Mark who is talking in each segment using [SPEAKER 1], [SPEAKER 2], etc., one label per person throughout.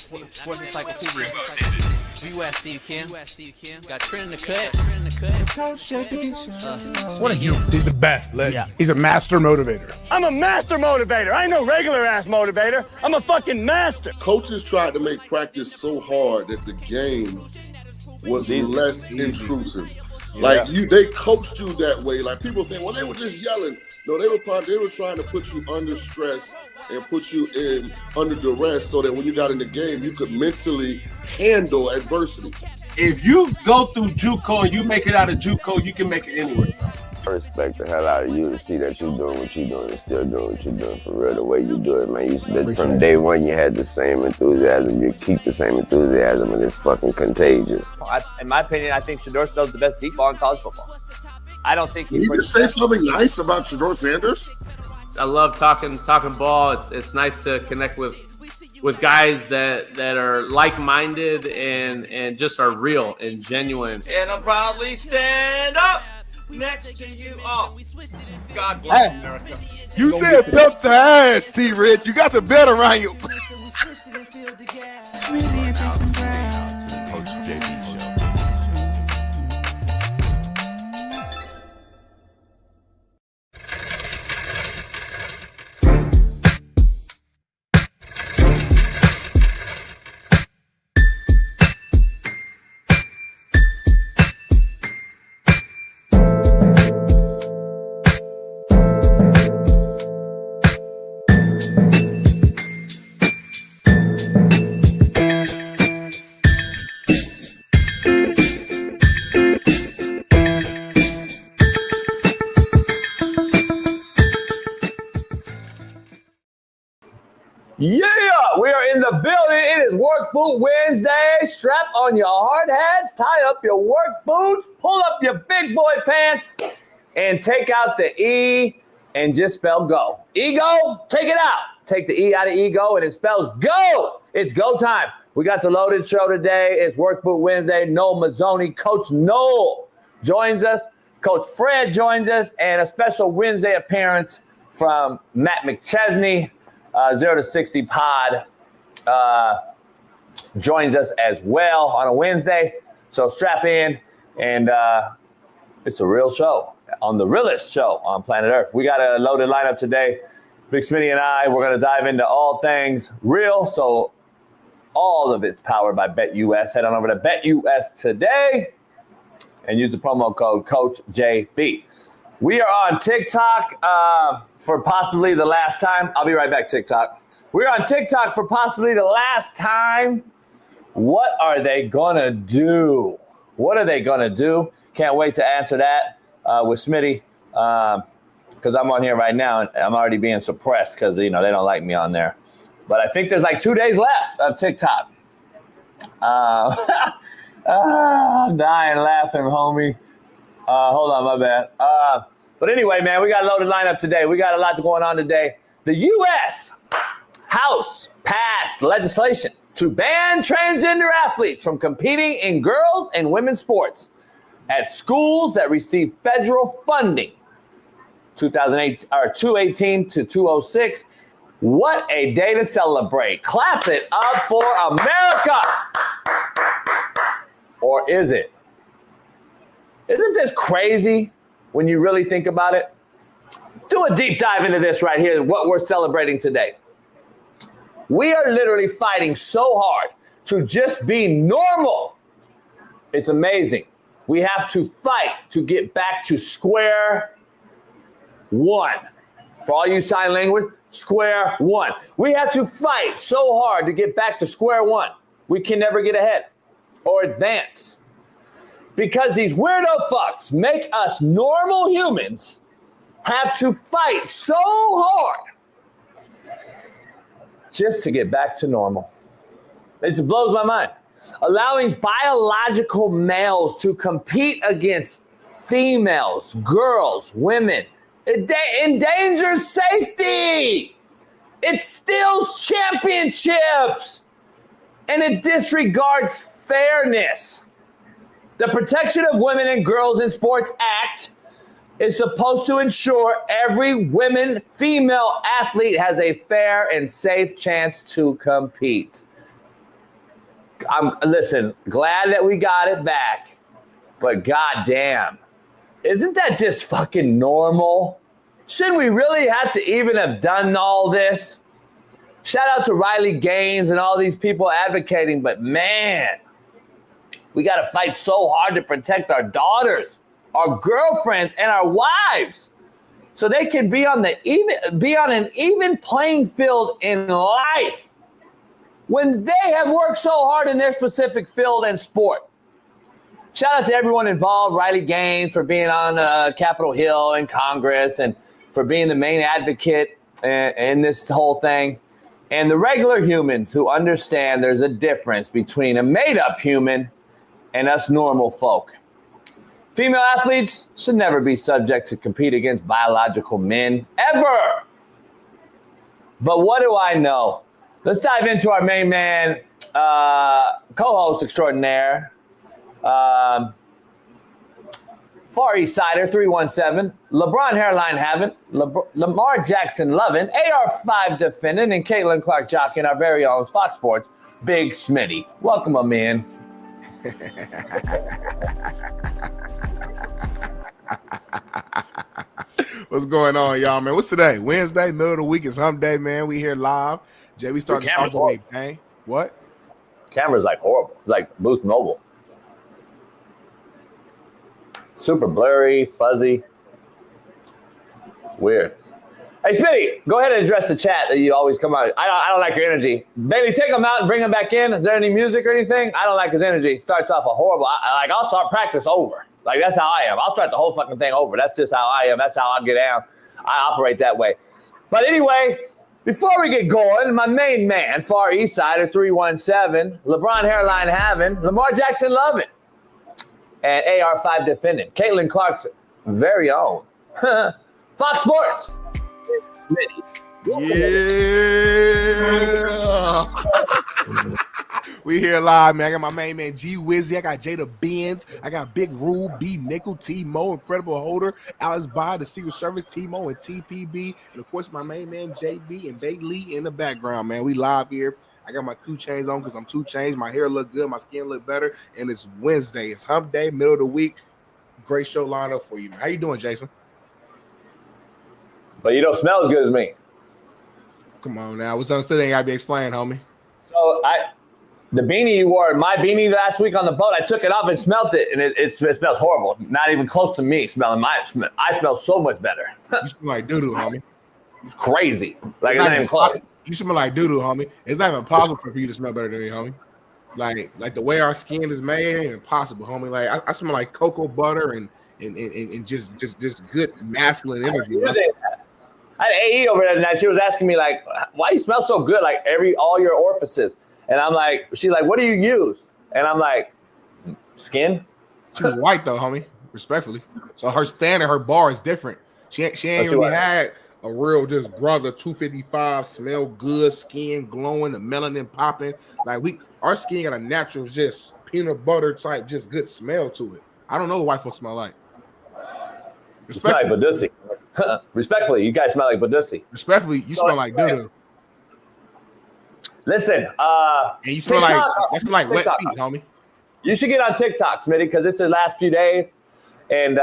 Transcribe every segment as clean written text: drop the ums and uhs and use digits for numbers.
[SPEAKER 1] Sports Encyclopedia. U.S. Steve Kim. Got Trent in the cut.
[SPEAKER 2] What are you?
[SPEAKER 3] He's the best.
[SPEAKER 2] Yeah.
[SPEAKER 3] He's a master motivator.
[SPEAKER 4] I'm a master motivator. I ain't no regular ass motivator. I'm a fucking master.
[SPEAKER 5] Coaches tried to make practice so hard that the game was less intrusive. Like they coached you that way. Like people think, well, they were just yelling. No, they were trying to put you under stress and put you in under duress so that when you got in the game, you could mentally handle adversity.
[SPEAKER 6] If you go through JUCO and you make it out of JUCO, you can make it anywhere.
[SPEAKER 7] I respect the hell out of you to see that you're doing what you're doing and still doing what you're doing for real, the way you do it, man. From day one, you had the same enthusiasm. You keep the same enthusiasm, and it's fucking contagious.
[SPEAKER 8] In my opinion, I think Shedeur Stills the best deep ball in college football. I don't think
[SPEAKER 5] Can you just say something nice about Shedeur Sanders?
[SPEAKER 9] I love talking ball. It's nice to connect with guys that are like-minded and just are real and genuine.
[SPEAKER 10] And I proudly stand up next to you all. God bless America.
[SPEAKER 2] You said belt to ass, T-Red. You got the belt around you.
[SPEAKER 8] Yeah, we are in the building. It is Work Boot Wednesday. Strap on your hard hats, tie up your work boots, pull up your big boy pants, and take out the E and just spell go. Ego, take it out. Take the E out of ego and it spells go. It's go time. We got the loaded show today. It's Work Boot Wednesday. Noel Mazzoni, Coach Noel joins us. Coach Fred joins us, and a special Wednesday appearance from Matt McChesney. 0 to 60 pod joins us as well on a Wednesday. So strap in, and it's a real show on the realest show on planet Earth. We got a loaded lineup today. Big Smitty and I, we're going to dive into all things real. So all of it's powered by BetUS. Head on over to BetUS today and use the promo code CoachJB. We are on TikTok for possibly the last time. I'll be right back, TikTok. We're on TikTok for possibly the last time. What are they going to do? What are they going to do? Can't wait to answer that with Smitty because I'm on here right now, and I'm already being suppressed because, they don't like me on there. But I think there's like 2 days left of TikTok. I'm dying laughing, homie. Hold on, my bad. But anyway, man, we got a loaded lineup today. We got a lot going on today. The U.S. House passed legislation to ban transgender athletes from competing in girls' and women's sports at schools that receive federal funding. 218 to 206. What a day to celebrate. Clap it up for America. Or is it? Isn't this crazy when you really think about it? Do a deep dive into this right here, what we're celebrating today. We are literally fighting so hard to just be normal. It's amazing. We have to fight to get back to square one. For all you sign language, square one. We have to fight so hard to get back to square one. We can never get ahead or advance. Because these weirdo fucks make us normal humans have to fight so hard just to get back to normal. It blows my mind. Allowing biological males to compete against females, girls, women, it endangers safety. It steals championships. And it disregards fairness. The Protection of Women and Girls in Sports Act is supposed to ensure every female athlete has a fair and safe chance to compete. Listen, glad that we got it back, but goddamn, isn't that just fucking normal? Shouldn't we really have to even have done all this? Shout out to Riley Gaines and all these people advocating, but man, we got to fight so hard to protect our daughters, our girlfriends, and our wives, so they can be on an even playing field in life when they have worked so hard in their specific field and sport. Shout out to everyone involved, Riley Gaines for being on Capitol Hill and Congress and for being the main advocate in this whole thing. And the regular humans who understand there's a difference between a made-up human and us normal folk. Female athletes should never be subject to compete against biological men, ever. But what do I know? Let's dive into our main man, co-host extraordinaire, Far East Sider 317, LeBron hairline having, Lamar Jackson loving, AR5 defending, and Caitlin Clark jockeying, our very own Fox Sports, Big Smitty. Welcome, my man.
[SPEAKER 2] What's going on, y'all, man? What's today? Wednesday, middle of the week. It's hump day, man. We here live. Jay, we started the bang. What?
[SPEAKER 8] Camera's like horrible. It's like Boost Mobile. Super blurry, fuzzy. It's weird. Hey, Smitty, go ahead and address the chat that you always come out. I don't like your energy. Bailey, take him out and bring him back in. Is there any music or anything? I don't like his energy. Starts off a horrible. I'll start practice over. Like, that's how I am. I'll start the whole fucking thing over. That's just how I am. That's how I get down. I operate that way. But anyway, before we get going, my main man, Far East Sider 317, LeBron hairline having, Lamar Jackson loving, and AR5 defending, Caitlin Clark's very own Fox Sports.
[SPEAKER 2] Yeah. We here live, man. I got my main man G Wizzy. I got Jada Benz. I got Big Rube, B Nickel, T Mo, Incredible Holder, Alex By, the Secret Service, T Mo, and TPB, and of course my main man JB and Big Lee in the background, man. We live here. I got my 2 chains on because I'm 2 chains. My hair look good, my skin look better, and it's Wednesday. It's hump day, middle of the week. Great show lineup for you. How you doing, Jason?
[SPEAKER 8] But you don't smell as good as me.
[SPEAKER 2] Come on now. What's understood ain't gotta be explained, homie.
[SPEAKER 8] So the beanie you wore, my beanie last week on the boat, I took it off and smelled it, and it smells horrible. Not even close to me smelling I smell so much better.
[SPEAKER 2] You smell like doo-doo, homie.
[SPEAKER 8] It's crazy. Like, it's not even close.
[SPEAKER 2] You smell like doo-doo, homie. It's not even possible for you to smell better than me, homie. Like the way our skin is made, it ain't impossible, homie. Like I smell like cocoa butter and just good masculine energy.
[SPEAKER 8] I had AE over there tonight. She was asking me, like, why you smell so good? Like all your orifices. And I'm like, she's like, what do you use? And I'm like, skin.
[SPEAKER 2] She was white though, homie. Respectfully. So her standard, her bar is different. She ain't really had a real just brother 255, smell good, skin glowing, the melanin popping. Like our skin got a natural just peanut butter type, just good smell to it. I don't know what white folks smell like.
[SPEAKER 8] Respectfully, like Badussi. Respectfully, you guys smell like Badussi.
[SPEAKER 2] Respectfully, you smell like doo-doo.
[SPEAKER 8] Listen,
[SPEAKER 2] and you smell like wet feet, homie.
[SPEAKER 8] You should get on TikTok, Smitty, because it's the last few days, and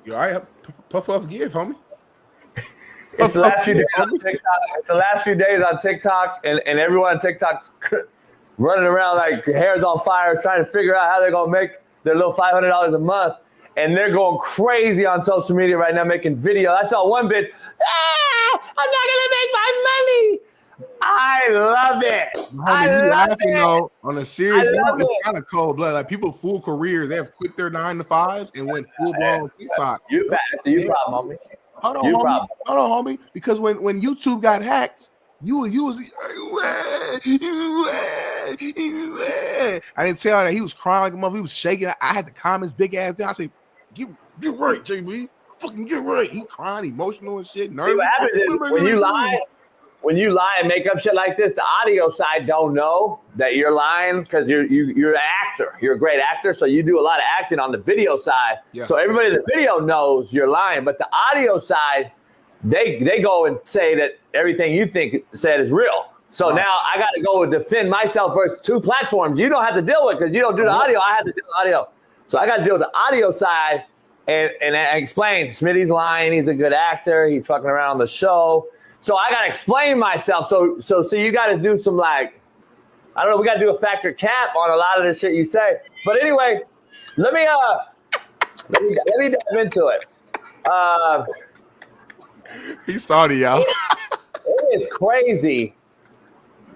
[SPEAKER 2] you all right? Puff up, give, homie.
[SPEAKER 8] It's the last few days on TikTok. It's the last few days on TikTok, and everyone on TikTok's running around like hair's on fire, trying to figure out how they're gonna make their little $500 a month, and they're going crazy on social media right now, making videos. I saw one bit. I'm not gonna make my money. I love it.
[SPEAKER 2] Homie,
[SPEAKER 8] I love it.
[SPEAKER 2] Though, on a serious note, it's kind of cold blood. Like people full careers, they have quit their 9-to-5s and went full blown on TikTok.
[SPEAKER 8] You problem, homie.
[SPEAKER 2] Hold on, homie. Because when YouTube got hacked, you was I didn't tell her that he was crying like a mother. He was shaking. I had the comments big ass down. I said, get right, JB. Fucking get right. He crying, emotional and shit. Nervous.
[SPEAKER 8] See what happens is when you lie and make up shit like this, the audio side don't know that you're lying because you're an actor. You're a great actor, so you do a lot of acting on the video side. Yeah. So everybody in the video knows you're lying, but the audio side, they go and say that everything you think said is real. So now I got to go defend myself versus 2 platforms. You don't have to deal with because you don't do the audio. I have to do the audio. So I got to deal with the audio side and explain Smitty's lying. He's a good actor. He's fucking around on the show. So I got to explain myself. So you got to do some like, I don't know. We got to do a factor cap on a lot of the shit you say. But anyway, let me dive into it.
[SPEAKER 2] He's salty, y'all.
[SPEAKER 8] It is crazy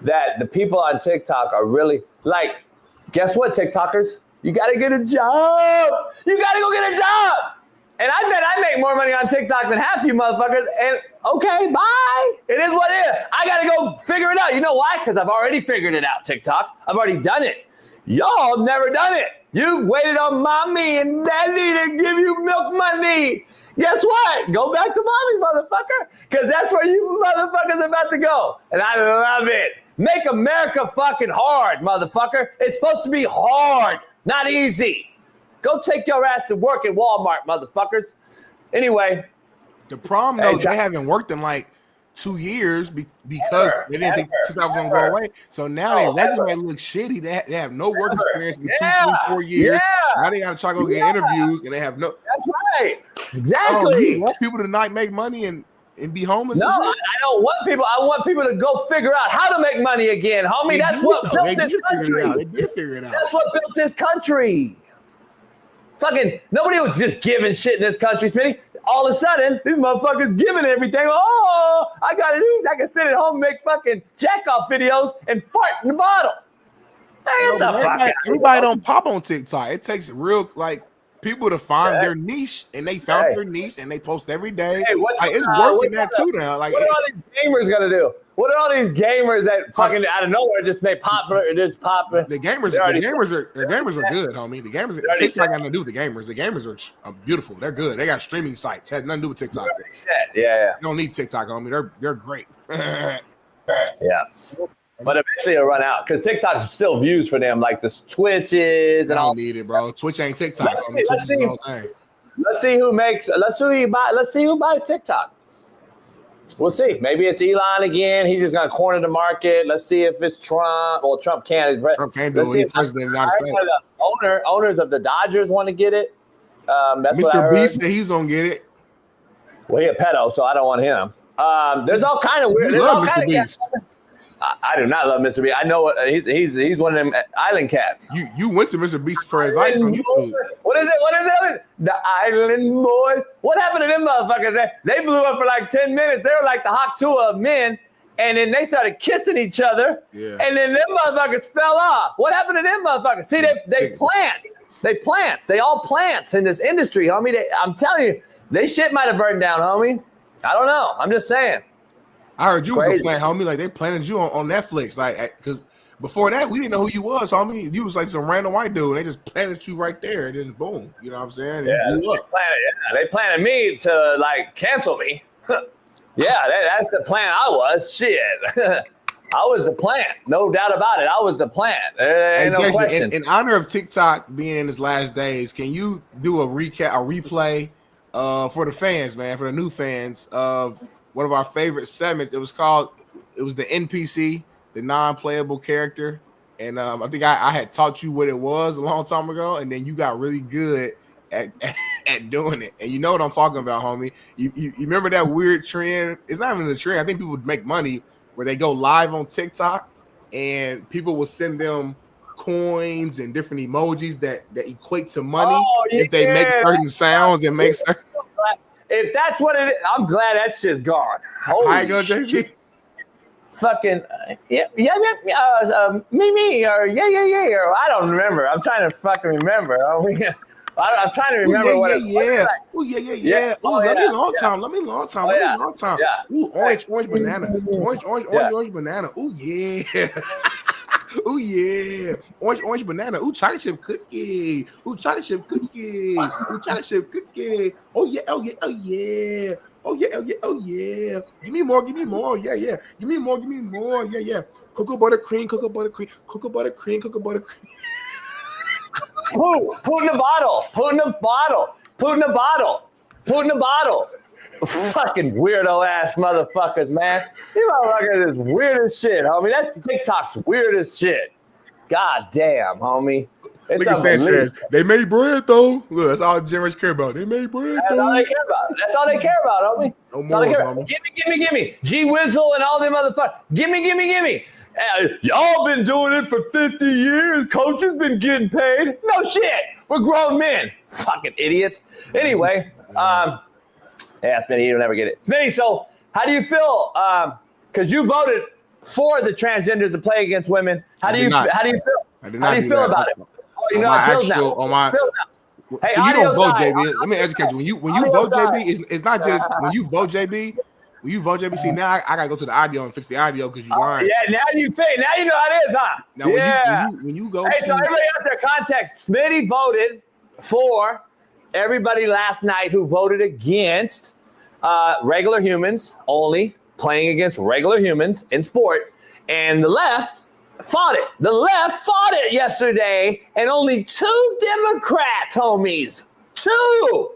[SPEAKER 8] that the people on TikTok are really like, guess what, TikTokers? You got to get a job. You got to go get a job. And I bet I make more money on TikTok than half you motherfuckers. And okay, bye. It is what it is. I got to go figure it out. You know why? Because I've already figured it out, TikTok. I've already done it. Y'all have never done it. You've waited on mommy and daddy to give you milk money. Guess what? Go back to mommy, motherfucker. Because that's where you motherfuckers are about to go. And I love it. Make America fucking hard, motherfucker. It's supposed to be hard, not easy. Go take your ass to work at Walmart, motherfuckers. Anyway.
[SPEAKER 2] The problem, though, they haven't worked in like 2 years because they didn't think TikTok was going to go away. So now their resume looks shitty. They have no work experience in 2, 3, 4 years. Now they got to try to go get interviews, and they have no.
[SPEAKER 8] That's right. Exactly.
[SPEAKER 2] You want people to not make money and be homeless?
[SPEAKER 8] No, I don't want people. I want people to go figure out how to make money again, homie. That's what built this country.
[SPEAKER 2] They did figure it out.
[SPEAKER 8] That's what built this country. Fucking nobody was just giving shit in this country, Smitty. All of a sudden, these motherfuckers giving everything. Oh, I got it easy. I can sit at home and make fucking jack-off videos and fart in the bottle. Hey,
[SPEAKER 2] everybody don't pop on TikTok. It takes real people to find their niche, and they found their niche, and they post every day.
[SPEAKER 8] Hey,
[SPEAKER 2] it's working that too now. Like,
[SPEAKER 8] what are all these gamers gonna do? What are all these gamers that fucking out of nowhere just make popular? Just popular.
[SPEAKER 2] The gamers are good, homie. The gamers, TikTok got nothing to do with the gamers. The gamers are beautiful. They're good. They got streaming sites. Has nothing to do with TikTok.
[SPEAKER 8] Yeah.
[SPEAKER 2] You don't need TikTok, homie. They're great.
[SPEAKER 8] Yeah. But eventually it'll run out because TikTok's still views for them, like the Twitches and all.
[SPEAKER 2] Don't need it, bro. Twitch ain't TikTok.
[SPEAKER 8] Let's see who buys TikTok. We'll see. Maybe it's Elon again. He's just gonna corner the market. Let's see if it's Trump. Well, Trump can't.
[SPEAKER 2] Trump can't do it. He's president of the United States.
[SPEAKER 8] The owners of the Dodgers want to get it. That's
[SPEAKER 2] Mr. Beast said he's gonna get it.
[SPEAKER 8] Well, he's a pedo, so I don't want him. There's all kind of weird.
[SPEAKER 2] You love Mr. Beast.
[SPEAKER 8] I do not love Mr. Beast. I know he's one of them island cats.
[SPEAKER 2] You went to Mr. Beast for advice on YouTube.
[SPEAKER 8] What is it? The Island Boys. What happened to them motherfuckers? They blew up for like 10 minutes. They were like the Hawk Tuah of men, and then they started kissing each other. Yeah. And then them motherfuckers fell off. What happened to them motherfuckers? See, they plants. They plants. They all plants in this industry, homie. I'm telling you, they shit might have burned down, homie. I don't know. I'm just saying.
[SPEAKER 2] I heard you was a plant, homie. Like they planted you on Netflix, like because before that we didn't know who you was, homie. You was like some random white dude. They just planted you right there, and then boom. You know what I'm saying?
[SPEAKER 8] They planted me to like cancel me. That's the plan. I was shit. I was the plant, no doubt about it. I was the plant. Hey, no
[SPEAKER 2] Jason,
[SPEAKER 8] question.
[SPEAKER 2] In honor of TikTok being in its last days, can you do a replay for the fans, man, for the new fans of one of our favorite segments? It was the NPC, the non-playable character. And I think I had taught you what it was a long time ago, and then you got really good at doing it. And you know what I'm talking about, homie. You remember that weird trend? It's not even a trend. I think people would make money where they go live on TikTok, and people will send them coins and different emojis that equate to money if they make certain sounds and make certain.
[SPEAKER 8] If that's what it is, I'm glad that shit's gone. Holy shit. Fucking me, or or I don't remember. I'm trying to fucking remember. I'm trying to remember what it was.
[SPEAKER 2] Oh yeah. Oh, let me long time. Ooh, orange banana. Orange banana. Ooh yeah. Ooh yeah. Orange banana. Ooh, chocolate chip cookie. Ooh, chocolate chip cookie. Oh yeah. Give me more. Yeah. Give me more. Yeah. Cocoa butter cream.
[SPEAKER 8] Put in the bottle. Fucking weirdo ass motherfuckers, man. You motherfuckers is weird as shit, homie. That's TikTok's weird as shit. God damn, homie. It's
[SPEAKER 2] Look at Sanchez. They made bread though. Look, that's all generous care about. They made bread.
[SPEAKER 8] That's all they care about. That's all they care about, homie.
[SPEAKER 2] No
[SPEAKER 8] That's all they
[SPEAKER 2] morals,
[SPEAKER 8] care about.
[SPEAKER 2] homie.
[SPEAKER 8] Give me. G Wizzle and all them motherfuckers. Give me. Y'all been doing it for 50 years. Coach has been getting paid. No shit. We're grown men. Fucking idiots. Anyway, yeah, Smitty, you don't ever get it. Smitty, so how do you feel? Because you voted for the transgenders to play against women. How do you feel? How do you feel about it? Oh, you know how it feels now. Hey,
[SPEAKER 2] so you don't vote, JB. Let me educate you. When you vote, JB, it's not just when you vote, JB. When you vote, JB, see now I gotta go to the audio and fix the audio because you lying.
[SPEAKER 8] Yeah, now you know how it is, huh?
[SPEAKER 2] Now when you go,
[SPEAKER 8] hey, so everybody out there, context. Smitty voted for everybody last night who voted against regular humans only playing against regular humans in sport, and the left fought it. The left fought it yesterday, and only 2 Democrats, homies, 2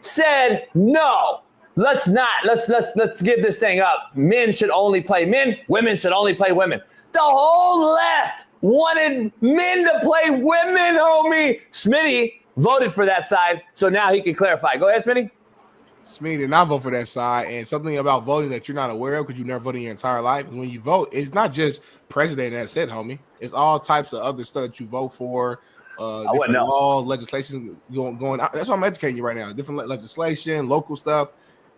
[SPEAKER 8] said no. Let's not. Let's give this thing up. Men should only play men. Women should only play women. The whole left wanted men to play women, homie. Smitty voted for that side, so now he can clarify. Go ahead, Smitty.
[SPEAKER 2] Smitty did not vote for that side, and something about voting that you're not aware of because you never voted in your entire life. When you vote, it's not just president that's it, homie. It's all types of other stuff that you vote for. Different law, legislation going. That's why I'm educating you right now. Different legislation, local stuff,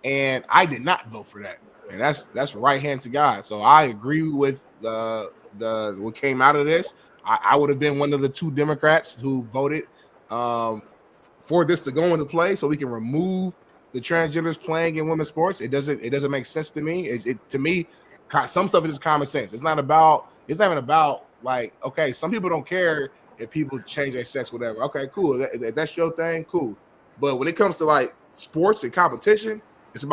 [SPEAKER 2] and I did not vote for that. And that's right hand to God. So I agree with the what came out of this. I would have been one of the 2 Democrats who voted for this to go into play, so we can remove the transgenders playing in women's sports. It doesn't make sense to me. To me, some stuff is just common sense. It's not even about like, okay, some people don't care if people change their sex, whatever. Okay, cool. That's your thing, cool. But when it comes to like sports and competition, it's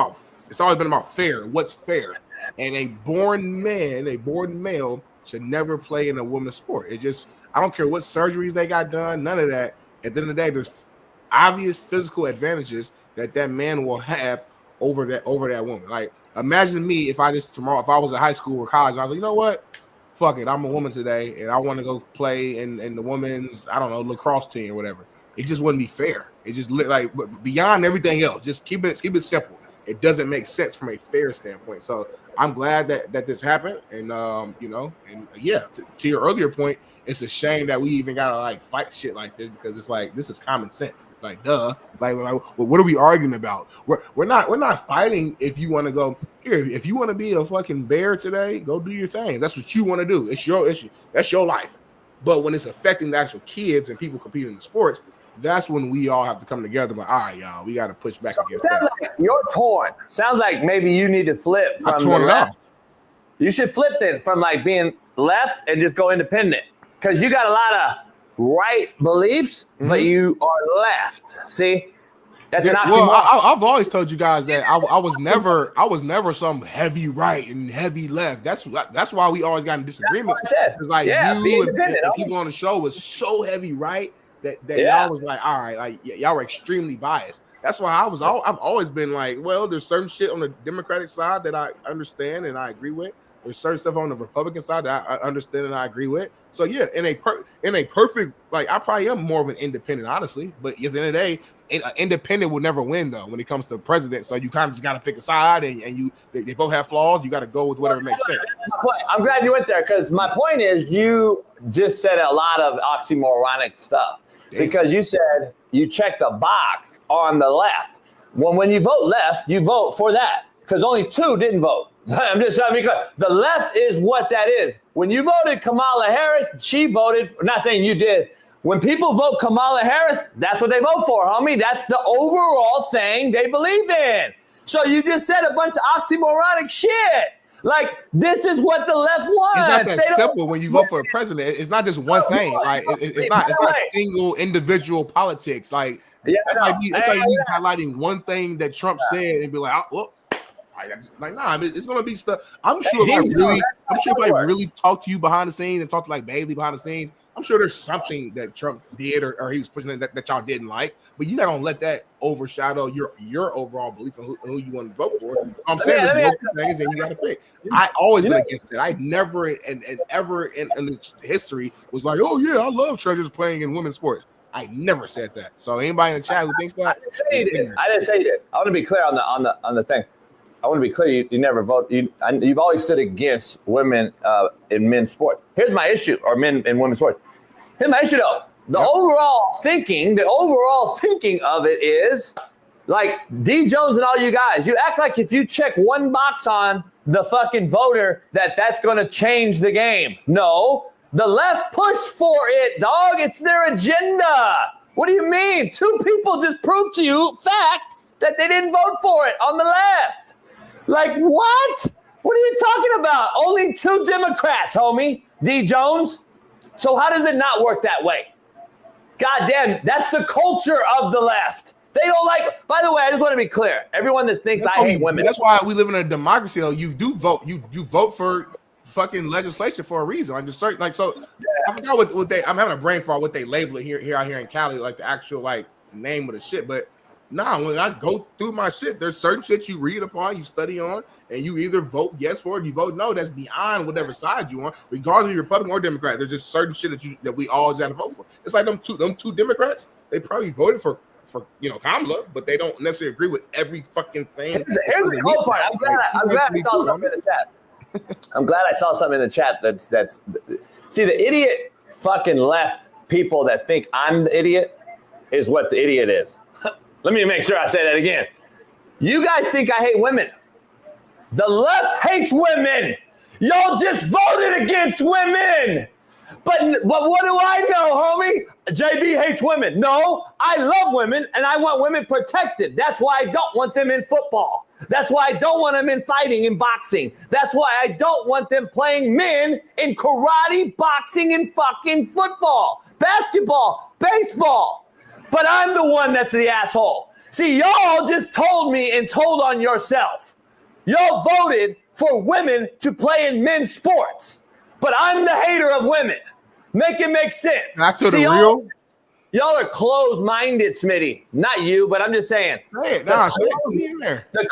[SPEAKER 2] always been about fair. What's fair? And a born male should never play in a women's sport. I don't care what surgeries they got done, none of that. At the end of the day, there's obvious physical advantages that man will have over that woman. Like, imagine me if I was in high school or college and I was like, you know what? Fuck it, I'm a woman today and I want to go play in the women's, I don't know, lacrosse team or whatever. It just wouldn't be fair. It just like beyond everything else. Just keep it simple. It doesn't make sense from a fair standpoint. So I'm glad that this happened. And to your earlier point, it's a shame that we even gotta like fight shit like this because it's like this is common sense. Like duh. Like what are we arguing about? We're not fighting if you want to go here. If you want to be a fucking bear today, go do your thing. That's what you want to do. It's your issue. That's your life. But when it's affecting the actual kids and people competing in the sports, that's when we all have to come together. But all right, y'all, we got to push back against that.
[SPEAKER 8] Like you're torn. Sounds like maybe you need to flip from the left. You should flip then from like being left and just go independent because you got a lot of right beliefs, but you are left. See, that's an oxymoron.
[SPEAKER 2] Well, I've always told you guys that I was never some heavy right and heavy left. That's why we always got in disagreements. It's like you and people on the show was so heavy right. That y'all was like, all right, like y'all were extremely biased. That's why I've always been like, well, there's certain shit on the Democratic side that I understand and I agree with. There's certain stuff on the Republican side that I understand and I agree with. So yeah, in a perfect, like I probably am more of an independent, honestly. But at the end of the day, an independent will never win though when it comes to president. So you kind of just got to pick a side, and they both have flaws. You got to go with whatever makes sense.
[SPEAKER 8] I'm glad you went there because my point is you just said a lot of oxymoronic stuff. Because you said you check the box on the left. When you vote left, you vote for that. Because only 2 didn't vote. I'm just trying to be clear. The left is what that is. When you voted Kamala Harris, she voted. I'm not saying you did. When people vote Kamala Harris, that's what they vote for, homie. That's the overall thing they believe in. So you just said a bunch of oxymoronic shit. Like, this is what the left wants.
[SPEAKER 2] It's not that simple when you vote for a president. It's not just one thing. Like, it's not single individual politics. Like, that's like me highlighting one thing that Trump said and be like, oh, well, nah, it's gonna be stuff. I'm sure if I really talk to you behind the scenes and talk to like Bailey behind the scenes, I'm sure there's something that Trump did or he was pushing that y'all didn't like, but you're not gonna let that overshadow your overall belief on who you want to vote for. I'm saying there's multiple things and you got to pick. I always been against that. I never and ever in history was like, oh yeah, I love Treasures playing in women's sports. I never said that. So anybody in the chat who thinks that,
[SPEAKER 8] I didn't say you did. I didn't say you did. I want to be clear on the thing. I want to be clear. You never vote. You've always stood against women in men's sports. Here's my issue, or men in women's sports. Here's my issue, though. The overall thinking of it is like D. Jones and all you guys. You act like if you check one box on the fucking voter that's going to change the game. No. The left pushed for it, dog. It's their agenda. What do you mean? 2 people just proved to you fact that they didn't vote for it on the left. Like, what? What are you talking about? Only 2 Democrats, homie. D. Jones. So how does it not work that way? God damn, that's the culture of the left. They don't like. By the way, I just want to be clear. Everyone that thinks I hate women.
[SPEAKER 2] That's why we live in a democracy, though. You do vote. You vote for fucking legislation for a reason. I'm just certain, like, so I forgot what they. I'm having a brain fart what they label it here out here in Cali, like the actual like name of the shit. But when I go through my shit, there's certain shit you read upon, you study on, and you either vote yes for it, you vote no. That's beyond whatever side you on, regardless of you're Republican or Democrat. There's just certain shit that we all just have to vote for. It's like them two Democrats. They probably voted for Kamala, but they don't necessarily agree with every fucking thing. Here's
[SPEAKER 8] the cool part. I'm glad I saw something in the chat. I'm glad I saw something in the chat that's see, the idiot fucking left people that think I'm the idiot is what the idiot is. Let me make sure I say that again. You guys think I hate women. The left hates women. Y'all just voted against women. But what do I know, homie? JB hates women. No, I love women, and I want women protected. That's why I don't want them in football. That's why I don't want them in fighting and boxing. That's why I don't want them playing men in karate, boxing, and fucking football, basketball, baseball. But I'm the one that's the asshole. See, y'all just told me and told on yourself. Y'all voted for women to play in men's sports. But I'm the hater of women. Make it make sense.
[SPEAKER 2] That's the real.
[SPEAKER 8] Y'all are closed-minded, Smitty. Not you, but I'm just saying.
[SPEAKER 2] The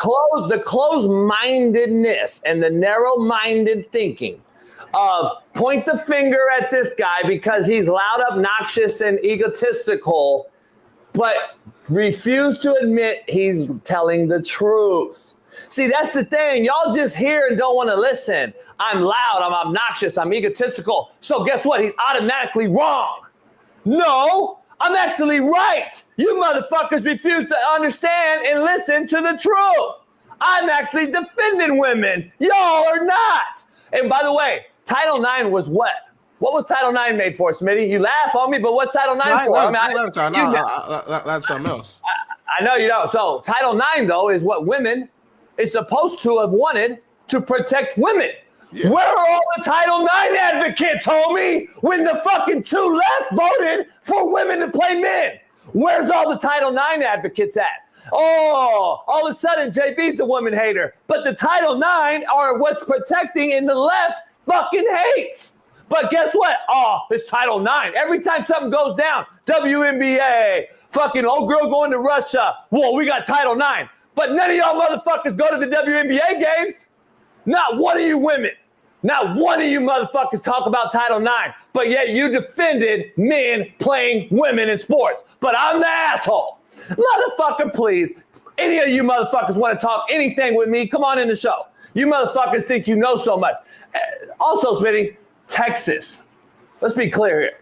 [SPEAKER 8] closed-mindedness and the narrow-minded thinking of point the finger at this guy because he's loud, obnoxious, and egotistical, but refuse to admit he's telling the truth. See, that's the thing. Y'all just hear and don't want to listen. I'm loud, I'm obnoxious, I'm egotistical. So guess what? He's automatically wrong. No, I'm actually right. You motherfuckers refuse to understand and listen to the truth. I'm actually defending women. Y'all are not. And by the way, Title IX was what? What was Title IX made for, Smitty? You laugh on me, but what's Title IX for?
[SPEAKER 2] That's something else.
[SPEAKER 8] I know you don't. So Title IX, though, is what women is supposed to have wanted to protect women. Yeah. Where are all the Title IX advocates, homie? When the fucking 2 left voted for women to play men. Where's all the Title IX advocates at? Oh, all of a sudden, JB's a woman hater. But the Title IX are what's protecting and the left fucking hates. But guess what? Oh, it's Title IX. Every time something goes down, WNBA, fucking old girl going to Russia. Whoa, we got Title IX. But none of y'all motherfuckers go to the WNBA games. Not one of you women. Not one of you motherfuckers talk about Title IX. But yet you defended men playing women in sports. But I'm the asshole. Motherfucker, please. Any of you motherfuckers want to talk anything with me, come on in the show. You motherfuckers think you know so much. Also, Smitty, Texas. Let's be clear here.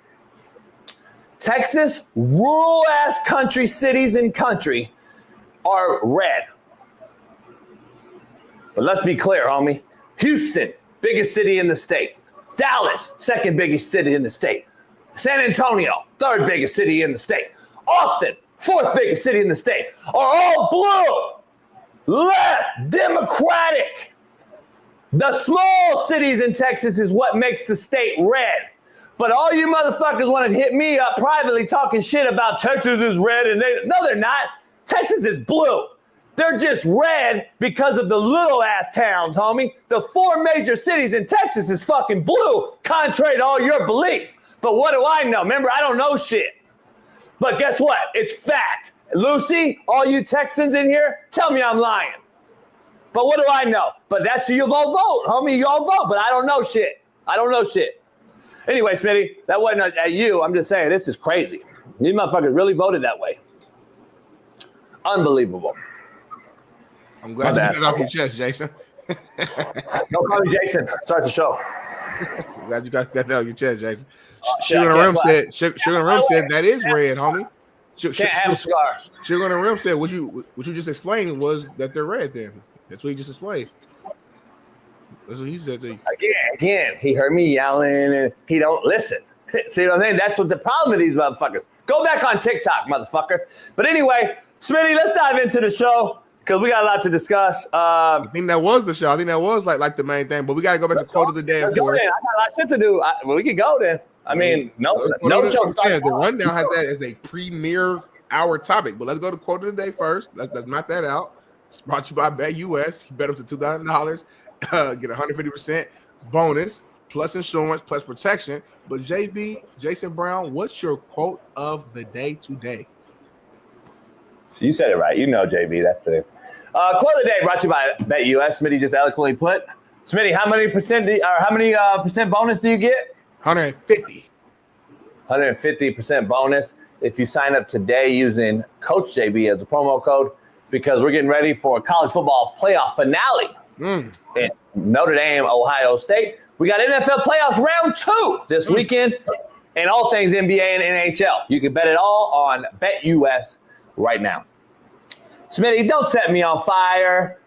[SPEAKER 8] Texas, rural-ass country, cities and country are red. But let's be clear, homie. Houston, biggest city in the state. Dallas, second biggest city in the state. San Antonio, third biggest city in the state. Austin, fourth biggest city in the state, are all blue, left, Democratic. The small cities in Texas is what makes the state red. But all you motherfuckers want to hit me up privately talking shit about Texas is red, and no, they're not. Texas is blue. They're just red because of the little ass towns, homie. The 4 major cities in Texas is fucking blue, contrary to all your belief. But what do I know? Remember, I don't know shit. But guess what? It's fact. Lucy, all you Texans in here, tell me I'm lying. But what do I know? But that's who you all vote, homie. You all vote, but I don't know shit. I don't know shit. Anyway, Smitty, that wasn't at you. I'm just saying, this is crazy. These motherfuckers really voted that way. Unbelievable.
[SPEAKER 2] I'm glad you got it off your chest, Jason.
[SPEAKER 8] Don't call me Jason. Start the show.
[SPEAKER 2] Glad you got that off your chest, Jason. Sugar and Rim said that is red, homie.
[SPEAKER 8] Can't have a cigar.
[SPEAKER 2] Sugar and Rim said what you just explained was that they're red. Then that's what he just explained. That's what he said to you.
[SPEAKER 8] Again, he heard me yelling and he don't listen. See what I'm saying? That's what the problem with these motherfuckers. Go back on TikTok, motherfucker. But anyway, Smitty, let's dive into the show because we got a lot to discuss.
[SPEAKER 2] I think that was the show. I think that was like the main thing. But we got to go back to quote of the day.
[SPEAKER 8] Let's go then. I got a lot of shit to do. We can go then. I mean, no show.
[SPEAKER 2] The rundown has that as a premier hour topic. But let's go to quote of the day first. Let's knock that out. It's brought to you by Bet US. You bet up to $2,000. Get 150% bonus plus insurance plus protection. But Jason Brown, what's your quote of the day today?
[SPEAKER 8] So you said it right. You know, JB, that's the quote of the day brought to you by Bet US. Smitty just eloquently put. Smitty, how many percent bonus do you get?
[SPEAKER 2] 150.
[SPEAKER 8] 150% bonus if you sign up today using Coach JB as a promo code because we're getting ready for a college football playoff finale. In Notre Dame, Ohio State. We got NFL playoffs round 2 this weekend and all things NBA and NHL. You can bet it all on BetUS right now. Smitty, don't set me on fire,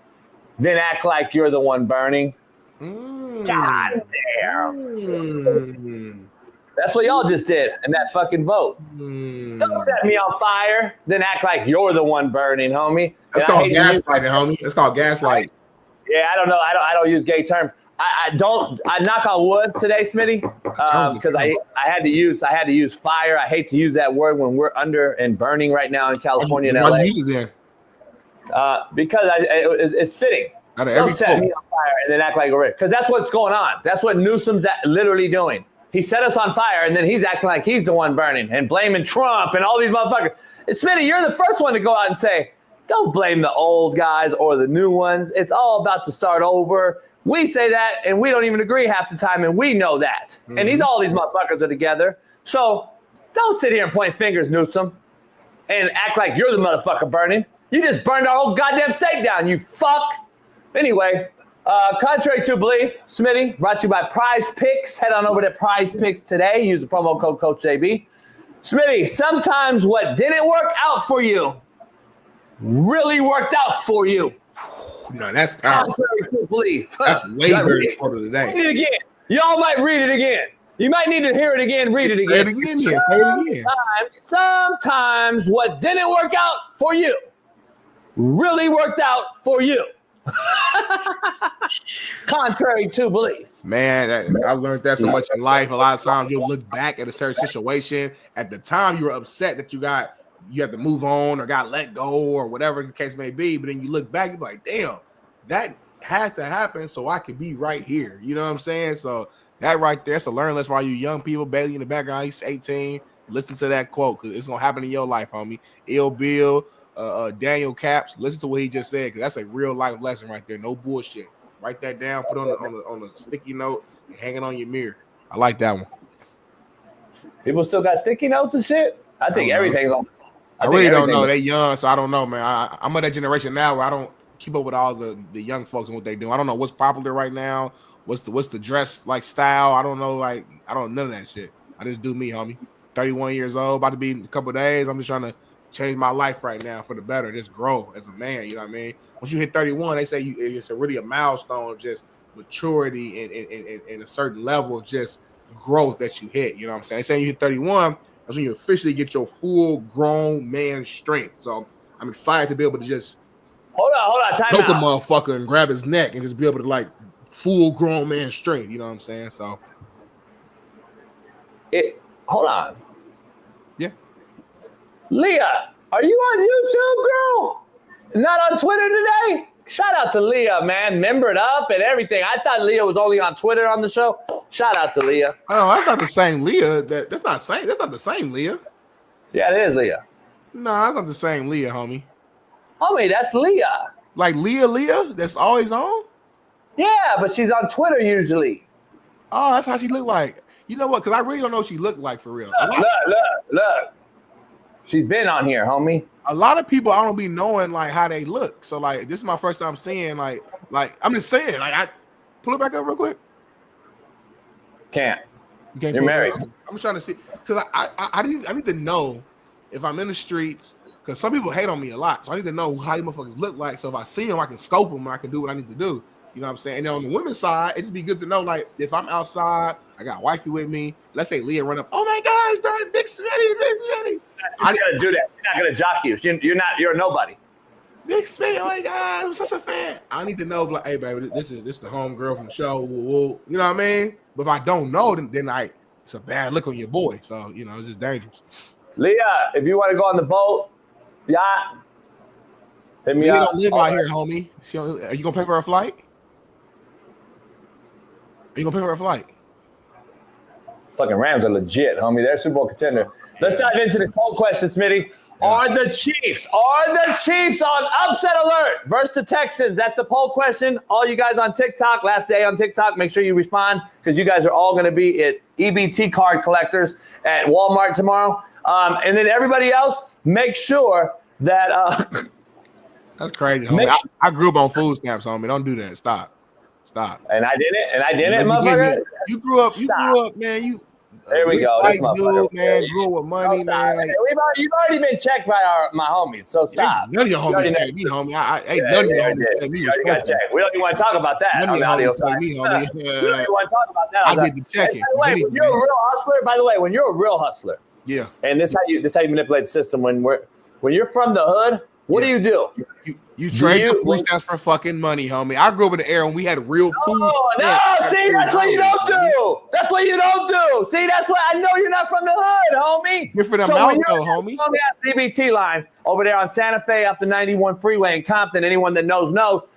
[SPEAKER 8] then act like you're the one burning. God damn. That's what y'all just did in that fucking vote. Don't set me on fire, then act like you're the one burning, homie.
[SPEAKER 2] That's called gaslighting, homie. That's called gaslighting.
[SPEAKER 8] Yeah, I don't know. I don't use gay terms. I knock on wood today, Smitty, because I had to use fire. I hate to use that word when we're under and burning right now in California and LA. Because it's fitting. Don't set me on fire and then act like we're because that's what's going on. That's what Newsom's literally doing. He set us on fire and then he's acting like he's the one burning and blaming Trump and all these motherfuckers. Smitty, you're the first one to go out and say, don't blame the old guys or the new ones. It's all about to start over. We say that, and we don't even agree half the time, and we know that. And all these motherfuckers are together. So don't sit here and point fingers, Newsom, and act like you're the motherfucker burning. You just burned our whole goddamn state down, you fuck. Anyway, contrary to belief, Smitty, brought to you by Prize Picks. Head on over to Prize Picks today. Use the promo code Coach JB. Smitty, sometimes what didn't work out for you really worked out for you.
[SPEAKER 2] No, that's contrary
[SPEAKER 8] to belief.
[SPEAKER 2] That's way better than quote of the day.
[SPEAKER 8] Read it again. Y'all might read it again. You might need to hear it again. Read it again.
[SPEAKER 2] Say it again.
[SPEAKER 8] Sometimes what didn't work out for you really worked out for you. Contrary to belief.
[SPEAKER 2] Man, I learned that so much in life. A lot of times you'll look back at a certain situation. At the time, you were upset that you had to move on or got let go or whatever the case may be. But then you look back, you're like, damn, that had to happen so I could be right here. You know what I'm saying? So that right there, so learn this while you young people, Bailey in the background, he's 18. Listen to that quote because it's going to happen in your life, homie. Ill Bill, Daniel Caps, listen to what he just said because that's a real life lesson right there. No bullshit. Write that down, put it on a sticky note, and hang it on your mirror. I like that one.
[SPEAKER 8] People still got sticky notes and shit? I think everything's on.
[SPEAKER 2] I really don't know. They young, so I don't know, man. I'm of that generation now where I don't keep up with all the young folks and what they do. I don't know what's popular right now. What's the dress like style? I don't know. Like I don't know none of that shit. I just do me, homie. 31 years old, about to be in a couple of days. I'm just trying to change my life right now for the better. Just grow as a man. You know what I mean? Once you hit 31, they say it's really a milestone of just maturity and a certain level of just growth that you hit. You know what I'm saying? They say you hit 31. That's when you officially get your full grown man strength. So I'm excited to be able to just
[SPEAKER 8] hold on,
[SPEAKER 2] choke a motherfucker and grab his neck and just be able to like full grown man strength. You know what I'm saying? So
[SPEAKER 8] hold on.
[SPEAKER 2] Yeah.
[SPEAKER 8] Leah, are you on YouTube, girl? Not on Twitter today? Shout out to Leah, man. Membered up and everything. I thought Leah was only on Twitter on the show. Shout out to Leah.
[SPEAKER 2] Oh, that's not the same Leah. That's not the same Leah.
[SPEAKER 8] Yeah, it is Leah.
[SPEAKER 2] No, that's not the same Leah, homie.
[SPEAKER 8] Homie, that's Leah.
[SPEAKER 2] Like Leah, that's always on?
[SPEAKER 8] Yeah, but she's on Twitter usually.
[SPEAKER 2] Oh, that's how she look like. You know what? Because I really don't know what she looked like for real.
[SPEAKER 8] Look. She's been on here, homie.
[SPEAKER 2] A lot of people I don't be knowing like how they look. So like this is my first time seeing like I'm just saying like I pull it back up real quick.
[SPEAKER 8] Can't.
[SPEAKER 2] You can't.
[SPEAKER 8] You're married.
[SPEAKER 2] I'm trying to see because I need to know if I'm in the streets because some people hate on me a lot. So I need to know how these motherfuckers look like. So if I see them, I can scope them and I can do what I need to do. You know what I'm saying? And then on the women's side, it just be good to know, like, if I'm outside, I got wifey with me. Let's say Leah run up, oh my gosh, darn Big Smitty.
[SPEAKER 8] She's not gonna do that. She's not gonna jock you. You're a nobody.
[SPEAKER 2] Big Smitty, oh my God, I'm such a fan. I need to know, like, hey baby, this is the home girl from the show. You know what I mean? But if I don't know, then it's a bad look on your boy. So you know, it's just dangerous.
[SPEAKER 8] Leah, if you want to go on the boat, yacht, hit me
[SPEAKER 2] Leah
[SPEAKER 8] up.
[SPEAKER 2] don't live out here, homie. Are you gonna pay for her flight? Are you gonna pay for a flight?
[SPEAKER 8] Fucking Rams are legit, homie. They're a Super Bowl contender. Let's dive into the cold question, Smitty. Yeah. Are the Chiefs on upset alert versus the Texans? That's the poll question. All you guys on TikTok, last day on TikTok, make sure you respond because you guys are all going to be at EBT card collectors at Walmart tomorrow. And then everybody else, make sure that
[SPEAKER 2] that's crazy, homie. I grew up on food stamps, homie. Don't do that. Stop.
[SPEAKER 8] And I didn't, motherfucker.
[SPEAKER 2] You grew up, man.
[SPEAKER 8] There we go.
[SPEAKER 2] White dude, man, grew up with money, man. Like,
[SPEAKER 8] you've already been checked by my homies, so stop.
[SPEAKER 2] None of your homies checked me, homie. None of your homies checked me.
[SPEAKER 8] You already got checked. We don't even want to talk about that on the audio side. We don't even want to talk about that.
[SPEAKER 2] I get the checking.
[SPEAKER 8] By the way, when you're a real hustler,
[SPEAKER 2] yeah,
[SPEAKER 8] and this how you manipulate the system when you're from the hood. What do you do?
[SPEAKER 2] You trade your food stamps for fucking money, homie. I grew up in the era when we had real food.
[SPEAKER 8] See, that's what you don't do. That's what you don't do. See, that's why I know you're not from the hood, homie.
[SPEAKER 2] You're from the mountain, homie.
[SPEAKER 8] On that CBT line over there on Santa Fe off the 91 freeway in Compton, anyone that knows.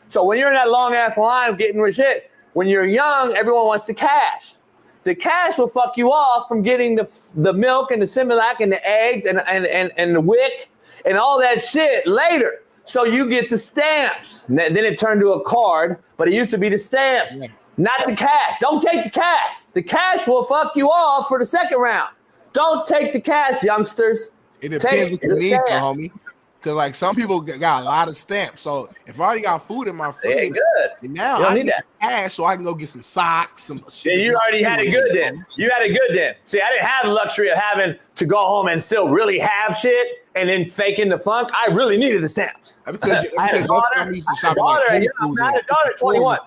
[SPEAKER 8] So when you're in that long-ass line of getting rich shit, when you're young, everyone wants the cash. The cash will fuck you off from getting the milk and the Similac and the eggs and the wick and all that shit later. So you get the stamps. Then it turned to a card, but it used to be the stamps, not the cash. Don't take the cash. The cash will fuck you off for the second round. Don't take the cash, youngsters.
[SPEAKER 2] It depends what you need, homie. Because like some people got a lot of stamps. So if I already got food in my fridge,
[SPEAKER 8] good.
[SPEAKER 2] Now I need that cash so I can go get some socks, some shit.
[SPEAKER 8] Yeah, you already had it good then. You had it good then. See, I didn't have the luxury of having to go home and still really have shit and then faking the funk. I really needed the stamps.
[SPEAKER 2] I had a daughter
[SPEAKER 8] at 21.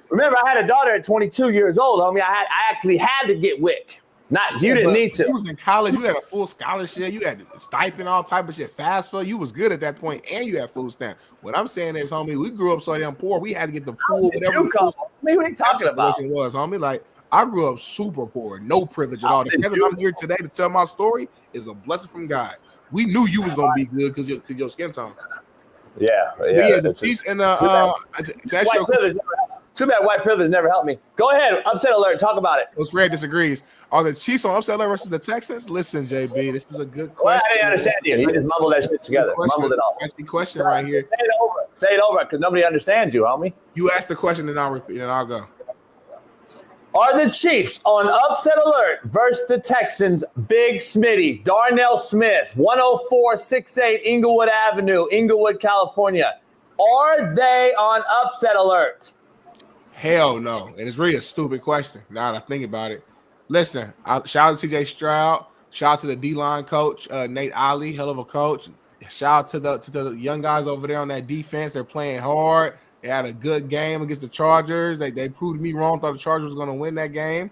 [SPEAKER 8] Remember, I had a daughter at 22 years old, homie. I actually had to get WIC. You didn't need to.
[SPEAKER 2] You was in college. You had a full scholarship. You had a stipend, all type of shit. Fast food. You was good at that point, and you had food stamp. What I'm saying is, homie, we grew up so damn poor. We had to get the full. Whatever.
[SPEAKER 8] JUCO. What are you talking about?
[SPEAKER 2] It was, homie. Like I grew up super poor, no privilege at all. The fact that I'm here today to tell my story is a blessing from God. We knew you was gonna be good because your skin tone.
[SPEAKER 8] Yeah.
[SPEAKER 2] The Chiefs and
[SPEAKER 8] too bad white privilege never helped me. Go ahead, upset alert. Talk about it.
[SPEAKER 2] Coach Reid disagrees. Are the Chiefs on upset alert versus the Texans? Listen, JB, this is a good question.
[SPEAKER 8] Well, I didn't understand you. He just mumbled that shit together. Mumbled it all.
[SPEAKER 2] That's the question right here.
[SPEAKER 8] Say it over, because nobody understands you, homie.
[SPEAKER 2] You ask the question, and I'll repeat, and I'll go.
[SPEAKER 8] Are the Chiefs on upset alert versus the Texans? Big Smitty, Darnell Smith, 10468 Inglewood Avenue, Inglewood, California. Are they on upset alert?
[SPEAKER 2] Hell no. And it's really a stupid question now that I think about it. Listen, shout out to CJ Stroud. Shout out to the D-line coach, Nate Ollie, hell of a coach. Shout out to the young guys over there on that defense. They're playing hard. They had a good game against the Chargers. They proved me wrong. Thought the Chargers was going to win that game.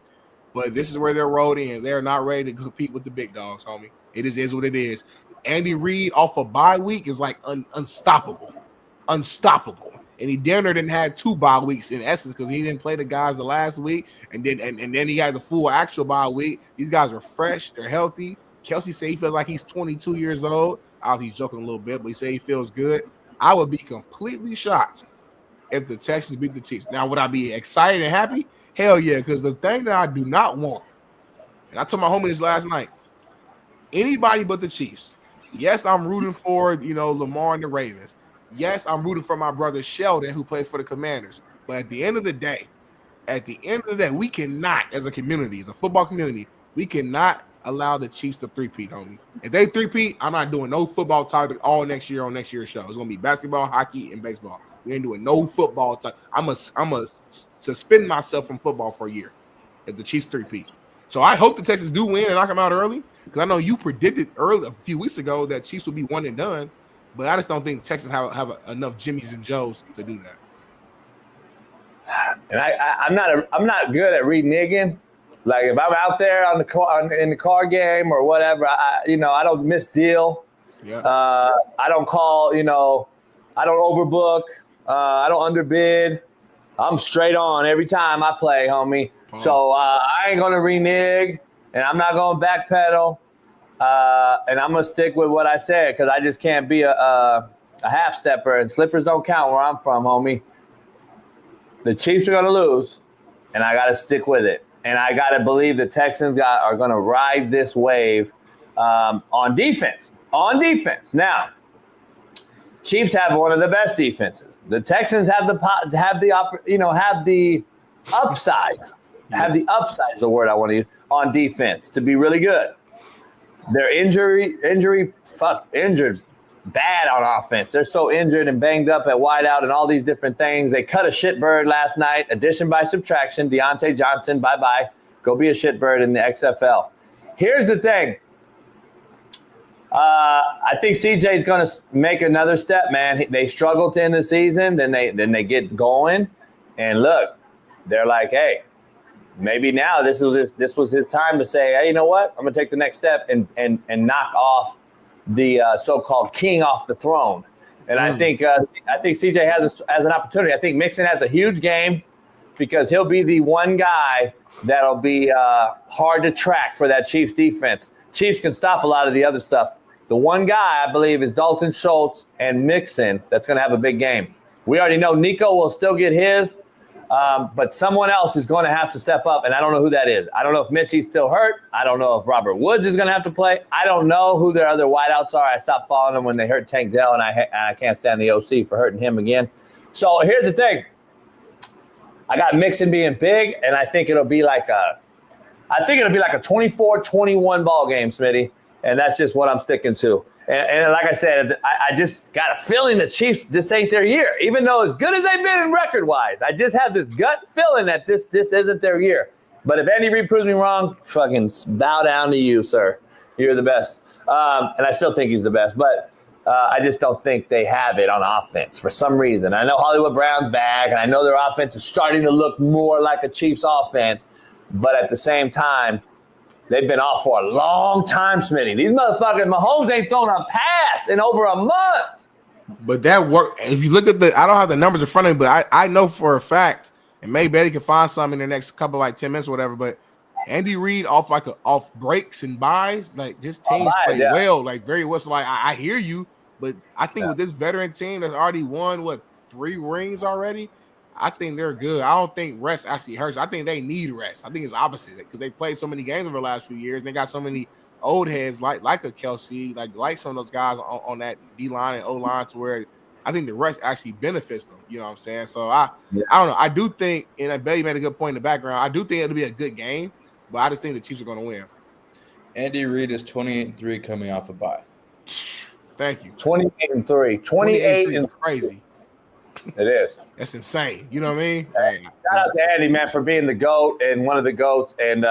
[SPEAKER 2] But this is where their road ends. They're not ready to compete with the big dogs, homie. It is what it is. Andy Reid off a bye week is like unstoppable. Unstoppable. And he damn near didn't have 2 bye weeks in essence because he didn't play the guys the last week. And then he had the full actual bye week. These guys are fresh. They're healthy. Kelsey said he feels like he's 22 years old. Obviously, he's joking a little bit, but he said he feels good. I would be completely shocked if the Texans beat the Chiefs. Now, would I be excited and happy? Hell yeah, because the thing that I do not want, and I told my homie this last night, anybody but the Chiefs. Yes, I'm rooting for, Lamar and the Ravens. Yes, I'm rooting for my brother Sheldon, who plays for the Commanders. But at the end of the day, we cannot, as a community, as a football community, we cannot allow the Chiefs to three-peat, homie. If they three-peat, I'm not doing no football topic all next year on next year's show. It's going to be basketball, hockey, and baseball. We ain't doing no football talk. I'm a suspend myself from football for a year if the Chiefs three-peat. So I hope the Texans do win and knock them out early, because I know you predicted early a few weeks ago that Chiefs would be one and done, but I just don't think Texans have enough Jimmys and Joes to do that.
[SPEAKER 8] And I'm not good at reneging. Like if I'm out there on the car in the car game or whatever, I don't miss deal.
[SPEAKER 2] Yeah.
[SPEAKER 8] I don't call. I don't overbook. I don't underbid. I'm straight on every time I play, homie. Oh. So I ain't gonna renege, and I'm not gonna backpedal, and I'm gonna stick with what I said, because I just can't be a half stepper, and slippers don't count where I'm from, homie. The Chiefs are gonna lose, and I gotta stick with it, and I gotta believe the Texans are gonna ride this wave on defense. Now, Chiefs have one of the best defenses. The Texans have the upside. Have the upside is the word I want to use on defense to be really good. They're injured bad on offense. They're so injured and banged up at wideout and all these different things. They cut a shitbird last night. Addition by subtraction. Deontay Johnson, bye-bye. Go be a shitbird in the XFL. Here's the thing. I think CJ is going to make another step, man. They struggled to end the season, then they get going, and look, they're like, hey, maybe now this was his time to say, hey, you know what? I'm going to take the next step and knock off the so-called king off the throne. And I think CJ has an opportunity. I think Mixon has a huge game because he'll be the one guy that'll be hard to track for that Chiefs defense. Chiefs can stop a lot of the other stuff. The one guy, I believe, is Dalton Schultz and Mixon that's going to have a big game. We already know Nico will still get his, but someone else is going to have to step up, and I don't know who that is. I don't know if Mitchie's still hurt. I don't know if Robert Woods is going to have to play. I don't know who their other wideouts are. I stopped following them when they hurt Tank Dell, and I can't stand the OC for hurting him again. So here's the thing. I got Mixon being big, and I think it'll be like a 24-21 ball game, Smitty. And that's just what I'm sticking to. And like I said, I just got a feeling the Chiefs, this ain't their year. Even though as good as they've been record-wise, I just have this gut feeling that this isn't their year. But if Andy Reid proves me wrong, fucking bow down to you, sir. You're the best. And I still think he's the best. But I just don't think they have it on offense for some reason. I know Hollywood Brown's back, and I know their offense is starting to look more like a Chiefs offense. But at the same time, they've been off for a long time, Smitty. These motherfuckers, Mahomes ain't thrown a pass in over a month.
[SPEAKER 2] But that work, if you look at I don't have the numbers in front of me, but I know for a fact, and maybe Betty can find some in the next couple, 10 minutes or whatever, but Andy Reid off breaks and buys, his teams play well, very well. So I hear you, but I think with this veteran team that's already won, 3 rings already, I think they're good. I don't think rest actually hurts. I think they need rest. I think it's opposite because they played so many games over the last few years. And they got so many old heads like a Kelsey, like some of those guys on that D-line and O-line to where I think the rest actually benefits them. You know what I'm saying? So I don't know. I do think, and Betty made a good point in the background, I do think it'll be a good game, but I just think the Chiefs are going to win.
[SPEAKER 11] Andy Reid is 28-3 coming off a bye.
[SPEAKER 2] Thank you.
[SPEAKER 8] 28-3. 28
[SPEAKER 2] is crazy.
[SPEAKER 8] It is.
[SPEAKER 2] That's insane. You know what I mean?
[SPEAKER 8] Shout out to Andy, man, for being the GOAT and one of the GOATs. And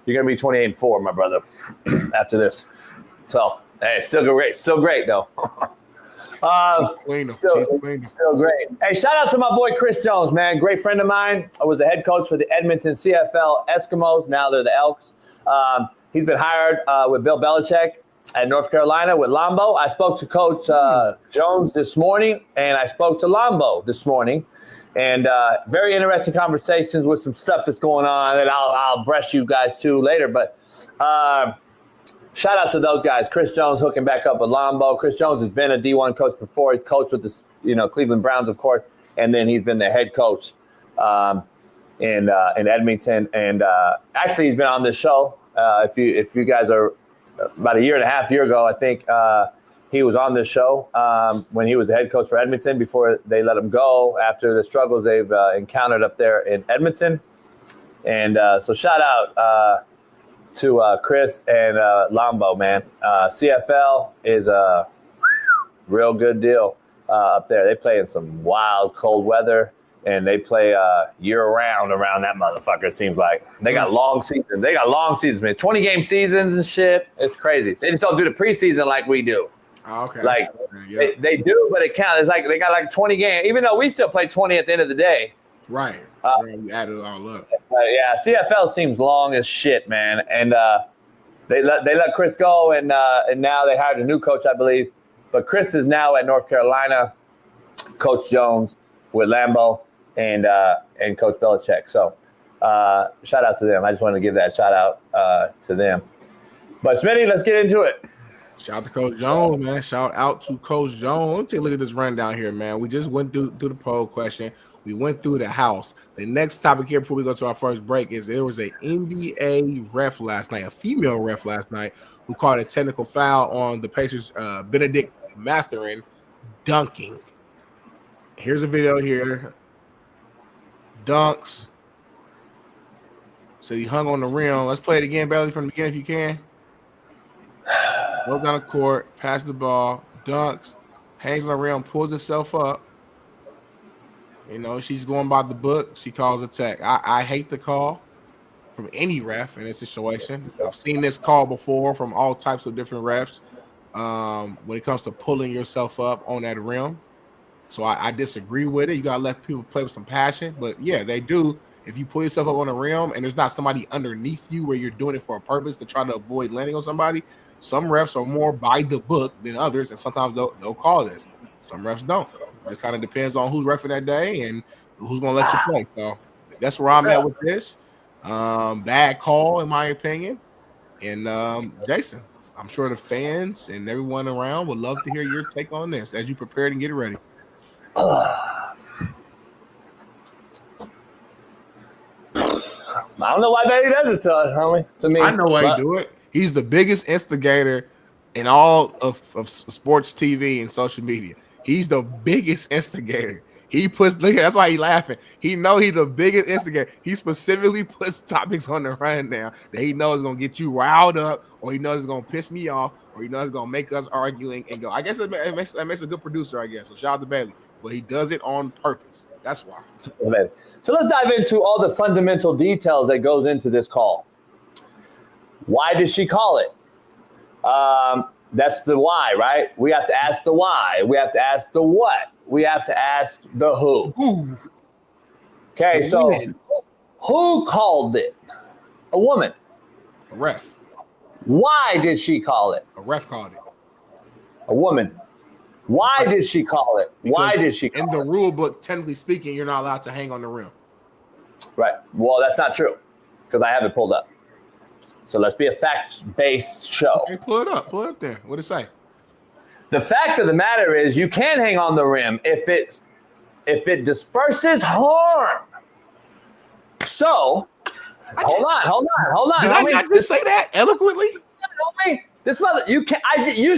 [SPEAKER 8] you're going to be 28-4, my brother, after this. So, hey, still great. Still great, though. Still great. Hey, shout out to my boy Chris Jones, man. Great friend of mine. I was the head coach for the Edmonton CFL Eskimos. Now they're the Elks. He's been hired with Bill Belichick at North Carolina with Lambo. I spoke to Coach Jones this morning, and I spoke to Lambo this morning. And very interesting conversations with some stuff that's going on that I'll brush you guys to later. But shout out to those guys. Chris Jones hooking back up with Lambo. Chris Jones has been a D1 coach before. He's coached with the Cleveland Browns, of course. and then he's been the head coach in Edmonton. And actually, he's been on this show. If you guys are about a year and a half ago, I think he was on this show when he was the head coach for Edmonton before they let him go after the struggles they've encountered up there in Edmonton. And so shout out to Chris and Lambo, man. CFL is a real good deal up there. They play in some wild cold weather, and they play year-round around that motherfucker, it seems like. They got long seasons. Man. 20-game seasons and shit. It's crazy. They just don't do the preseason like we do.
[SPEAKER 2] Oh, okay.
[SPEAKER 8] Like, they do, but it counts. It's like they got like 20 games, even though we still play 20 at the end of the day.
[SPEAKER 2] Right. You add it all up.
[SPEAKER 8] Yeah, CFL seems long as shit, man. And they let Chris go, and now they hired a new coach, I believe. But Chris is now at North Carolina, Coach Jones with Lambeau and Coach Belichick. So shout out to them. I just wanted to give that shout out to them. But Smitty, let's get into it.
[SPEAKER 2] Shout out to Coach Jones, man. Shout out to Coach Jones. Let me take a look at this rundown here, man. We just went through the poll question. We went through the house. The next topic here before we go to our first break is there was an NBA ref last night, a female ref last night, who called a technical foul on the Pacers' Benedict Mathurin dunking. Here's a video here. Dunks. So he hung on the rim. Let's play it again, Bailey, from the beginning if you can. Goes down the court, passes the ball, dunks, hangs on the rim, pulls herself up. You know, she's going by the book. She calls a tech. I hate the call from any ref in this situation. I've seen this call before from all types of different refs when it comes to pulling yourself up on that rim. So I disagree with it. You got to let people play with some passion. But, yeah, they do. If you pull yourself up on the rim and there's not somebody underneath you where you're doing it for a purpose to try to avoid landing on somebody, some refs are more by the book than others, and sometimes they'll call this. Some refs don't. So it kind of depends on who's reffing that day and who's going to let you play. So that's where I'm at with this. Bad call, in my opinion. And, Jason, I'm sure the fans and everyone around would love to hear your take on this as you prepare and get ready.
[SPEAKER 8] I don't know why Betty does it to us, homie. To me,
[SPEAKER 2] I know why he do it. He's the biggest instigator in all of sports TV and social media. He's the biggest instigator. He puts, look, that's why he's laughing. He know he's the biggest instigator. He specifically puts topics on the rundown that he knows is going to get you riled up, or he knows it's going to piss me off, or he knows it's going to make us arguing and go. I guess it makes a good producer, I guess. So shout out to Bailey. But he does it on purpose. That's why.
[SPEAKER 8] So let's dive into all the fundamental details that goes into this call. Why did she call it? That's the why, right? We have to ask the why. We have to ask the what. We have to ask the who. Okay, so who called it? A woman.
[SPEAKER 2] A ref.
[SPEAKER 8] Why did she call it?
[SPEAKER 2] A ref called it.
[SPEAKER 8] A woman. Why did she call it? Why did she call it?
[SPEAKER 2] In the rule book, technically speaking, you're not allowed to hang on the rim.
[SPEAKER 8] Right. Well, that's not true because I have it pulled up. So let's be a fact-based show.
[SPEAKER 2] Okay, pull it up. Pull it up there. What did it say?
[SPEAKER 8] The fact of the matter is you can hang on the rim if it disperses harm. So, hold on.
[SPEAKER 2] Did I not just say that eloquently?
[SPEAKER 8] This mother, you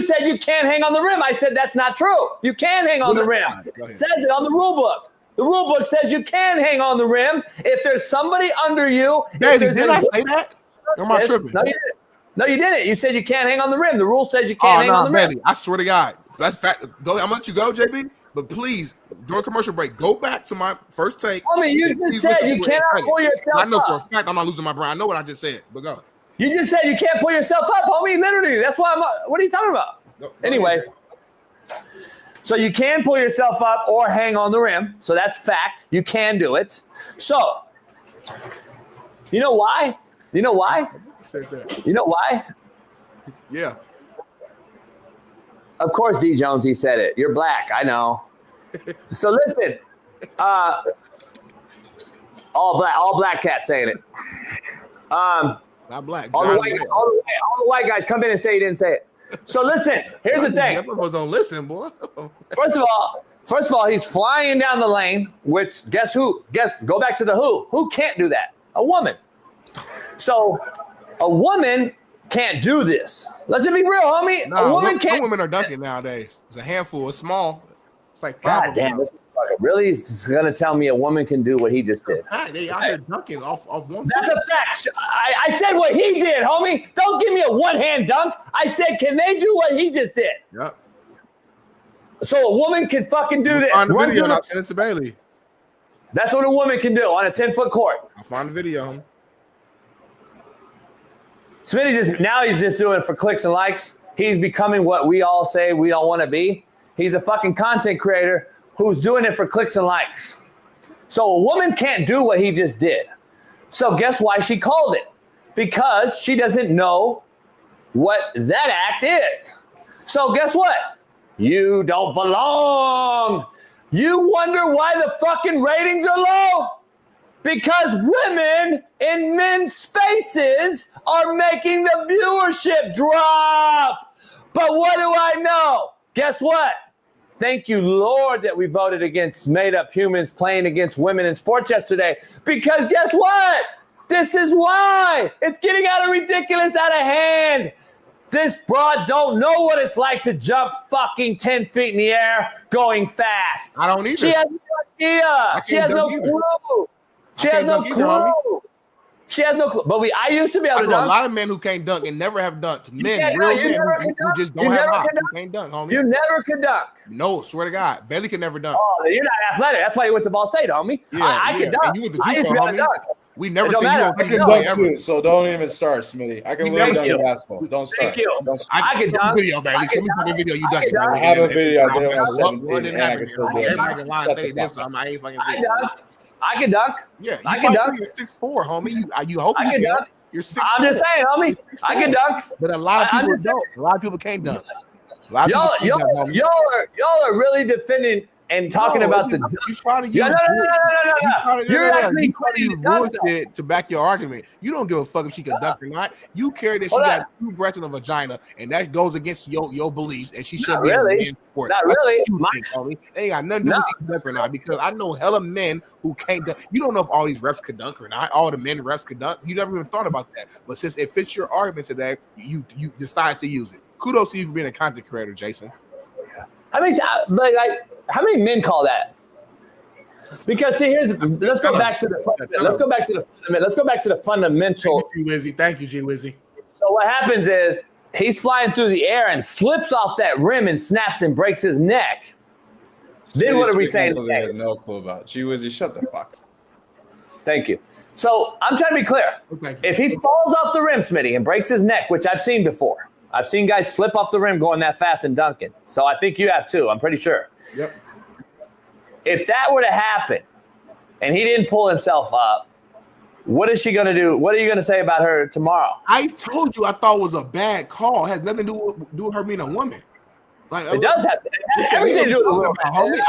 [SPEAKER 8] said you can't hang on the rim. I said that's not true. You can hang on the rim. It says it on the rule book. The rule book says you can hang on the rim if there's somebody under you.
[SPEAKER 2] Did I say that? Am I tripping?
[SPEAKER 8] No, you didn't. You said you can't hang on the rim. The rule says you can't hang on the rim.
[SPEAKER 2] I swear to God. That's fact. I'm going to let you go, JB. But please, during commercial break, go back to my first take.
[SPEAKER 8] I mean, you just said you cannot pull yourself up.
[SPEAKER 2] I know for a fact I'm not losing my brain. I know what I just said, but go.
[SPEAKER 8] You just said you can't pull yourself up, homie. Literally. That's why what are you talking about? Anyway. So you can pull yourself up or hang on the rim. So that's fact. You can do it. So, you know why? You know why? You know why?
[SPEAKER 2] Yeah.
[SPEAKER 8] Of course, D. Jones, he said it. You're black. I know. So listen, all black cats saying it.
[SPEAKER 2] Not black.
[SPEAKER 8] All the white guys come in and say you didn't say it. So listen, here's the thing.
[SPEAKER 2] Don't listen, boy.
[SPEAKER 8] First of all, he's flying down the lane, which guess who? Go back to the who. Who can't do that? A woman. So a woman can't do this. Let's just be real, homie. A woman can't.
[SPEAKER 2] Women are dunking nowadays. It's a handful. It's small. It's like
[SPEAKER 8] God damn. This motherfucker really is gonna tell me a woman can do what he just did.
[SPEAKER 2] They out here dunking off one.
[SPEAKER 8] That's a fact. I said what he did, homie. Don't give me a one-hand dunk. I said, can they do what he just did?
[SPEAKER 2] Yep.
[SPEAKER 8] So a woman can fucking do this.
[SPEAKER 2] Find the video and I'll send it to Bailey.
[SPEAKER 8] That's what a woman can do on a 10-foot court.
[SPEAKER 2] I'll find the video.
[SPEAKER 8] Smitty he's just doing it for clicks and likes. He's becoming what we all say we don't want to be. He's a fucking content creator who's doing it for clicks and likes. So a woman can't do what he just did. So guess why she called it? Because she doesn't know what that act is. So guess what? You don't belong. You wonder why the fucking ratings are low? Because women in men's spaces are making the viewership drop. But what do I know? Guess what? Thank you, Lord, that we voted against made-up humans playing against women in sports yesterday. Because guess what? This is why. It's getting out of ridiculous, out of hand. This broad don't know what it's like to jump fucking 10 feet in the air going fast.
[SPEAKER 2] I don't either.
[SPEAKER 8] She has no idea. She has no clue. She has no clue. She has no clue. But I used to be able to dunk.
[SPEAKER 2] A lot of men who can't dunk and never have dunked. Men, real men who just don't have hops, who can't dunk, homie.
[SPEAKER 8] You never could dunk.
[SPEAKER 2] No, swear to God. Bailey can never dunk.
[SPEAKER 8] Oh, you're not athletic. That's why you went to Ball State, homie.
[SPEAKER 2] Yeah,
[SPEAKER 8] I can dunk.
[SPEAKER 2] And you went to
[SPEAKER 8] I used to
[SPEAKER 2] JUCO,
[SPEAKER 8] be able to
[SPEAKER 2] homie.
[SPEAKER 8] dunk.
[SPEAKER 2] We never see you
[SPEAKER 11] I
[SPEAKER 2] on
[SPEAKER 11] can
[SPEAKER 2] JUCO
[SPEAKER 11] dunk
[SPEAKER 2] ever.
[SPEAKER 11] too, so don't even start, Smitty. I can really dunk in basketball. Don't start.
[SPEAKER 8] Thank you.
[SPEAKER 2] I
[SPEAKER 8] can dunk.
[SPEAKER 2] Video, Bailey. Show me the video you dunk.
[SPEAKER 11] I have a video. I did it when I was 17, and I
[SPEAKER 2] I
[SPEAKER 11] can still do it.
[SPEAKER 8] I can dunk.
[SPEAKER 2] Yeah,
[SPEAKER 8] I can dunk.
[SPEAKER 2] You're 6'4", homie. You hope
[SPEAKER 8] I can dunk.
[SPEAKER 2] You're 6'4".
[SPEAKER 8] I'm just saying, homie. I can dunk.
[SPEAKER 2] But a lot of people don't. A lot of people can't dunk.
[SPEAKER 8] Y'all are really defending and talking about the.
[SPEAKER 2] You trying to use
[SPEAKER 8] No. You're actually
[SPEAKER 2] bullshit to back your argument. You don't give a fuck if she can dunk or not. You care that she got 2 breasts and a vagina, and that goes against your beliefs, and she should be in sport.
[SPEAKER 8] Not really.
[SPEAKER 2] They ain't got nothing to do with if she can dunk or not, because I know hella men who can't dunk. You don't know if all these refs can dunk or not. All the men refs can dunk. You never even thought about that. But since it fits your argument today, you decide to use it. Kudos to you for being a content creator, Jason.
[SPEAKER 8] How many men call that? Because see, let's go back to the fundamental.
[SPEAKER 2] Thank you, G Wizzy.
[SPEAKER 8] So what happens is he's flying through the air and slips off that rim and snaps and breaks his neck. Then what are we saying?
[SPEAKER 11] Something he has no clue about. G Wizzy, shut the fuck up.
[SPEAKER 8] Thank you. So I'm trying to be clear. If he falls off the rim, Smitty, and breaks his neck, which I've seen before. I've seen guys slip off the rim going that fast and dunking. So I think you have too. I'm pretty sure.
[SPEAKER 2] Yep.
[SPEAKER 8] If that were to happen and he didn't pull himself up, what is she going to do? What are you going to say about her tomorrow?
[SPEAKER 2] I told you I thought it was a bad call. It has nothing to do with her being a woman. Like,
[SPEAKER 8] it does have everything to do with the woman.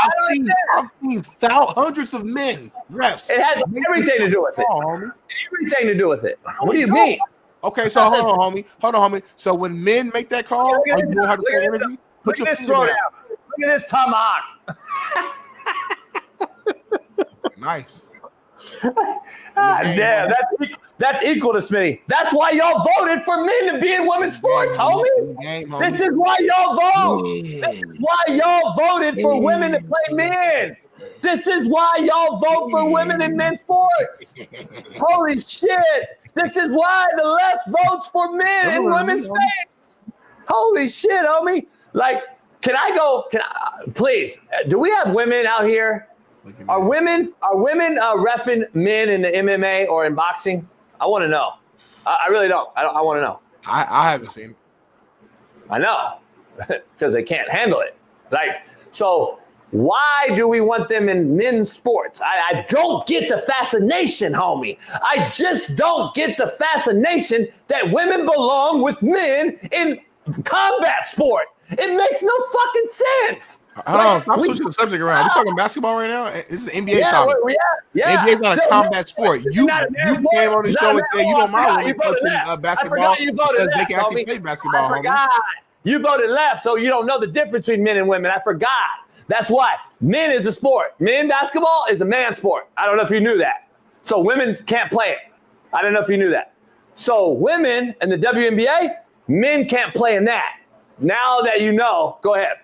[SPEAKER 2] I've seen hundreds of men refs.
[SPEAKER 8] It has everything to do with it. Everything to do with it. What do you mean?
[SPEAKER 2] Okay, so hold on, homie. So when men make that call, are you going to have to interview?
[SPEAKER 8] Look at this throwdown. Look at this tomahawk.
[SPEAKER 2] Nice.
[SPEAKER 8] Damn, that's equal to Smitty. That's why y'all voted for men to be in women's sports, homie. This is why y'all vote. This is why y'all voted for women to play men. This is why y'all vote for women in men's sports. Holy shit. This is why the left votes for men in women's space. Holy shit, homie. Like, please, do we have women out here? Are women reffing men in the MMA or in boxing? I want to know. I really don't. I want to know.
[SPEAKER 2] I haven't seen it.
[SPEAKER 8] I know. Because they can't handle it. So why do we want them in men's sports? I don't get the fascination, homie. I just don't get the fascination that women belong with men in combat sport. It makes no fucking sense.
[SPEAKER 2] Stop switching the subject around. We're talking basketball right now. This is NBA topic.
[SPEAKER 8] Yeah.
[SPEAKER 2] NBA's not a combat sport. You came on the show and said you don't mind when we coaching basketball because they can actually play basketball.
[SPEAKER 8] You voted left, so you don't know the difference between men and women. I forgot. That's why. Men is a sport. Men basketball is a man sport. I don't know if you knew that. So women can't play it. I don't know if you knew that. So women in the WNBA, men can't play in that. Now that you know, go ahead.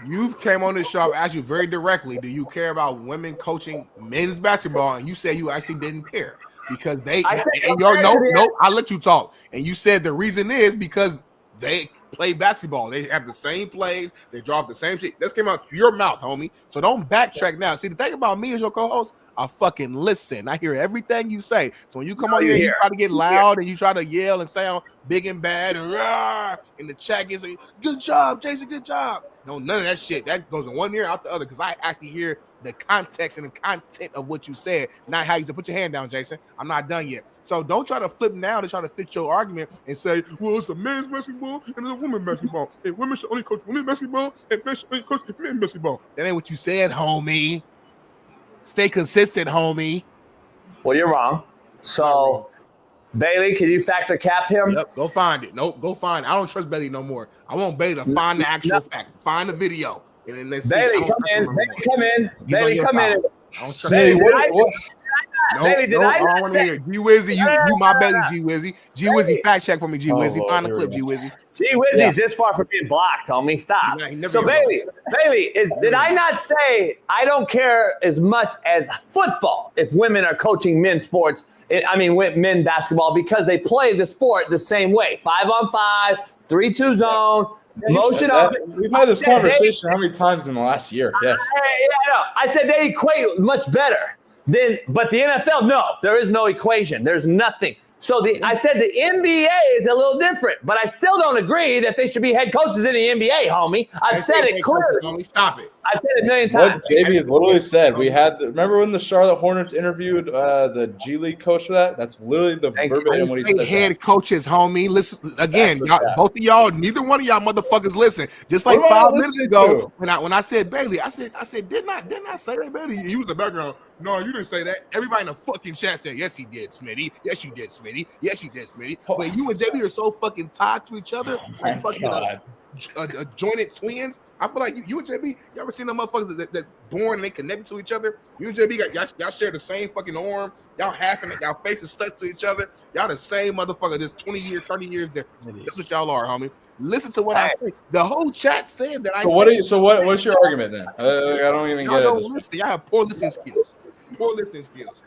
[SPEAKER 2] You came on this show, I asked you very directly, do you care about women coaching men's basketball? And you said you actually didn't care because they, I let you talk. And you said the reason is because they play basketball. They have the same plays. They drop the same shit. This came out your mouth, homie. So don't backtrack now. See, the thing about me as your co-host, I fucking listen. I hear everything you say. So when you come on here, you try to get loud and you try to yell and sound big and bad and rah, and the chat gets like, good job, Jason, good job. No, none of that shit. That goes in one ear out the other because I actually hear the context and the content of what you said, not how you said. Put your hand down, Jason. I'm not done yet. So don't try to flip now to try to fit your argument and say, well, it's a men's basketball and it's a women's basketball. And women should only coach women's basketball and men should only coach men's basketball. That ain't what you said, homie. Stay consistent, homie.
[SPEAKER 8] Well, you're wrong. So, Bailey, can you factor cap him?
[SPEAKER 2] Yep, go find it. Nope, go find it. I don't trust Bailey no more. I want Bailey to find the actual fact. Find the video. And then let's
[SPEAKER 8] Bailey, come in. Bailey, come in. Bailey, come in.
[SPEAKER 2] Bailey, did I not say? G-Wizzy, you my Bailey, G-Wizzy. G-Wizzy, fact check for me, G-Wizzy. Find the clip, G-Wizzy.
[SPEAKER 8] G-Wizzy's this far from being blocked, homie. Stop. So, Bailey, did I not say I don't care as much as football if women are coaching men's sports? I mean, men basketball because they play the sport the same way. 5-on-5, 3-2 zone. Motion off.
[SPEAKER 11] We've had this conversation how many times in the last year? Yes.
[SPEAKER 8] I said they equate much better but the NFL, no, there is no equation. There's nothing. So I said the NBA is a little different, but I still don't agree that they should be head coaches in the NBA, homie. I've said it clearly.
[SPEAKER 2] Stop it.
[SPEAKER 8] I've said it a million times.
[SPEAKER 11] What JB has literally said, remember when the Charlotte Hornets interviewed the G League coach for that? That's literally the verbatim what he said.
[SPEAKER 2] Head coaches, homie. Listen again, both of y'all, neither one of y'all motherfuckers listen. Just like 5 minutes ago, when I said Bailey, I said, didn't I say that, Bailey? You was in the background. No, you didn't say that. Everybody in the fucking chat said, yes, he did, Smitty. Yes, you did, Smitty. Yes, you did, Smitty. But you and JB are so fucking tied to each other. Like fucking jointed twins. I feel like you and JB, you ever seen them motherfuckers that born and they connected to each other? You and JB y'all share the same fucking arm. Y'all halfing it. Y'all faces stuck to each other. Y'all the same motherfucker. Just 20 years, 30 years different. That's what y'all are, homie. Listen to what I say. The whole chat said that I.
[SPEAKER 11] What's your argument then? I don't even get it.
[SPEAKER 2] Y'all have poor listening skills. Poor listening skills.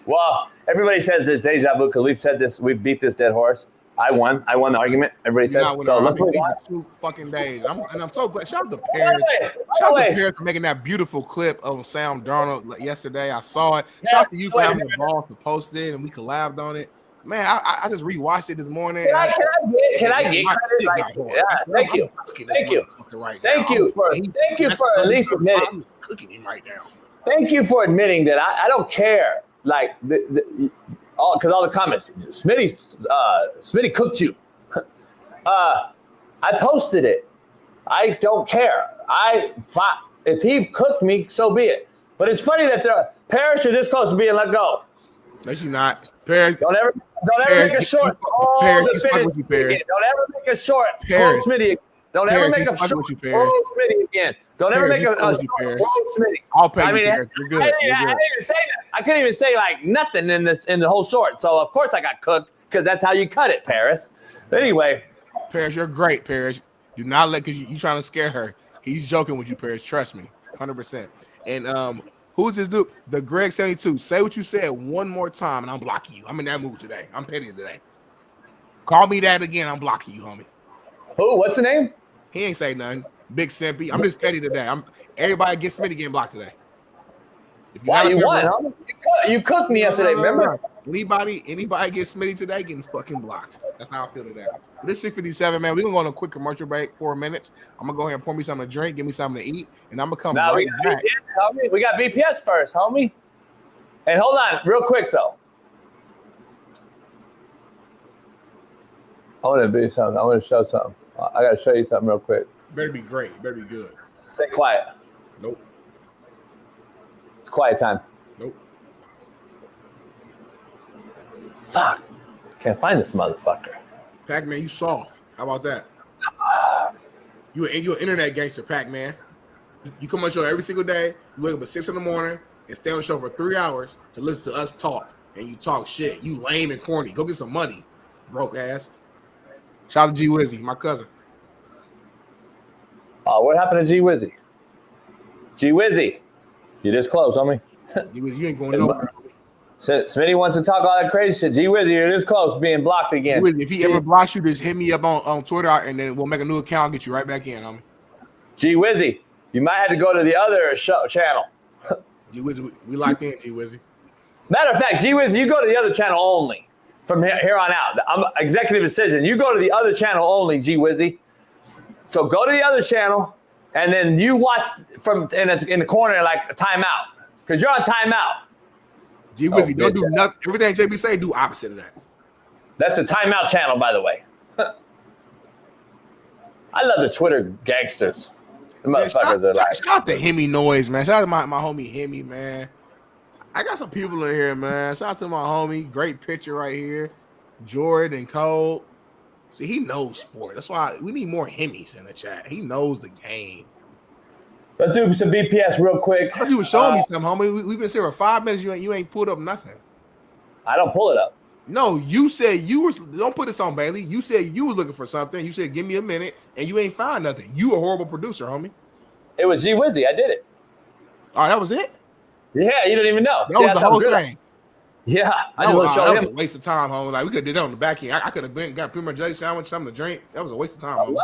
[SPEAKER 8] Well, everybody says this deja vu because we've said this. We beat this dead horse. I won the argument. Everybody said so. Let's move on.
[SPEAKER 2] 2 fucking days. I'm so glad. Shout out to Paris. Shout out to Paris for making that beautiful clip of Sam Darnold yesterday. I saw it. Shout out to you for having the balls to post it and we collabed on it. Man, I just rewatched it this morning.
[SPEAKER 8] Can I get credit? Thank you. Thank you for at least admitting.
[SPEAKER 2] I'm cooking him right now.
[SPEAKER 8] Thank you for admitting that I don't care. Like because all the comments, Smitty cooked you. I posted it. I don't care. If he cooked me, so be it. But it's funny that Parrish are this close to being let go.
[SPEAKER 2] No, you not. Parrish,
[SPEAKER 8] don't ever make a short. Don't ever make a short. Close Smitty. Don't ever make a short. Close Smitty again. Don't ever make a short. Close Smitty.
[SPEAKER 2] I'll pay you.
[SPEAKER 8] I mean,
[SPEAKER 2] You're good.
[SPEAKER 8] I didn't even say that. I couldn't even say like nothing in the whole short. So of course I got cooked because that's how you cut it, Paris. Anyway,
[SPEAKER 2] Paris, you're great, Paris. Do not let because you trying to scare her. He's joking with you, Paris. Trust me, 100%. And who's this dude? The Greg 72. Say what you said one more time, and I'm blocking you. I'm in that mood today. I'm petty today. Call me that again. I'm blocking you, homie.
[SPEAKER 8] Who? What's the name?
[SPEAKER 2] He ain't say nothing. Big Simpy. I'm just petty today. Everybody gets Smitty getting blocked today.
[SPEAKER 8] Why you won? Huh? You cooked me yesterday. Remember?
[SPEAKER 2] Anybody gets Smitty today getting fucking blocked. That's how I feel today. This 6:57, man. We're gonna go on a quick commercial break, 4 minutes. I'm gonna go ahead and pour me something to drink, give me something to eat, and I'm gonna come right back.
[SPEAKER 8] We got BPS first, homie. And hold on, real quick though. I want to do something. I want to show something. I got to show you something real quick.
[SPEAKER 2] Better be great. Better be good.
[SPEAKER 8] Stay quiet.
[SPEAKER 2] Nope.
[SPEAKER 8] It's quiet time.
[SPEAKER 2] Nope.
[SPEAKER 8] Fuck. Can't find this motherfucker.
[SPEAKER 2] Pac-Man, you soft. How about that? You're an internet gangster, Pac-Man. You come on the show every single day. You wake up at 6 in the morning and stay on the show for 3 hours to listen to us talk. And you talk shit. You lame and corny. Go get some money, broke ass. Shout out to G Wizzy, my cousin.
[SPEAKER 8] Oh, what happened to G Wizzy? G Wizzy, you're this close, homie.
[SPEAKER 2] G Wizzy, you ain't going nowhere.
[SPEAKER 8] Smitty wants to talk all that crazy shit. G Wizzy, you're this close, being blocked again.
[SPEAKER 2] G Wizzy, if he ever blocks you, just hit me up on Twitter, and then we'll make a new account and get you right back in, homie.
[SPEAKER 8] G Wizzy, you might have to go to the other channel.
[SPEAKER 2] G Wizzy, we locked in, G Wizzy.
[SPEAKER 8] Matter of fact, G Wizzy, you go to the other channel only from here on out. I'm executive decision. You go to the other channel only, G Wizzy. So go to the other channel, and then you watch from in the corner like a timeout, because you're on timeout.
[SPEAKER 2] G Wizzy, don't do nothing. Everything JB say, do opposite of that.
[SPEAKER 8] That's a timeout channel, by the way. I love the Twitter gangsters. The motherfuckers are like.
[SPEAKER 2] Shout out to Hemi Noise, man. Shout out to my homie Hemi, man. I got some people in here, man. Shout out to my homie. Great picture right here. Jordan and Cole. See, he knows sport. That's why we need more Hemis in the chat. He knows the game.
[SPEAKER 8] Let's do some BPS real quick.
[SPEAKER 2] You were showing me something, homie. We've been sitting for 5 minutes. You ain't pulled up nothing.
[SPEAKER 8] I don't pull it up.
[SPEAKER 2] No, you said you were. Don't put this on Bailey. You said you were looking for something. You said give me a minute, and you ain't found nothing. You a horrible producer, homie.
[SPEAKER 8] It was G Wizzy. I did it.
[SPEAKER 2] All right, that was it.
[SPEAKER 8] Yeah, you don't even know.
[SPEAKER 2] That was the whole thing.
[SPEAKER 8] Yeah,
[SPEAKER 2] I just want to show him. A waste of time, homie. Like we could have did that on the back end. I could have been got prima jelly sandwich, something to drink. That was a waste of time.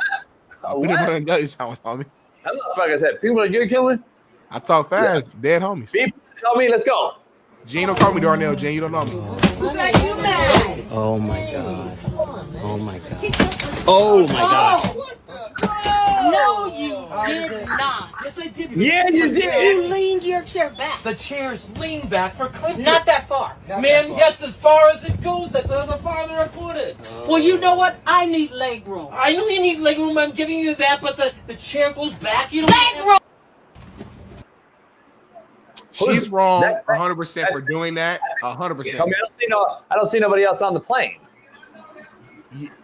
[SPEAKER 2] Peanut butter and jelly sandwich, homie.
[SPEAKER 8] That motherfucker said, "People are good killing."
[SPEAKER 2] I talk fast, dead homies.
[SPEAKER 8] Tell me, let's go.
[SPEAKER 2] Gene, don't call me Darnell. Gene, you don't know me.
[SPEAKER 12] Oh my god. Oh my god. Oh my god.
[SPEAKER 13] No, you did not.
[SPEAKER 12] Yes, I did.
[SPEAKER 13] Yeah, you did.
[SPEAKER 12] You
[SPEAKER 13] leaned your chair back.
[SPEAKER 12] The chair's leaned back for comfort.
[SPEAKER 13] Not that far.
[SPEAKER 12] Man, that's as far as it goes. That's the farther I put it.
[SPEAKER 13] Well, you know what? I need leg room.
[SPEAKER 12] I know you need leg room. I'm giving you that, but the chair goes back. You don't
[SPEAKER 13] leg room.
[SPEAKER 2] She's wrong 100% for doing that. 100%.
[SPEAKER 8] I mean, I don't see nobody else on the plane.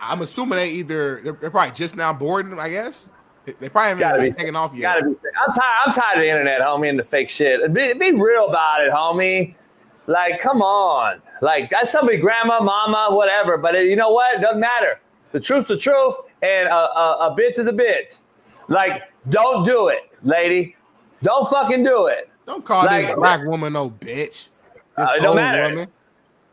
[SPEAKER 2] I'm assuming they're probably just now boarding, I guess. They probably haven't even taken off yet.
[SPEAKER 8] I'm tired of the internet, homie, and the fake shit. Be real about it, homie. Like, come on. Like, that's somebody, grandma, mama, whatever. But you know what? It doesn't matter. The truth's the truth, and a bitch is a bitch. Like, don't do it, lady. Don't fucking do it.
[SPEAKER 2] Don't call this black woman no bitch.
[SPEAKER 8] It don't matter. Woman.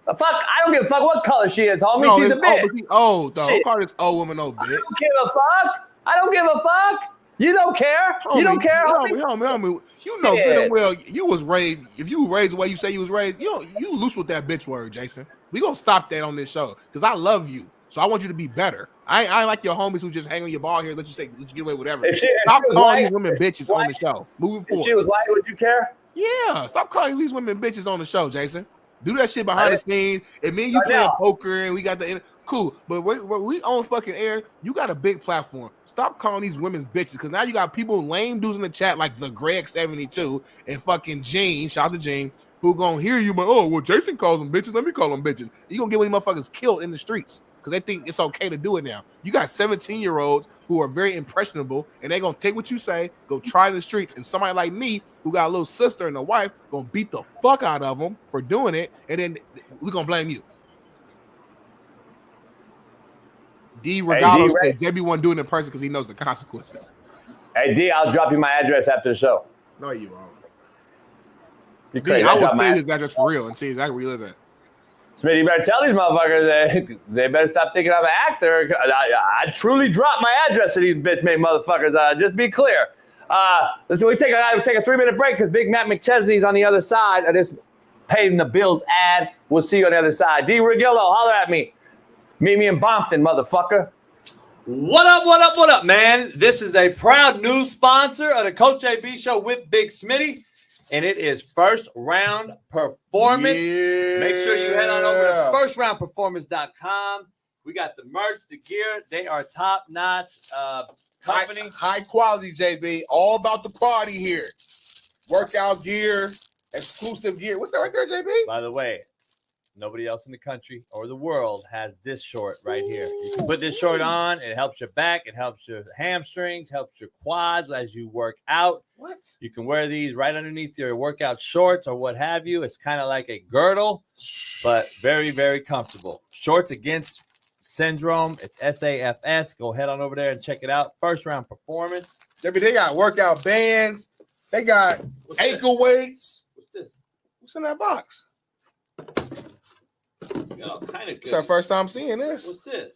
[SPEAKER 8] Fuck, I don't give a fuck what color she is, homie. She's a bitch.
[SPEAKER 2] She's old, though. Don't call this old woman no bitch.
[SPEAKER 8] I don't give a fuck. I don't give a fuck. You don't care.
[SPEAKER 2] Homie,
[SPEAKER 8] you don't care,
[SPEAKER 2] homie. You know good well you was raised. If you were raised the way you say you was raised, you loose with that bitch word, Jason. We gonna stop that on this show because I love you, so I want you to be better. I ain't like your homies who just hang on your ball here, let you get away with whatever. Stop calling these women bitches on the show. Moving forward.
[SPEAKER 8] If she was white, would you care?
[SPEAKER 2] Yeah, stop calling these women bitches on the show, Jason. Do that shit behind the scenes. And me and you playing poker and we got the cool. But we on fucking air. You got a big platform. Stop calling these women bitches because now you got people lame dudes in the chat like the Greg72 and fucking Gene. Shout out to Gene who gonna hear you. But Jason calls them bitches. Let me call them bitches. You gonna get one of these motherfuckers killed in the streets because they think it's okay to do it now. You got 17-year-olds who are very impressionable and they gonna take what you say, go try it in the streets, and somebody like me who got a little sister and a wife gonna beat the fuck out of them for doing it, and then we gonna blame you. D regardless, JB won't do it in person because he knows the consequences.
[SPEAKER 8] Hey D, I'll drop you my address after the show.
[SPEAKER 2] No, you won't.
[SPEAKER 8] D,
[SPEAKER 2] I will tell you his address for real and see exactly where you live at.
[SPEAKER 8] Smitty, you better tell these motherfuckers that they better stop thinking I'm an actor. I truly dropped my address to these bitch-made motherfuckers. Just be clear. Listen, we take a 3-minute break because Big Matt McChesney's on the other side of this paying the bills ad. We'll see you on the other side. D. Regillo, holler at me. Meet me in Bompton, motherfucker.
[SPEAKER 10] What up, man? This is a proud new sponsor of the Coach JB Show with Big Smitty, and it is First Round Performance. Yeah. Make sure you head on over to firstroundperformance.com. We got the merch, the gear. They are top-notch company.
[SPEAKER 2] High quality, JB. All about the quality here. Workout gear, exclusive gear. What's that right there, JB?
[SPEAKER 10] By the way, Nobody else in the country or the world has this short right here. You can put this short on. It helps your back. It helps your hamstrings, helps your quads as you work out.
[SPEAKER 2] What?
[SPEAKER 10] You can wear these right underneath your workout shorts or what have you. It's kind of like a girdle, but very, very comfortable. Shorts Against Syndrome. It's SAFS. Go head on over there and check it out. First round performance.
[SPEAKER 2] They got workout bands. They got ankle weights.
[SPEAKER 10] What's this?
[SPEAKER 2] What's in that box?
[SPEAKER 10] Kind of good.
[SPEAKER 2] It's our first time seeing this.
[SPEAKER 10] What's this?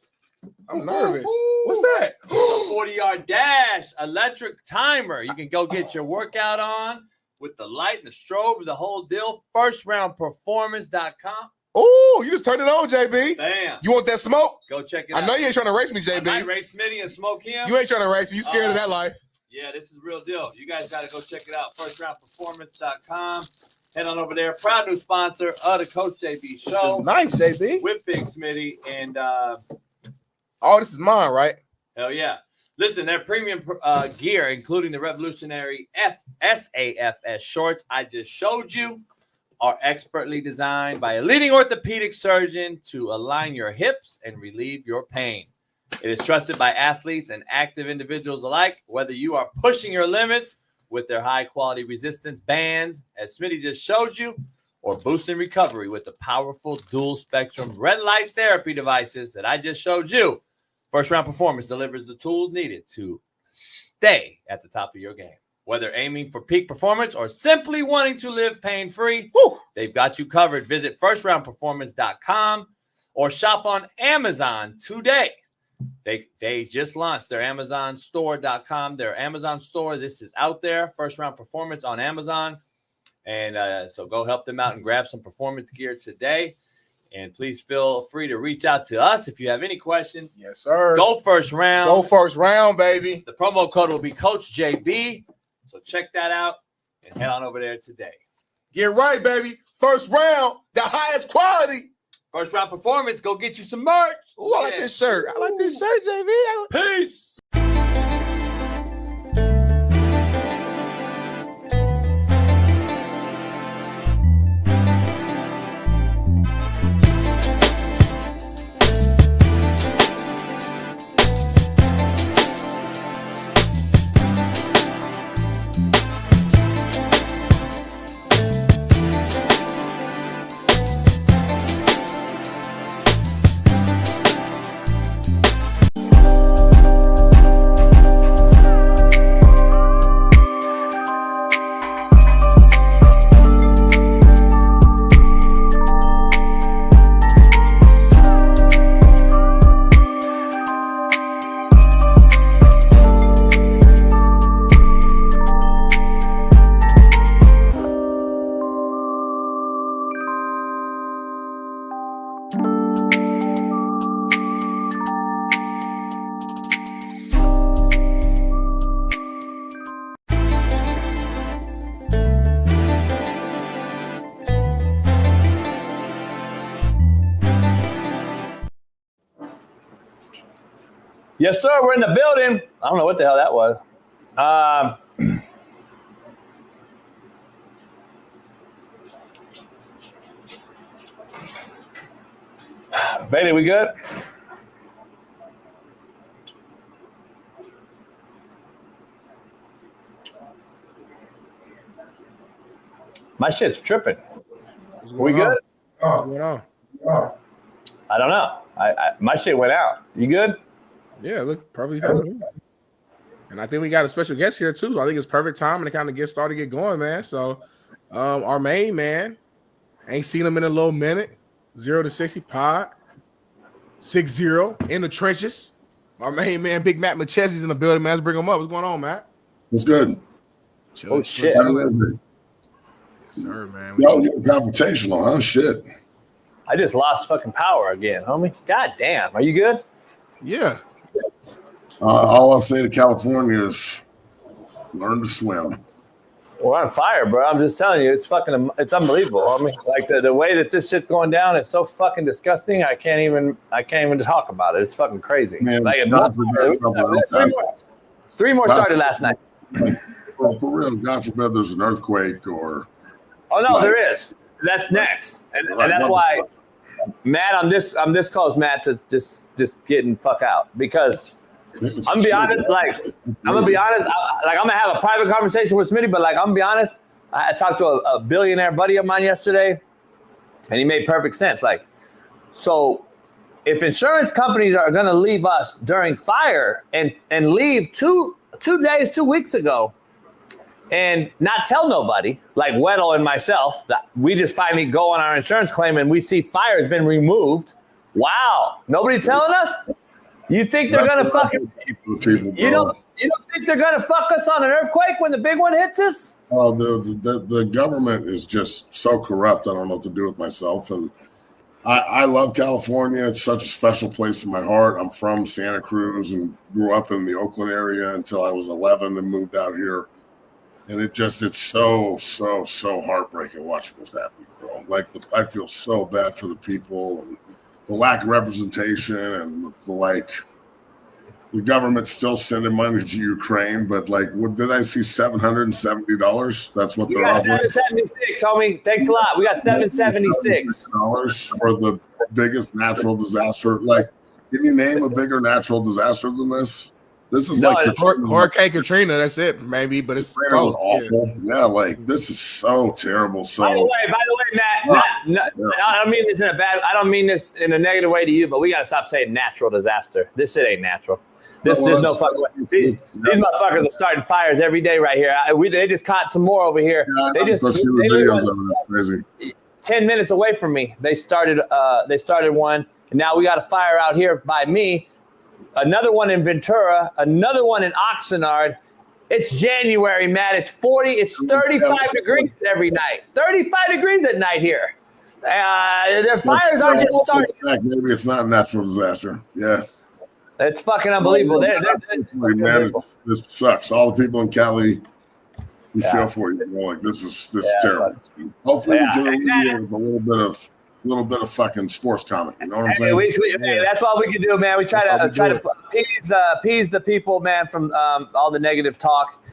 [SPEAKER 2] I'm nervous. What's that?
[SPEAKER 10] It's a 40-yard dash electric timer. You can go get your workout on with the light and the strobe, the whole deal. Firstroundperformance.com.
[SPEAKER 2] Oh, you just turned it on, JB.
[SPEAKER 10] Bam.
[SPEAKER 2] You want that smoke?
[SPEAKER 10] Go check it out.
[SPEAKER 2] I know you ain't trying to race me,
[SPEAKER 10] I might
[SPEAKER 2] JB.
[SPEAKER 10] race Smitty and smoke him.
[SPEAKER 2] You ain't trying to race me. You scared of that life.
[SPEAKER 10] Yeah, this is real deal. You guys got to go check it out. Firstroundperformance.com. Head on over there. Proud new sponsor of the Coach JB Show.
[SPEAKER 2] Nice, JB.
[SPEAKER 10] With Big Smitty. And
[SPEAKER 2] oh, this is mine, right?
[SPEAKER 10] hell yeah. Listen, their premium gear, including the revolutionary SAFS shorts I just showed you, are expertly designed by a leading orthopedic surgeon to align your hips and relieve your pain. It is trusted by athletes and active individuals alike, whether you are pushing your limits with their high-quality resistance bands, as Smitty just showed you, or boosting recovery with the powerful dual-spectrum red light therapy devices that I just showed you. First Round Performance delivers the tools needed to stay at the top of your game. Whether aiming for peak performance or simply wanting to live pain-free, they've got you covered. Visit firstroundperformance.com or shop on Amazon today. They just launched their Amazon store.com, their Amazon store. This is out there, First Round Performance on Amazon. And so go help them out and grab some performance gear today. And please feel free to reach out to us if you have any questions.
[SPEAKER 2] Yes, sir.
[SPEAKER 10] Go First Round.
[SPEAKER 2] Go First Round, baby.
[SPEAKER 10] The promo code will be Coach JB. So check that out and head on over there today.
[SPEAKER 2] Get right, baby. First Round, the highest quality.
[SPEAKER 10] First Round Performance, go get you some merch.
[SPEAKER 2] Ooh, I like this shirt. I like this shirt, JB.
[SPEAKER 10] Peace. Yes, sir. We're in the building. I don't know what the hell that was. Bailey, we good? My shit's tripping. We good?
[SPEAKER 2] What's going on?
[SPEAKER 10] I don't know. My shit went out. You good?
[SPEAKER 2] Yeah, look, perfectly fine. And I think we got a special guest here too. So I think it's perfect time to kind of get started, get going, man. So our main man, ain't seen him in a little minute. 0 to 60 pod. 6-0 in the trenches. Our main man, Big Matt McChesney's in the building, man. Let's bring him up. What's going on, Matt?
[SPEAKER 14] What's good?
[SPEAKER 10] Oh shit.
[SPEAKER 2] Yes, sir, man.
[SPEAKER 14] Y'all getting confrontational, huh? Shit.
[SPEAKER 10] I just lost fucking power again, homie. God damn. Are you good?
[SPEAKER 2] Yeah.
[SPEAKER 14] All I'll say to California is learn to swim.
[SPEAKER 10] We're on fire, bro. I'm just telling you, it's unbelievable, homie. Like the way that this shit's going down is so fucking disgusting. I can't even talk about it. It's fucking crazy.
[SPEAKER 14] Man,
[SPEAKER 10] like three more
[SPEAKER 14] God,
[SPEAKER 10] started last night.
[SPEAKER 14] Well, for real, God forbid there's an earthquake or.
[SPEAKER 10] Oh no, there is. That's next, and that's why
[SPEAKER 8] Matt, I'm this close, Matt, to just getting fuck out because I'm gonna be honest. I'm gonna have a private conversation with Smitty, but I'm gonna be honest. I talked to a billionaire buddy of mine yesterday, and he made perfect sense. So if insurance companies are gonna leave us during fire and leave 2 weeks ago, and not tell nobody, like Weddle and myself, that we just finally go on our insurance claim and we see fire has been removed. Wow, nobody telling us? You think they're gonna fucking? You don't think they're gonna fuck us on an earthquake when the big one hits us?
[SPEAKER 14] Oh, the government is just so corrupt. I don't know what to do with myself. And I love California. It's such a special place in my heart. I'm from Santa Cruz and grew up in the Oakland area until I was 11 and moved out here. And it's so heartbreaking watching what's happening, bro. I feel so bad for the people and the lack of representation and the government's still sending money to Ukraine, but what did I see? $770? That's what they're offering.
[SPEAKER 8] $776, homie. Thanks a lot. We got $776
[SPEAKER 14] for the biggest natural disaster. Can you name a bigger natural disaster than this? This is
[SPEAKER 2] Hurricane Katrina. That's it, maybe, but it's
[SPEAKER 14] awful. Yeah, this is so terrible. So
[SPEAKER 8] by the way, Matt, I don't mean this in a bad. I don't mean this in a negative way to you, but we gotta stop saying natural disaster. This shit ain't natural. There's no fucking way. These motherfuckers are starting fires every day right here. They just caught some more over here.
[SPEAKER 14] Yeah, they videos of it. It's crazy.
[SPEAKER 8] 10 minutes away from me, they started one, and now we got a fire out here by me. Another one in Ventura, another one in Oxnard. It's January, Matt. It's 35 degrees every night. 35 degrees at night here. The fires aren't just starting.
[SPEAKER 14] Maybe it's not a natural disaster. Yeah.
[SPEAKER 8] It's fucking unbelievable.
[SPEAKER 14] This sucks. All the people in Cali, we feel for you. This is terrible. Hopefully we can alleviate with a little bit of fucking sports comment. You know what I'm saying?
[SPEAKER 8] That's all we can do, man. We try to appease the people, man, from all the negative talk.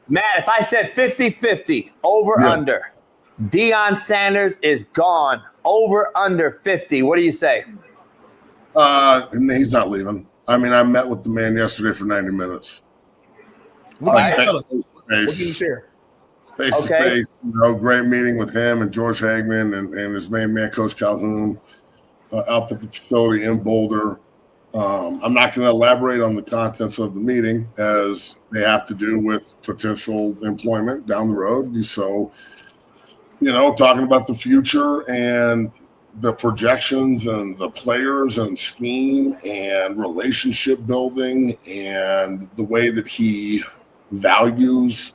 [SPEAKER 8] Matt, if I said 50-50, over-under, Dion Sanders is gone. Over-under 50. What do you say?
[SPEAKER 14] He's not leaving. I mean, I met with the man yesterday for 90 minutes.
[SPEAKER 2] What can you share?
[SPEAKER 14] Face to face, great meeting with him and George Hagman and his main man, Coach Calhoun, up at the facility in Boulder. I'm not going to elaborate on the contents of the meeting as they have to do with potential employment down the road. So, talking about the future and the projections and the players and scheme and relationship building and the way that he values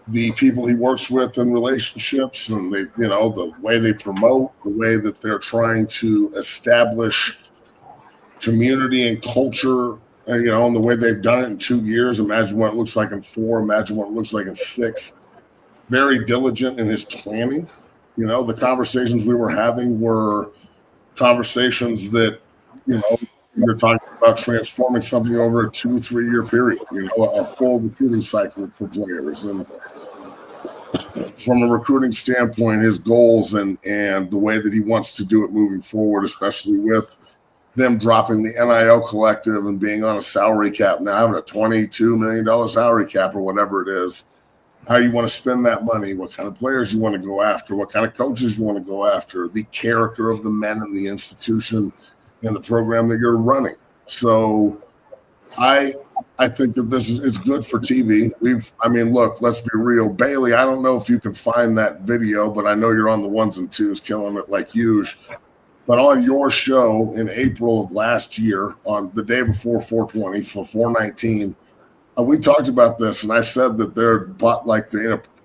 [SPEAKER 14] the people he works with in relationships and the way they promote, the way that they're trying to establish community and culture, and the way they've done it in 2 years. Imagine what it looks like in 4. Imagine what it looks like in 6. Very diligent in his planning. The conversations we were having were conversations that, you're talking about transforming something over a 2-3 year period, a full recruiting cycle for players. And from a recruiting standpoint, his goals and the way that he wants to do it moving forward, especially with them dropping the NIL collective and being on a salary cap now, having a $22 million salary cap or whatever it is, how you want to spend that money, what kind of players you want to go after, what kind of coaches you want to go after, the character of the men in the institution and the program that you're running. So I think that it's good for TV. Look, let's be real. Bailey, I don't know if you can find that video, but I know you're on the 1s and 2s killing it like usual. But on your show in April of last year, on the day before 420 for 419, we talked about this, and I said that they're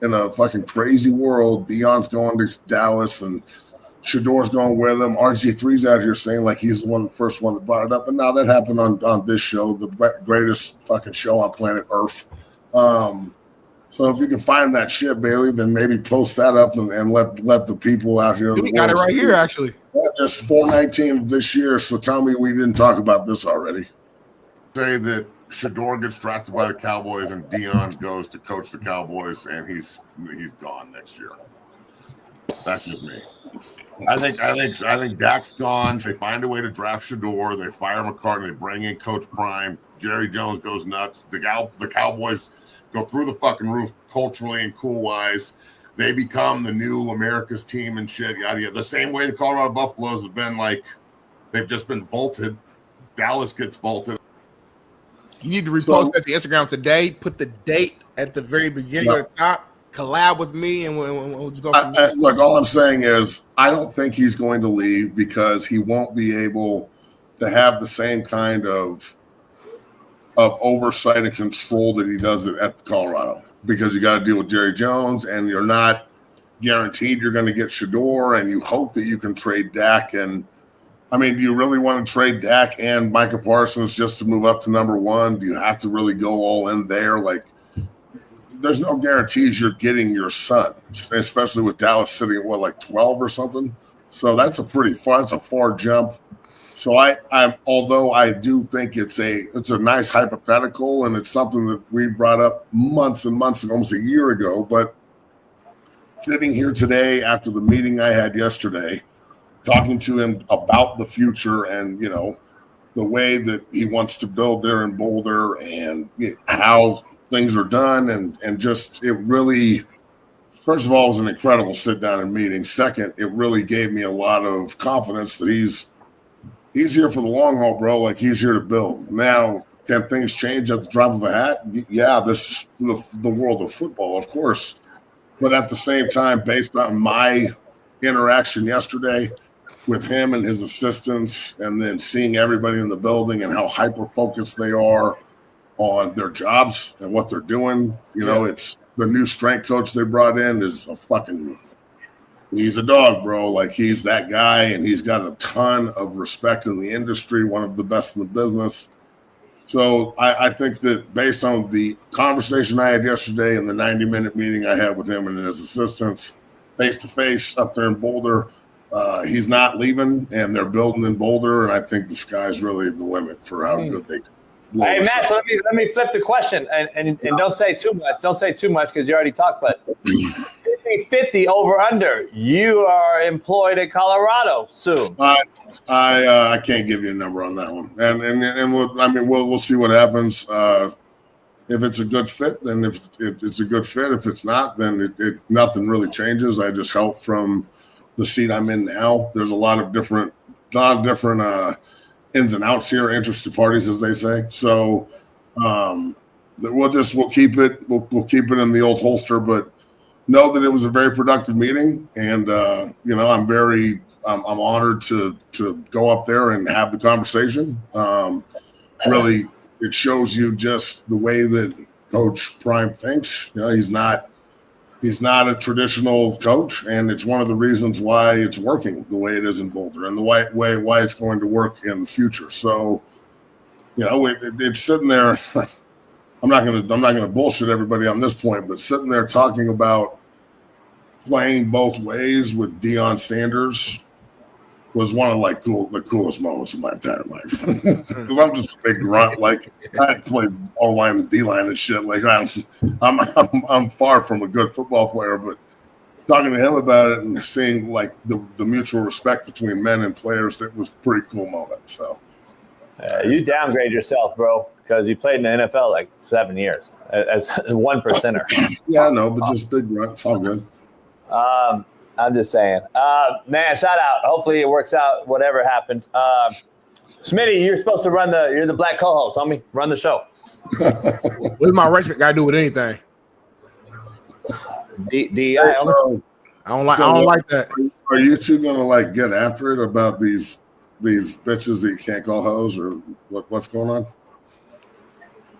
[SPEAKER 14] in a fucking crazy world. Dion's going to Dallas, and Shador's going with him. RG3's out here saying he's the first one that brought it up. And now that happened on this show, the greatest fucking show on planet Earth. So if you can find that shit, Bailey, then maybe post that up and let the people out here.
[SPEAKER 2] We got it right here, actually.
[SPEAKER 14] Yeah, just 419 of this year. So tell me we didn't talk about this already.
[SPEAKER 5] Say that Shador gets drafted by the Cowboys and Dion goes to coach the Cowboys and he's gone next year.
[SPEAKER 14] That's just me. I think Dak's gone. They find a way to draft Shador. They fire McCartney. They bring in Coach Prime. Jerry Jones goes nuts. The Cowboys go through the fucking roof culturally and cool wise. They become the new America's team and shit. Yada yada. The same way the Colorado Buffaloes have been like, they've just been vaulted. Dallas gets vaulted.
[SPEAKER 2] You need to repost that to Instagram today. Put the date at the very beginning or the top. Collab with me, and we'll just go from there.
[SPEAKER 14] Look, all I'm saying is I don't think he's going to leave because he won't be able to have the same kind of oversight and control that he does at Colorado, because you got to deal with Jerry Jones, and you're not guaranteed you're going to get Shador, and you hope that you can trade Dak. And I mean, do you really want to trade Dak and Micah Parsons just to move up to number one? Do you have to really go all in there? Like, there's no guarantees you're getting your son, especially with Dallas sitting at like 12 or something. So that's a far jump. So although I do think it's a nice hypothetical, and it's something that we brought up months and months ago, almost a year ago, but sitting here today after the meeting I had yesterday, talking to him about the future and, you know, the way that he wants to build there in Boulder and how things are done, and just, it really, first of all, it was an incredible sit down and meeting. Second, it really gave me a lot of confidence that he's here for the long haul, bro. Like, he's here to build. Now, can things change at the drop of a hat? Yeah, this is the world of football, of course. But at the same time, based on my interaction yesterday with him and his assistants, and then seeing everybody in the building and how hyper-focused they are on their jobs and what they're doing. You know, it's the new strength coach they brought in is he's a dog, bro. Like, he's that guy, and he's got a ton of respect in the industry, one of the best in the business. So I think that based on the conversation I had yesterday and the 90-minute meeting I had with him and his assistants face-to-face up there in Boulder, he's not leaving, and they're building in Boulder, and I think the sky's really the limit for how good they can.
[SPEAKER 8] Hey, Matt, so let me flip the question, and don't say too much. Don't say too much because you already talked, but 50-50 over under. You are employed at Colorado soon.
[SPEAKER 14] I can't give you a number on that one, and we'll see what happens. If it's a good fit, then if it's a good fit. If it's not, then nothing really changes. I just help from the seat I'm in now. There's a lot of different ins and outs here, interested parties, as they say. So we'll keep it in the old holster, but know that it was a very productive meeting, and I'm honored to go up there and have the conversation. Really, it shows you just the way that Coach Prime thinks. You know, he's not a traditional coach, and it's one of the reasons why it's working the way it is in Boulder, and the way why it's going to work in the future. So, you know, it's sitting there. I'm not gonna bullshit everybody on this point, but sitting there talking about playing both ways with Dion Sanders was one of the coolest moments of my entire life. Because I'm just a big grunt. Like, I played O-line and D-line and shit. Like, I'm far from a good football player, but talking to him about it and seeing like the mutual respect between men and players, it was a pretty cool moment. So
[SPEAKER 8] you downgrade yourself, bro, because you played in the NFL like 7 years as 1%er.
[SPEAKER 14] Yeah, I know, but just big grunt. It's all good.
[SPEAKER 8] I'm just saying. Man, shout out. Hopefully it works out, whatever happens. Smitty, you're supposed to you're the black co-host, homie. Run the show.
[SPEAKER 2] What does my race got to do with anything? I don't like that.
[SPEAKER 14] Are you two gonna like get after it about these bitches that you can't call hoes, or what's going on?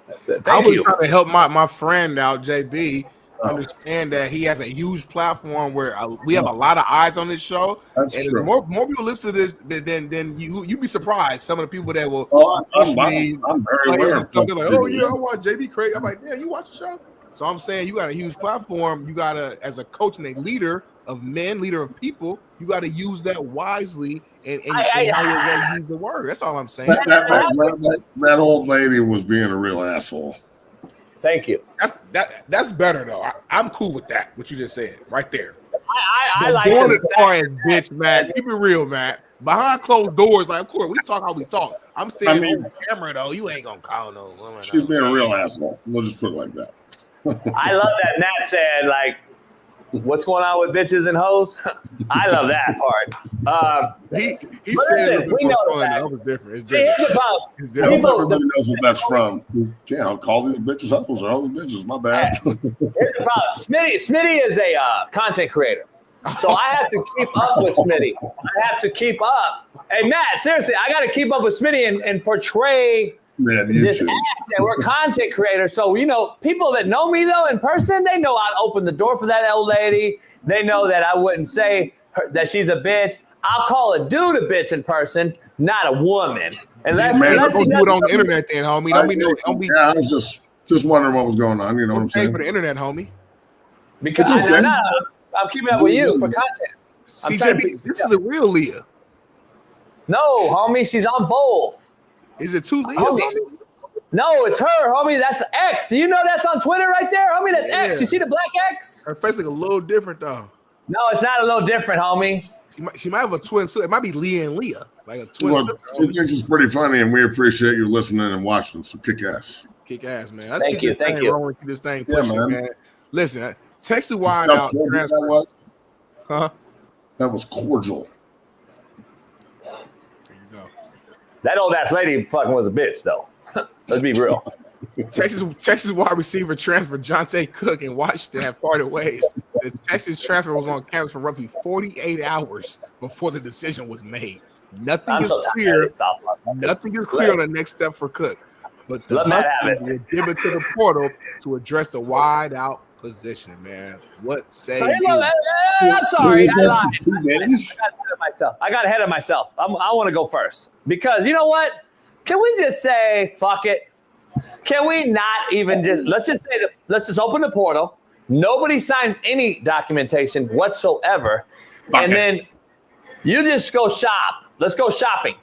[SPEAKER 2] I was trying to help my friend out, JB, understand that he has a huge platform where we have a lot of eyes on this show.
[SPEAKER 14] That's
[SPEAKER 2] and
[SPEAKER 14] true.
[SPEAKER 2] More people listen to this than you'd be surprised. Some of the people that will
[SPEAKER 14] I'm very aware of
[SPEAKER 2] they're like, oh yeah, I watch JB Craig. I'm like, yeah, you watch the show. So I'm saying you got a huge platform. You gotta, as a coach and a leader of men, leader of people, you got to use that wisely and how you're going to use the word. That's all I'm saying.
[SPEAKER 14] That old lady was being a real asshole.
[SPEAKER 8] Thank you.
[SPEAKER 2] That's better though. I'm cool with that. What you just said right there.
[SPEAKER 8] I like
[SPEAKER 2] going
[SPEAKER 8] the
[SPEAKER 2] as far as bitch, Matt. Keep it real, Matt. Behind closed doors, like, of course, we talk how we talk. I'm saying on camera, though, you ain't gonna call no woman.
[SPEAKER 14] She's being a real asshole. We'll just put it like that.
[SPEAKER 8] I love that Matt said, like, what's going on with bitches and hoes? I love that part.
[SPEAKER 2] He
[SPEAKER 8] Listen,
[SPEAKER 2] said
[SPEAKER 8] we know
[SPEAKER 2] that was different. It's
[SPEAKER 8] See, here's
[SPEAKER 2] different.
[SPEAKER 8] the problem.
[SPEAKER 2] It's different.
[SPEAKER 14] Everybody knows what that's from. Yeah, I'll call these bitches hoes or hoes bitches. My bad.
[SPEAKER 8] Here's the problem. Smitty is a content creator. So I have to keep up with Smitty. I have to keep up. Hey, Matt, seriously, I got to keep up with Smitty and portray this act that we're content creators. So, you know, people that know me, though, in person, they know I'd open the door for that old lady. They know that I wouldn't say that she's a bitch. I'll call a dude a bitch in person, not a woman. Unless
[SPEAKER 2] Man, don't
[SPEAKER 8] he
[SPEAKER 2] do it on the internet then, homie. Don't be
[SPEAKER 14] I was just wondering what was going on. You know what I'm saying?
[SPEAKER 2] for the internet, homie.
[SPEAKER 8] Because I'm keeping up with you for content.
[SPEAKER 2] CJB, this is the real Leah.
[SPEAKER 8] No, homie, she's on both.
[SPEAKER 2] Is it two Leahs,
[SPEAKER 8] Homie.
[SPEAKER 2] homie?
[SPEAKER 8] No, it's her, homie. That's X. Do you know that's on Twitter right there, homie? That's X. You see the black X?
[SPEAKER 2] Her face like a little different though.
[SPEAKER 8] No, it's not a little different, homie.
[SPEAKER 2] She might have a twin sister. It might be Leah and Leah, like a twin
[SPEAKER 14] Look,
[SPEAKER 2] sister.
[SPEAKER 14] she thinks it's pretty funny, and we appreciate you listening and watching. So kick ass.
[SPEAKER 2] Kick ass, man.
[SPEAKER 8] Thank you.
[SPEAKER 2] Rolling through this thing,
[SPEAKER 14] Yeah,
[SPEAKER 2] pushing,
[SPEAKER 14] man.
[SPEAKER 2] Listen, Texas wide
[SPEAKER 14] Stop
[SPEAKER 2] out.
[SPEAKER 14] saying what that was.
[SPEAKER 2] Huh?
[SPEAKER 14] That was cordial.
[SPEAKER 8] That old ass lady fucking was a bitch, though. Let's be real.
[SPEAKER 2] Texas wide receiver transfer Jonte Cook and Washington have parted ways. The Texas transfer was on campus for roughly 48 hours before the decision was made. Nothing is clear. Nothing is clear on the next step for Cook. But the Huskies will give it to the portal to address the wide out position, man. What say
[SPEAKER 8] So,
[SPEAKER 2] you?
[SPEAKER 8] I'm sorry. I lied. I got ahead of myself. I want to go first. Because you know what? Can we just say, fuck it? Can we not even just, let's just open the portal. Nobody signs any documentation whatsoever. And then you just go shop. Let's go shopping.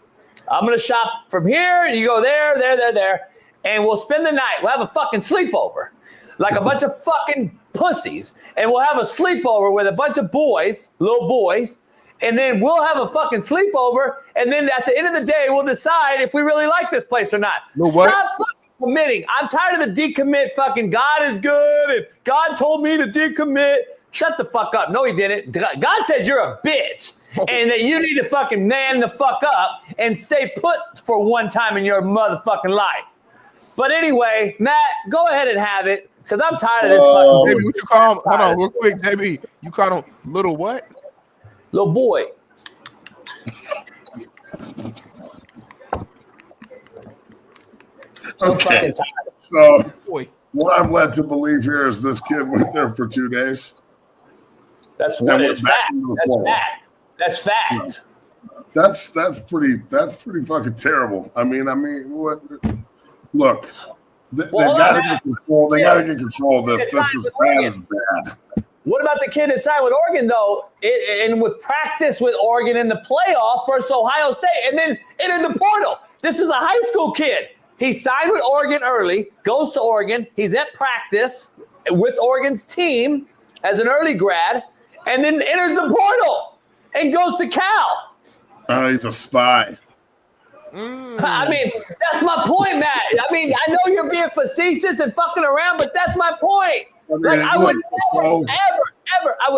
[SPEAKER 8] I'm going to shop from here. You go there. And we'll spend the night. We'll have a fucking sleepover. Like a bunch of fucking pussies. And we'll have a sleepover with a bunch of boys, little boys. And then we'll have a fucking sleepover. And then at the end of the day, we'll decide if we really like this place or not. Stop fucking committing. I'm tired of the decommit fucking God is good and God told me to decommit. Shut the fuck up. No, he didn't. God said you're a bitch and that you need to fucking man the fuck up and stay put for one time in your motherfucking life. But anyway, Matt, go ahead and have it because I'm tired of this fucking.
[SPEAKER 2] JB, what you call him? Hold on, real quick, JB. You called him little what?
[SPEAKER 8] Little boy.
[SPEAKER 14] Okay. So what I'm led to believe here is this kid went there for 2 days.
[SPEAKER 8] That's what it's fact. That's fact.
[SPEAKER 14] That's pretty fucking terrible. I mean, what? Look, they got to get control. They got to get control of this. This is bad.
[SPEAKER 8] What about the kid that signed with Oregon, though, and with practice with Oregon in the playoff versus Ohio State, and then entered the portal? This is a high school kid. He signed with Oregon early, goes to Oregon. He's at practice with Oregon's team as an early grad, and then enters the portal and goes to Cal.
[SPEAKER 14] Oh, he's a spy.
[SPEAKER 8] I mean, that's my point, Matt. I mean, I know you're being facetious and fucking around, but that's my point. Like, I would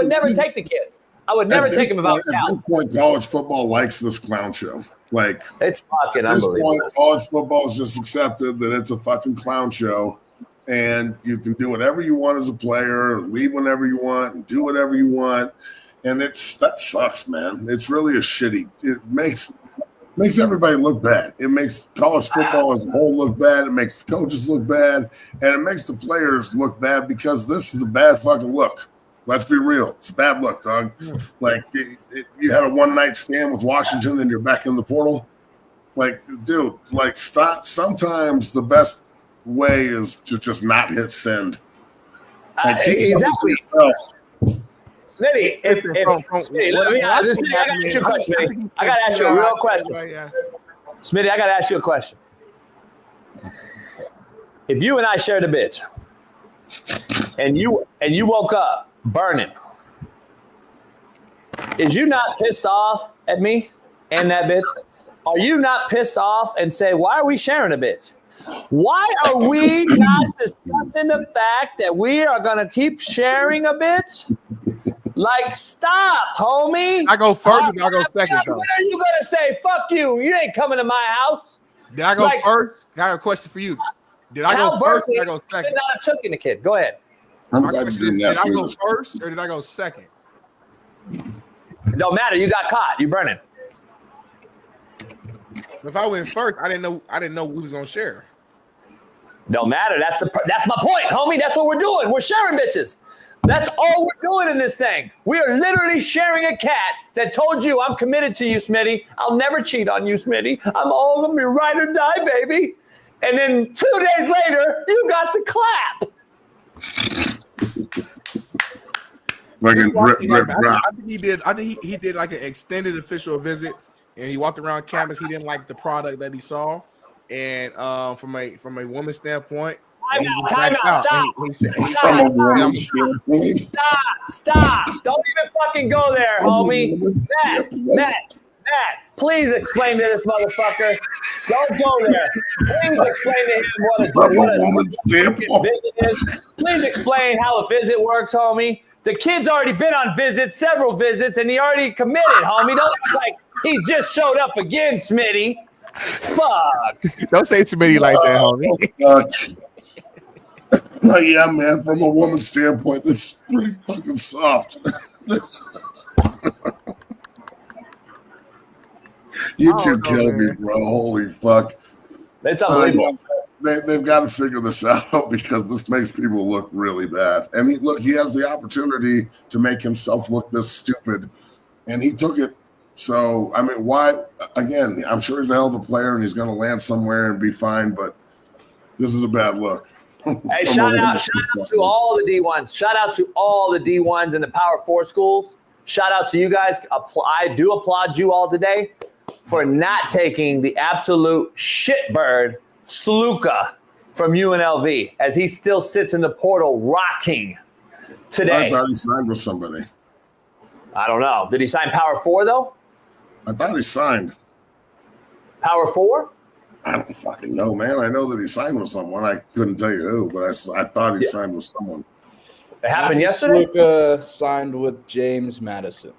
[SPEAKER 8] never take the kid. I would never take him about Cal.
[SPEAKER 14] At this point, college football likes this clown show. Like,
[SPEAKER 8] it's fucking
[SPEAKER 14] at this
[SPEAKER 8] unbelievable.
[SPEAKER 14] point, college football is just accepted that it's a fucking clown show, and you can do whatever you want as a player, leave whenever you want, and do whatever you want, and that sucks, man. It's really a shitty. It makes everybody look bad. It makes college football as a whole look bad. It makes the coaches look bad, and it makes the players look bad because this is a bad fucking look. Let's be real. It's a bad look, dog. Like, you had a one-night stand with Washington and you're back in the portal. Like, dude, like, stop. Sometimes the best way is to just not hit send. Like,
[SPEAKER 8] Exactly. Smitty, Smitty, I got to ask you a question. I got to ask you a real question. Smitty, I got to ask you a question. If you and I shared a bitch, and you woke up burning, is you not pissed off at me and that bitch? Are you not pissed off and say, why are we sharing a bitch? Why are we not discussing the fact that we are going to keep sharing a bitch? Like, stop, homie.
[SPEAKER 2] I go first or I go second, though?
[SPEAKER 8] When are you going to say, fuck you? You ain't coming to my house.
[SPEAKER 2] Did I go first? I got a question for you. Did I go first or did I go second?
[SPEAKER 8] Did not have choking the kid. Go ahead.
[SPEAKER 2] Did I go first or did I go second?
[SPEAKER 8] It don't matter. You got caught. You burning.
[SPEAKER 2] If I went first, I didn't know we was gonna share.
[SPEAKER 8] Don't matter. That's my point, homie. That's what we're doing. We're sharing bitches. That's all we're doing in this thing. We are literally sharing a cat that told you, I'm committed to you, Smitty. I'll never cheat on you, Smitty. I'm all gonna be ride or die, baby. And then 2 days later, you got the clap.
[SPEAKER 2] I think he did like an extended official visit, and he walked around campus. He didn't like the product that he saw, and from a woman's standpoint,
[SPEAKER 8] Time out. Stop. Don't even fucking go there, homie. Matt, please explain to this motherfucker. Don't go there. Please explain to him what a visit is. Please explain how a visit works, homie. The kid's already been on visits, several visits, and he already committed, homie. Don't act like he just showed up again, Smitty. Fuck.
[SPEAKER 2] Don't say Smitty like that, homie.
[SPEAKER 14] Oh, yeah, man. From a woman's standpoint, that's pretty fucking soft. You two killed me, bro. Holy fuck.
[SPEAKER 8] It's unbelievable.
[SPEAKER 14] They've got to figure this out because this makes people look really bad. I mean, look, he has the opportunity to make himself look this stupid, and he took it. So, I mean, why? Again, I'm sure he's a hell of a player, and he's going to land somewhere and be fine, but this is a bad look.
[SPEAKER 8] Hey, shout out to all the D1s. Shout out to all the D1s in the Power 4 schools. Shout out to you guys. I do applaud you all today for not taking the absolute shitbird Sluka from UNLV as he still sits in the portal rotting today.
[SPEAKER 14] I thought he signed with somebody.
[SPEAKER 8] I don't know. Did he sign Power 4, though?
[SPEAKER 14] I thought he signed.
[SPEAKER 8] Power 4?
[SPEAKER 14] I don't fucking know, man. I know that he signed with someone. I couldn't tell you who, but I thought he signed with someone.
[SPEAKER 8] It happened yesterday?
[SPEAKER 11] Sluka signed with James Madison.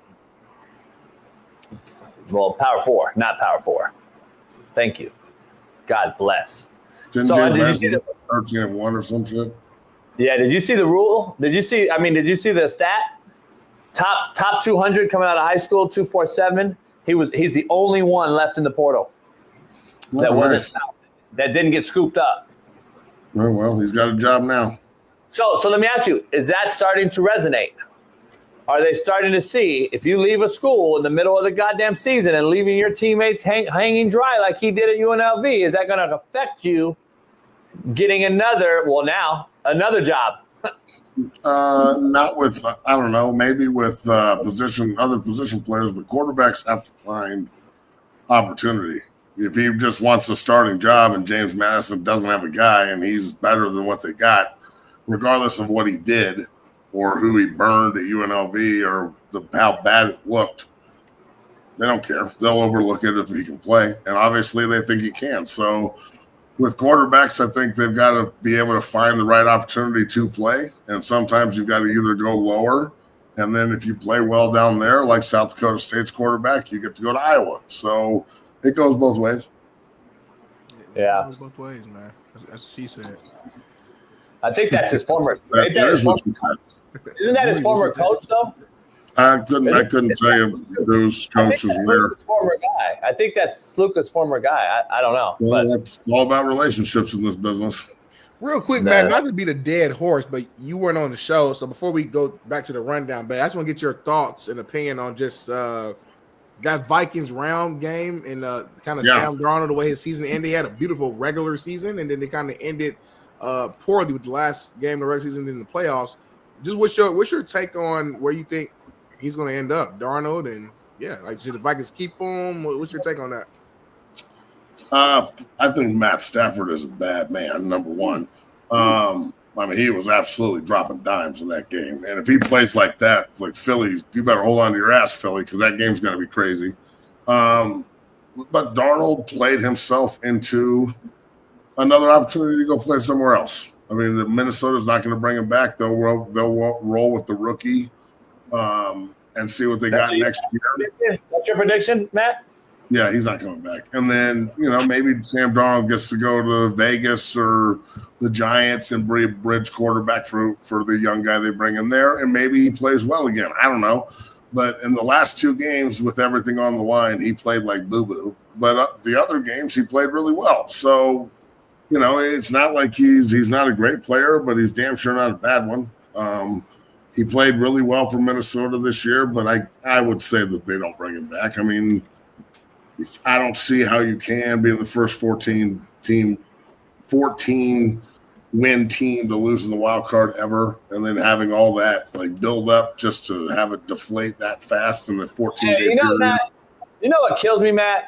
[SPEAKER 8] Well, Power 4, not Power 4. Thank you. God bless.
[SPEAKER 14] Did you see the 13-1 or some shit?
[SPEAKER 8] Yeah, did you see the rule? Did you see the stat? Top 200 coming out of high school, 247. He's the only one left in the portal that didn't get scooped up.
[SPEAKER 14] Oh, well, he's got a job now.
[SPEAKER 8] So let me ask you, is that starting to resonate? Are they starting to see if you leave a school in the middle of the goddamn season and leaving your teammates hanging dry like he did at UNLV, is that going to affect you getting another job?
[SPEAKER 14] Not with, I don't know, maybe with other position players, but quarterbacks have to find opportunity. If he just wants a starting job and James Madison doesn't have a guy and he's better than what they got, regardless of what he did or who he burned at UNLV or how bad it looked, they don't care. They'll overlook it if he can play. And obviously they think he can. So with quarterbacks, I think they've got to be able to find the right opportunity to play. And sometimes you've got to either go lower, and then if you play well down there, like South Dakota State's quarterback, you get to go to Iowa. So it goes both ways.
[SPEAKER 8] Yeah.
[SPEAKER 2] It goes both ways, man. That's what she said.
[SPEAKER 8] I think that's his former. Isn't that his former coach, though?
[SPEAKER 14] I couldn't tell you whose coach was where.
[SPEAKER 8] Former guy. I think that's Sluka's former guy. I don't know.
[SPEAKER 14] Well, it's all about relationships in this business.
[SPEAKER 2] Real quick, man, not to beat a dead horse, but you weren't on the show. So before we go back to the rundown, but I just want to get your thoughts and opinion on just that Vikings round game and kind of Sam Darnold, the way his season ended. He had a beautiful regular season, and then they kind of ended poorly with the last game of the regular season in the playoffs. Just what's your take on where you think he's going to end up, Darnold? And should the Vikings keep him? What's your take on that?
[SPEAKER 14] I think Matt Stafford is a bad man, number one. I mean, he was absolutely dropping dimes in that game. And if he plays like that, like Philly, you better hold on to your ass, Philly, because that game's going to be crazy. But Darnold played himself into another opportunity to go play somewhere else. I mean, the Minnesota's not going to bring him back. They'll roll with the rookie and see what they got next year.
[SPEAKER 8] That's your prediction, Matt?
[SPEAKER 14] Yeah, he's not coming back. And then, maybe Sam Darnold gets to go to Vegas or the Giants and be a bridge quarterback for the young guy they bring in there, and maybe he plays well again. I don't know. But in the last 2 games with everything on the line, he played like boo-boo. But the other games, he played really well. So, it's not like he's not a great player, but he's damn sure not a bad one. He played really well for Minnesota this year, but I would say that they don't bring him back. I mean, I don't see how you can be in the first 14 win team to lose in the wild card ever, and then having all that build up just to have it deflate that fast in the 14-day period.
[SPEAKER 8] Matt, what kills me, Matt?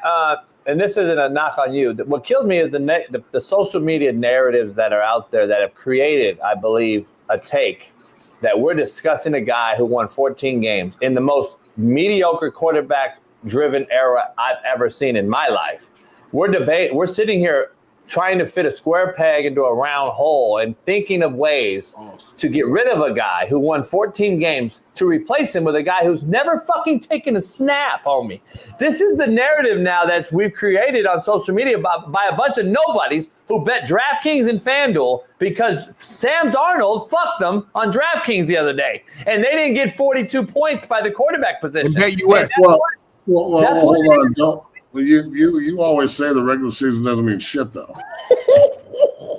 [SPEAKER 8] And this isn't a knock on you. What kills me is the social media narratives that are out there that have created, I believe, a take that we're discussing a guy who won 14 games in the most mediocre quarterback-driven era I've ever seen in my life. We're sitting here trying to fit a square peg into a round hole and thinking of ways to get rid of a guy who won 14 games to replace him with a guy who's never fucking taken a snap, homie. This is the narrative now that we've created on social media by a bunch of nobodies who bet DraftKings and FanDuel because Sam Darnold fucked them on DraftKings the other day. And they didn't get 42 points by the quarterback position.
[SPEAKER 14] Well, hold on. You always say the regular season doesn't mean shit, though.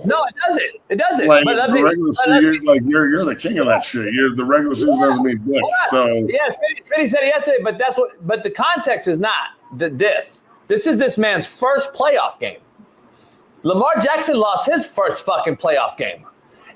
[SPEAKER 8] No, it doesn't. It doesn't.
[SPEAKER 14] Like the regular season, you're the king of that shit. The regular season doesn't mean dick. So
[SPEAKER 8] yeah, Smitty said it yesterday, but the context is not this. This is this man's first playoff game. Lamar Jackson lost his first fucking playoff game.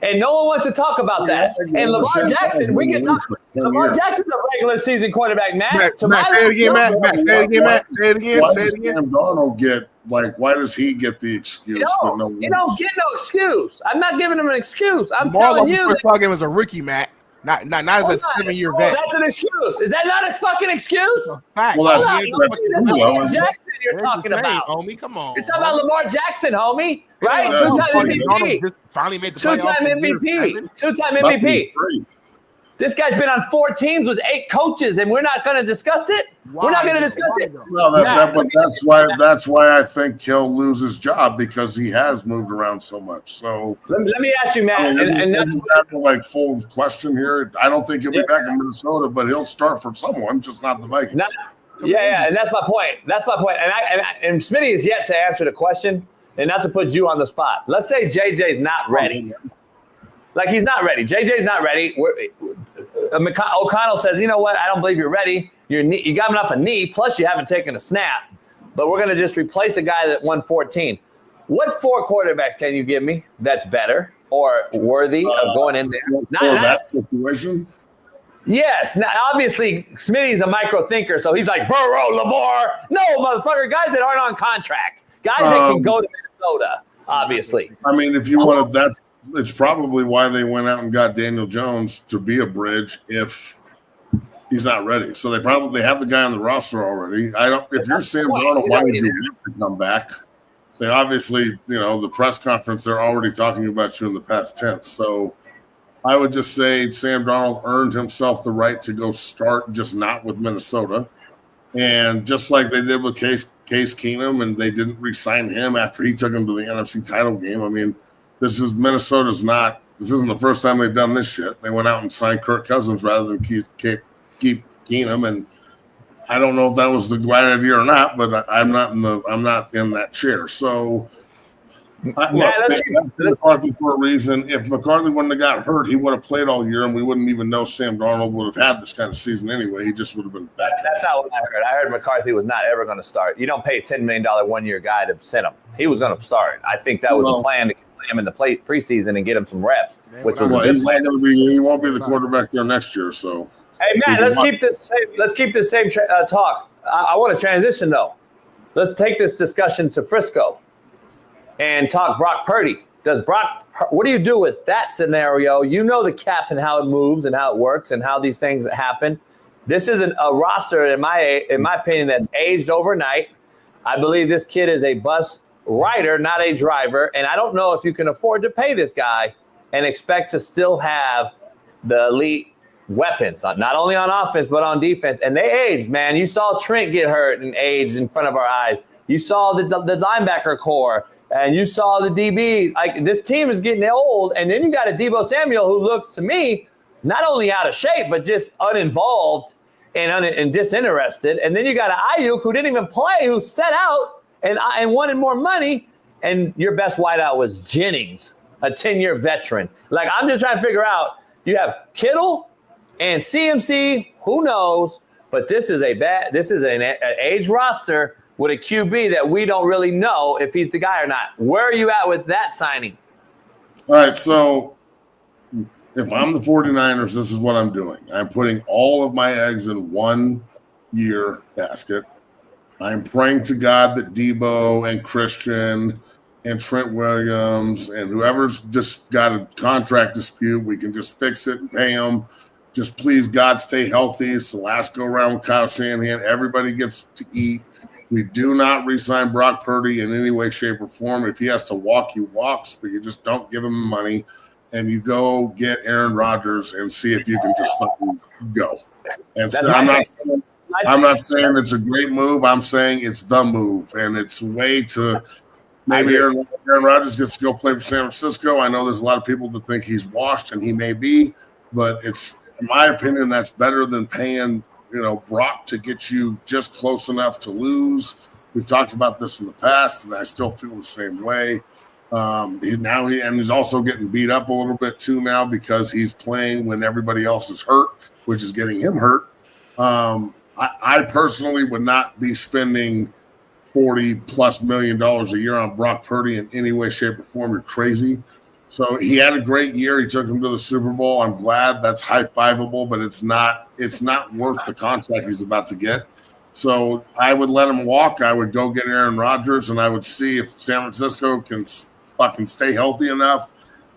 [SPEAKER 8] And no one wants to talk about that. And Lamar Jackson, we can talk. Lamar Jackson's a regular season quarterback, Matt.
[SPEAKER 2] Matt, say it again, Matt. Say it again.
[SPEAKER 14] Why does Sam Darnold get why does he get the excuse?
[SPEAKER 8] You don't get no excuse. I'm not giving him an excuse. I'm telling you.
[SPEAKER 2] First ball game was a rookie, Matt. Not as a 7-year vet.
[SPEAKER 8] That's an excuse. Is that not a fucking excuse?
[SPEAKER 2] Fact.
[SPEAKER 14] Well,
[SPEAKER 8] that's Lamar Jackson you're talking about,
[SPEAKER 2] homie. Come on.
[SPEAKER 8] You're talking about Lamar Jackson, homie. Right? Two-time MVP.
[SPEAKER 2] Finally made the
[SPEAKER 8] Two-time MVP. Two-time MVP. This guy's been on 4 teams with 8 coaches, and we're not going to discuss it. We're not going to discuss it.
[SPEAKER 14] No, but that's why I think he'll lose his job because he has moved around so much. So
[SPEAKER 8] let me ask you, Matt.
[SPEAKER 14] And that's the full question here. I don't think he'll be back in Minnesota, but he'll start for someone, just not the Vikings.
[SPEAKER 8] And that's my point. And Smitty is yet to answer the question, and not to put you on the spot. Let's say JJ's not ready. Like, he's not ready. JJ's not ready. O'Connell says, you know what? I don't believe you're ready. You got enough a knee, plus you haven't taken a snap. But we're going to just replace a guy that won 14. What 4 quarterbacks can you give me that's better or worthy of going in there?
[SPEAKER 14] Not that situation?
[SPEAKER 8] Yes. Now, obviously, Smitty's a micro thinker, so he's like, Burrow, Lamar. No, motherfucker, guys that aren't on contract. Guys that can go to Minnesota, obviously.
[SPEAKER 14] I mean, if you want to, it's probably why they went out and got Daniel Jones to be a bridge if he's not ready. So they probably have the guy on the roster already. If you're Sam Darnold, why would you want to come back? They obviously, the press conference, they're already talking about you in the past tense. So I would just say Sam Darnold earned himself the right to go start, just not with Minnesota. And just like they did with Case Keenum, and they didn't re-sign him after he took him to the NFC title game. I mean, this isn't the first time they've done this shit. They went out and signed Kirk Cousins rather than keep Keenum, and I don't know if that was the right idea or not, but I'm not in that chair. So McCarthy for a reason. If McCarthy wouldn't have got hurt, he would have played all year, and we wouldn't even know Sam Darnold would have had this kind of season anyway. He just would have been back.
[SPEAKER 8] That's not what I heard. I heard McCarthy was not ever going to start. You don't pay a $10 million one-year guy to send him. He was going to start. I think that was the plan to play him in the preseason and get him some reps, which was a good plan.
[SPEAKER 14] He won't be the quarterback there next year. So,
[SPEAKER 8] hey, Matt, let's keep this same talk. I want to transition though. Let's take this discussion to Frisco and talk Brock Purdy What do you do with that scenario? You know the cap and how it moves and how it works and how these things happen. This isn't a roster, in my opinion, that's aged overnight. I believe this kid is a bus rider, not a driver. And I don't know if you can afford to pay this guy and expect to still have the elite weapons, not only on offense, but on defense. And they aged, man. You saw Trent get hurt and aged in front of our eyes. You saw the linebacker core, and you saw the DBs. Like, this team is getting old. And then you got a Deebo Samuel who looks to me not only out of shape, but just uninvolved and disinterested. And then you got an Ayuk who didn't even play, who set out and wanted more money. And your best wideout was Jennings, a 10-year veteran. Like, I'm just trying to figure out, you have Kittle and CMC, who knows? But this is an age roster with a QB that we don't really know if he's the guy or not. Where are you at with that signing?
[SPEAKER 14] All right, so if I'm the 49ers, this is what I'm doing. I'm putting all of my eggs in 1 year basket. I'm praying to God that Debo and Christian and Trent Williams and whoever's just got a contract dispute, we can just fix it and pay them. Just please, God, stay healthy. It's the last go around with Kyle Shanahan. Everybody gets to eat. We do not re-sign Brock Purdy in any way, shape, or form. If he has to walk, he walks, but you just don't give him money. And you go get Aaron Rodgers and see if you can just fucking go. And so I'm not saying it's a great move. I'm saying it's the move. And it's a way to maybe Aaron Rodgers gets to go play for San Francisco. I know there's a lot of people that think he's washed, and he may be. But it's, in my opinion, that's better than paying, Brock to get you just close enough to lose. We've talked about this in the past, and I still feel the same way. He's also getting beat up a little bit too now because he's playing when everybody else is hurt, which is getting him hurt. I personally would not be spending $40+ million a year on Brock Purdy in any way, shape, or form. You're crazy. So he had a great year. He took him to the Super Bowl. I'm glad. That's high-fiveable, but it's not worth the contract he's about to get. So I would let him walk. I would go get Aaron Rodgers, and I would see if San Francisco can fucking stay healthy enough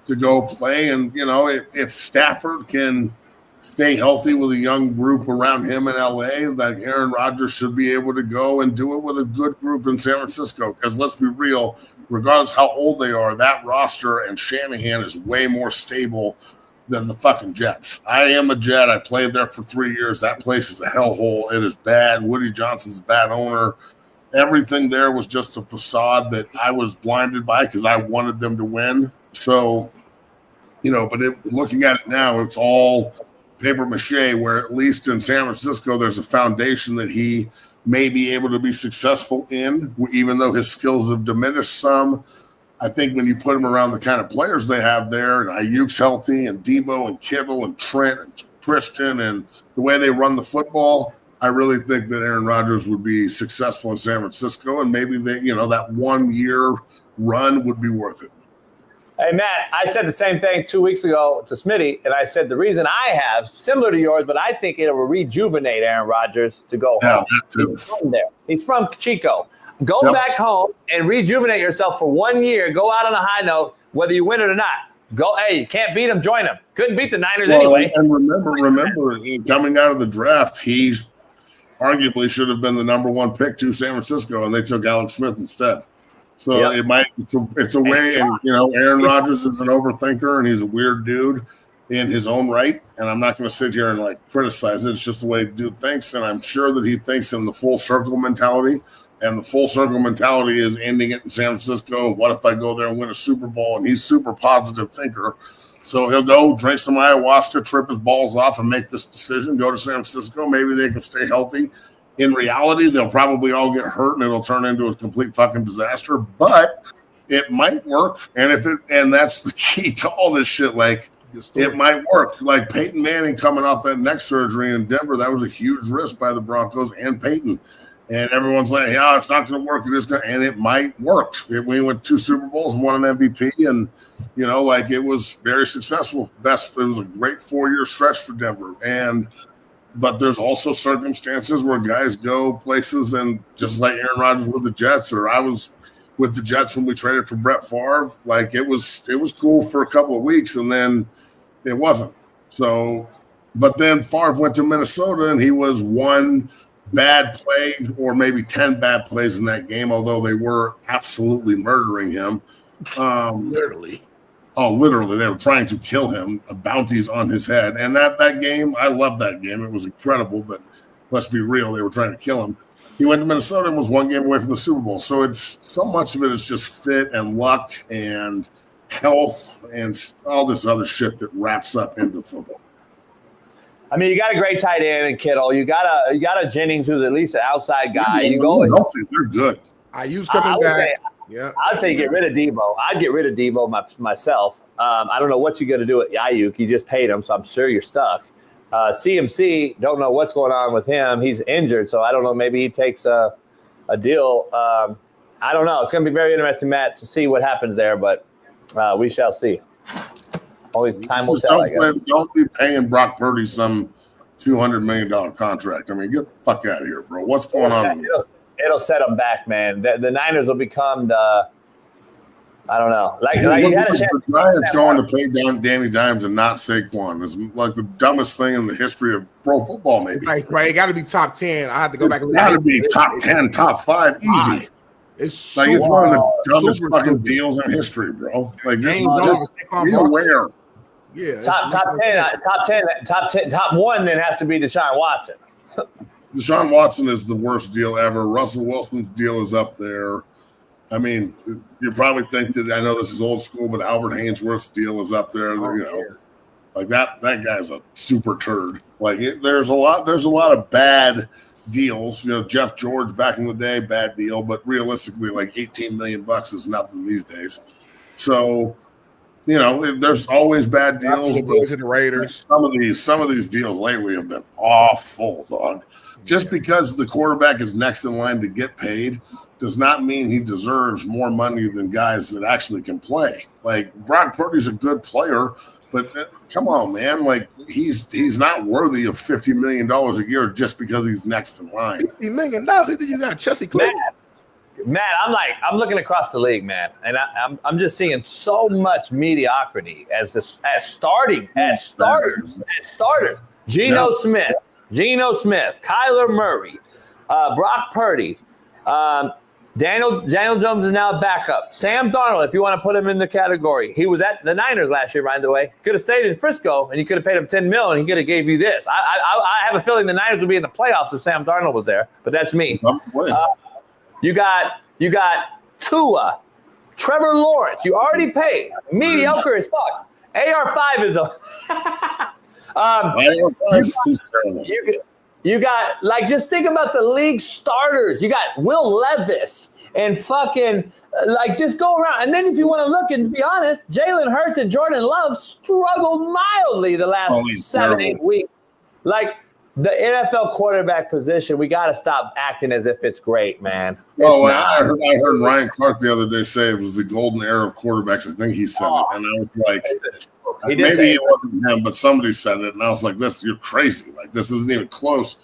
[SPEAKER 14] to go play. And, if Stafford can stay healthy with a young group around him in L.A., that Aaron Rodgers should be able to go and do it with a good group in San Francisco. Because let's be real, regardless how old they are, that roster and Shanahan is way more stable than the fucking Jets. I am a Jet. I played there for 3 years. That place is a hellhole. It is bad. Woody Johnson's a bad owner. Everything there was just a facade that I was blinded by because I wanted them to win. So, but looking at it now, it's all paper mache, where at least in San Francisco, there's a foundation that he may be able to be successful in, even though his skills have diminished some. I think when you put him around the kind of players they have there, and Ayuk's healthy, and Debo and Kittle and Trent and Christian, and the way they run the football, I really think that Aaron Rodgers would be successful in San Francisco, and maybe that 1 year run would be worth it.
[SPEAKER 8] Hey, Matt, I said the same thing 2 weeks ago to Smitty, and I said the reason I have, similar to yours, but I think it will rejuvenate Aaron Rodgers to go home. He's from there. He's from Chico. Go back home and rejuvenate yourself for 1 year. Go out on a high note, whether you win it or not. Hey, you can't beat them, join them. Couldn't beat the Niners anyway.
[SPEAKER 14] And remember, coming out of the draft, he arguably should have been the number 1 pick to San Francisco, and they took Alex Smith instead. So it's a way, and Aaron Rodgers is an overthinker, and he's a weird dude in his own right. And I'm not going to sit here and criticize it. It's just the way the dude thinks, and I'm sure that he thinks in the full circle mentality. And the full circle mentality is ending it in San Francisco. What if I go there and win a Super Bowl? And he's super positive thinker. So he'll go drink some ayahuasca, trip his balls off, and make this decision. Go to San Francisco. Maybe they can stay healthy. In reality, they'll probably all get hurt, and it'll turn into a complete fucking disaster. But it might work, and that's the key to all this shit. It might work. Like Peyton Manning coming off that neck surgery in Denver, that was a huge risk by the Broncos and Peyton. And everyone's like, yeah, it's not going to work. And it might work. We went 2 Super Bowls and won an MVP, and it was very successful. It was a great 4-year stretch for Denver. But there's also circumstances where guys go places, and just like Aaron Rodgers with the Jets, or I was with the Jets when we traded for Brett Favre. Like it was cool for a couple of weeks, and then it wasn't. So, but then Favre went to Minnesota, and he was one bad play or maybe 10 bad plays in that game, although they were absolutely murdering him.
[SPEAKER 2] Literally.
[SPEAKER 14] Oh, literally. They were trying to kill him, bounties on his head. And that game, I loved that game. It was incredible, but let's be real, they were trying to kill him. He went to Minnesota and was one game away from the Super Bowl. So it's so much of it is just fit and luck and health and all this other shit that wraps up into football.
[SPEAKER 8] I mean, you got a great tight end in Kittle. You got a Jennings who's at least an outside guy. You go
[SPEAKER 14] healthy. They're good.
[SPEAKER 2] Ayuk's coming back. Yeah,
[SPEAKER 8] I'd say get rid of Debo. I'd get rid of Debo myself. I don't know what you're going to do with Ayuk. You just paid him, so I'm sure you're stuck. CMC, don't know what's going on with him. He's injured, so I don't know. Maybe he takes a deal. I don't know. It's going to be very interesting, Matt, to see what happens there, but we shall see. Only time will tell, I guess.
[SPEAKER 14] Don't be paying Brock Purdy some $200 million contract. I mean, get the fuck out of here, bro. What's going on?
[SPEAKER 8] It'll set them back, man. The Niners will become the I don't know. Like you had a chance.
[SPEAKER 14] The Giants going to pay down Danny Dimes and not Saquon is like the dumbest thing in the history of pro football, maybe.
[SPEAKER 2] Right. It got to be top 10. I have to go back and look.
[SPEAKER 14] Got to be top 10, top 5, easy.
[SPEAKER 2] It's
[SPEAKER 14] like it's one of the dumbest fucking deals in history, bro. Like just be aware.
[SPEAKER 2] Yeah.
[SPEAKER 8] Top 1 then has to be Deshaun Watson.
[SPEAKER 14] Deshaun Watson is the worst deal ever. Russell Wilson's deal is up there. I mean, you probably think that I know this is old school, but Albert Haynesworth's deal is up there. Like that guy's a super turd. Like there's a lot of bad deals. Jeff George back in the day, bad deal, but realistically, like $18 million is nothing these days. So, there's always bad deals.
[SPEAKER 2] The Raiders.
[SPEAKER 14] Some of these deals lately have been awful, dog. Just because the quarterback is next in line to get paid does not mean he deserves more money than guys that actually can play. Like Brock Purdy's a good player, but come on, man. Like he's not worthy of $50 million a year just because he's next in line.
[SPEAKER 2] $50 million? No, you got Chelsea Clinton.
[SPEAKER 8] Matt, I'm looking across the league, man, and I'm just seeing so much mediocrity as starters. Geno Smith, Kyler Murray, Brock Purdy, Daniel Jones is now a backup. Sam Darnold, if you want to put him in the category, he was at the Niners last year, by the way. Could have stayed in Frisco, and you could have paid him $10 million, and he could have gave you this. I have a feeling the Niners would be in the playoffs if Sam Darnold was there, but that's me. You got Tua, Trevor Lawrence. You already paid. Mediocre as fuck. AR5 is a. You got, like, just think about the league starters. You got Will Levis and fucking, like, just go around. And then if you want to look and be honest, Jalen Hurts and Jordan Love struggled mildly the last 7-8 weeks. Like, the NFL quarterback position, we got to stop acting as if it's great, man.
[SPEAKER 14] I heard Ryan Clark the other day say it was the golden era of quarterbacks. I think he said it. And I was like, maybe it wasn't him, but somebody said it. And I was like, you're crazy. Like, this isn't even close.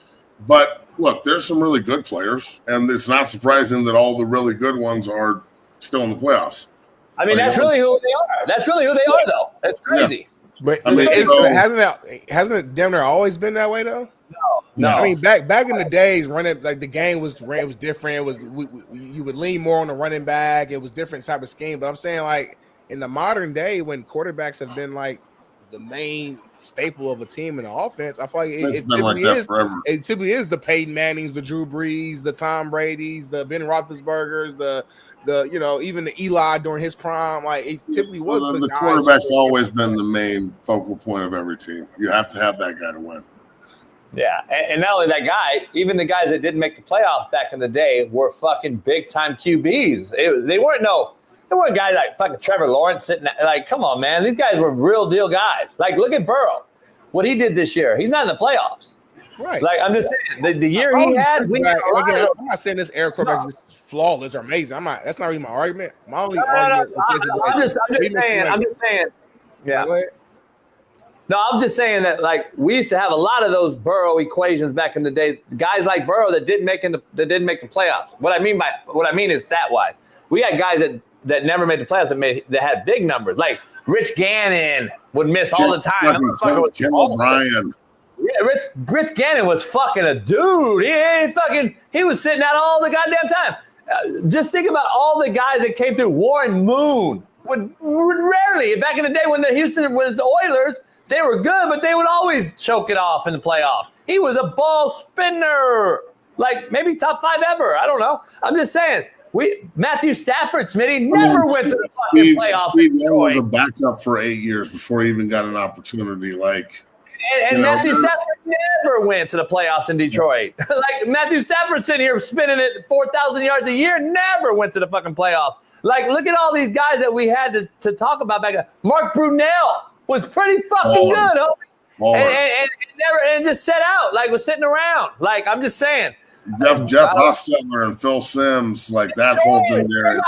[SPEAKER 14] But look, there's some really good players. And it's not surprising that all the really good ones are still in the playoffs.
[SPEAKER 8] I mean, that's really who they are. That's really who they are, though. That's crazy.
[SPEAKER 2] Yeah. But hasn't it damn near always been that way, though?
[SPEAKER 8] No.
[SPEAKER 2] I mean, back in the days, running like the game was different. It was you would lean more on the running back. It was different type of scheme. But I'm saying, like, in the modern day, when quarterbacks have been like the main staple of a team in the offense, I feel like it typically is the Peyton Mannings, the Drew Brees, the Tom Brady's, the Ben Roethlisberger's, the even the Eli during his prime. Like, it typically was
[SPEAKER 14] the quarterback's always been the main focal point of every team. You have to have that guy to win.
[SPEAKER 8] Yeah, and not only that guy, even the guys that didn't make the playoffs back in the day were fucking big-time QBs. They weren't guys like fucking Trevor Lawrence sitting there. Like, come on, man. These guys were real-deal guys. Like, look at Burrow. What he did this year. He's not in the playoffs.
[SPEAKER 2] Right.
[SPEAKER 8] Like, I'm just saying, the year he had,
[SPEAKER 2] I'm not saying this Eric quarterback is flawless or amazing. That's not really my argument. My only argument
[SPEAKER 8] I'm just saying. Yeah. No, I'm just saying that, like, we used to have a lot of those Burrow equations back in the day. Guys like Burrow that didn't make the playoffs. What I mean is stat-wise. We had guys that never made the playoffs that had big numbers. Like Rich Gannon would miss all the time.
[SPEAKER 14] Ken O'Brien.
[SPEAKER 8] Yeah, Rich Gannon was fucking a dude. He was sitting out all the goddamn time. Just think about all the guys that came through. Warren Moon would rarely, back in the day when the Houston was the Oilers, they were good, but they would always choke it off in the playoffs. He was a ball spinner, like maybe top 5 ever. I don't know. I'm just saying. Matthew Stafford, Smitty, never went to the fucking playoffs.
[SPEAKER 14] Steve was a backup for 8 years before he even got an opportunity.
[SPEAKER 8] And Matthew Stafford never went to the playoffs in Detroit. Like Matthew Stafford sitting here spinning it 4,000 yards a year, never went to the fucking playoffs. Like, look at all these guys that we had to talk about back then. Mark Brunell was pretty fucking good, homie. And just sat out, like was sitting around. Like, I'm just saying.
[SPEAKER 14] Jeff Hostetler and Phil Simms, like that whole thing there.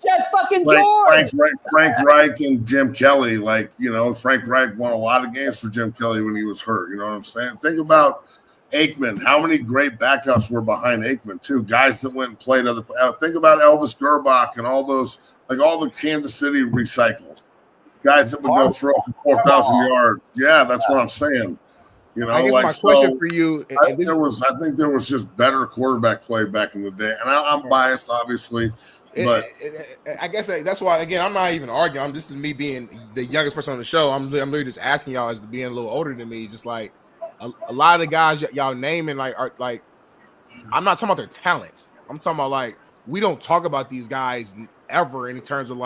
[SPEAKER 8] Jeff fucking George.
[SPEAKER 14] Frank Reich and Jim Kelly, Frank Reich won a lot of games for Jim Kelly when he was hurt. You know what I'm saying? Think about Aikman. How many great backups were behind Aikman too? Guys that went and played other. Think about Elvis Gerbach and all those, like all the Kansas City recycles. Guys that would go throw for 4,000 yards. Yeah, that's what I'm saying.
[SPEAKER 2] I guess my question for you,
[SPEAKER 14] I think there was just better quarterback play back in the day, and I'm biased, obviously, but
[SPEAKER 2] I guess that's why. Again, I'm not even arguing. This is me being the youngest person on the show. I'm literally just asking y'all as being a little older than me. Just like a lot of the guys y'all naming, are like, I'm not talking about their talent. I'm talking about we don't talk about these guys ever in terms of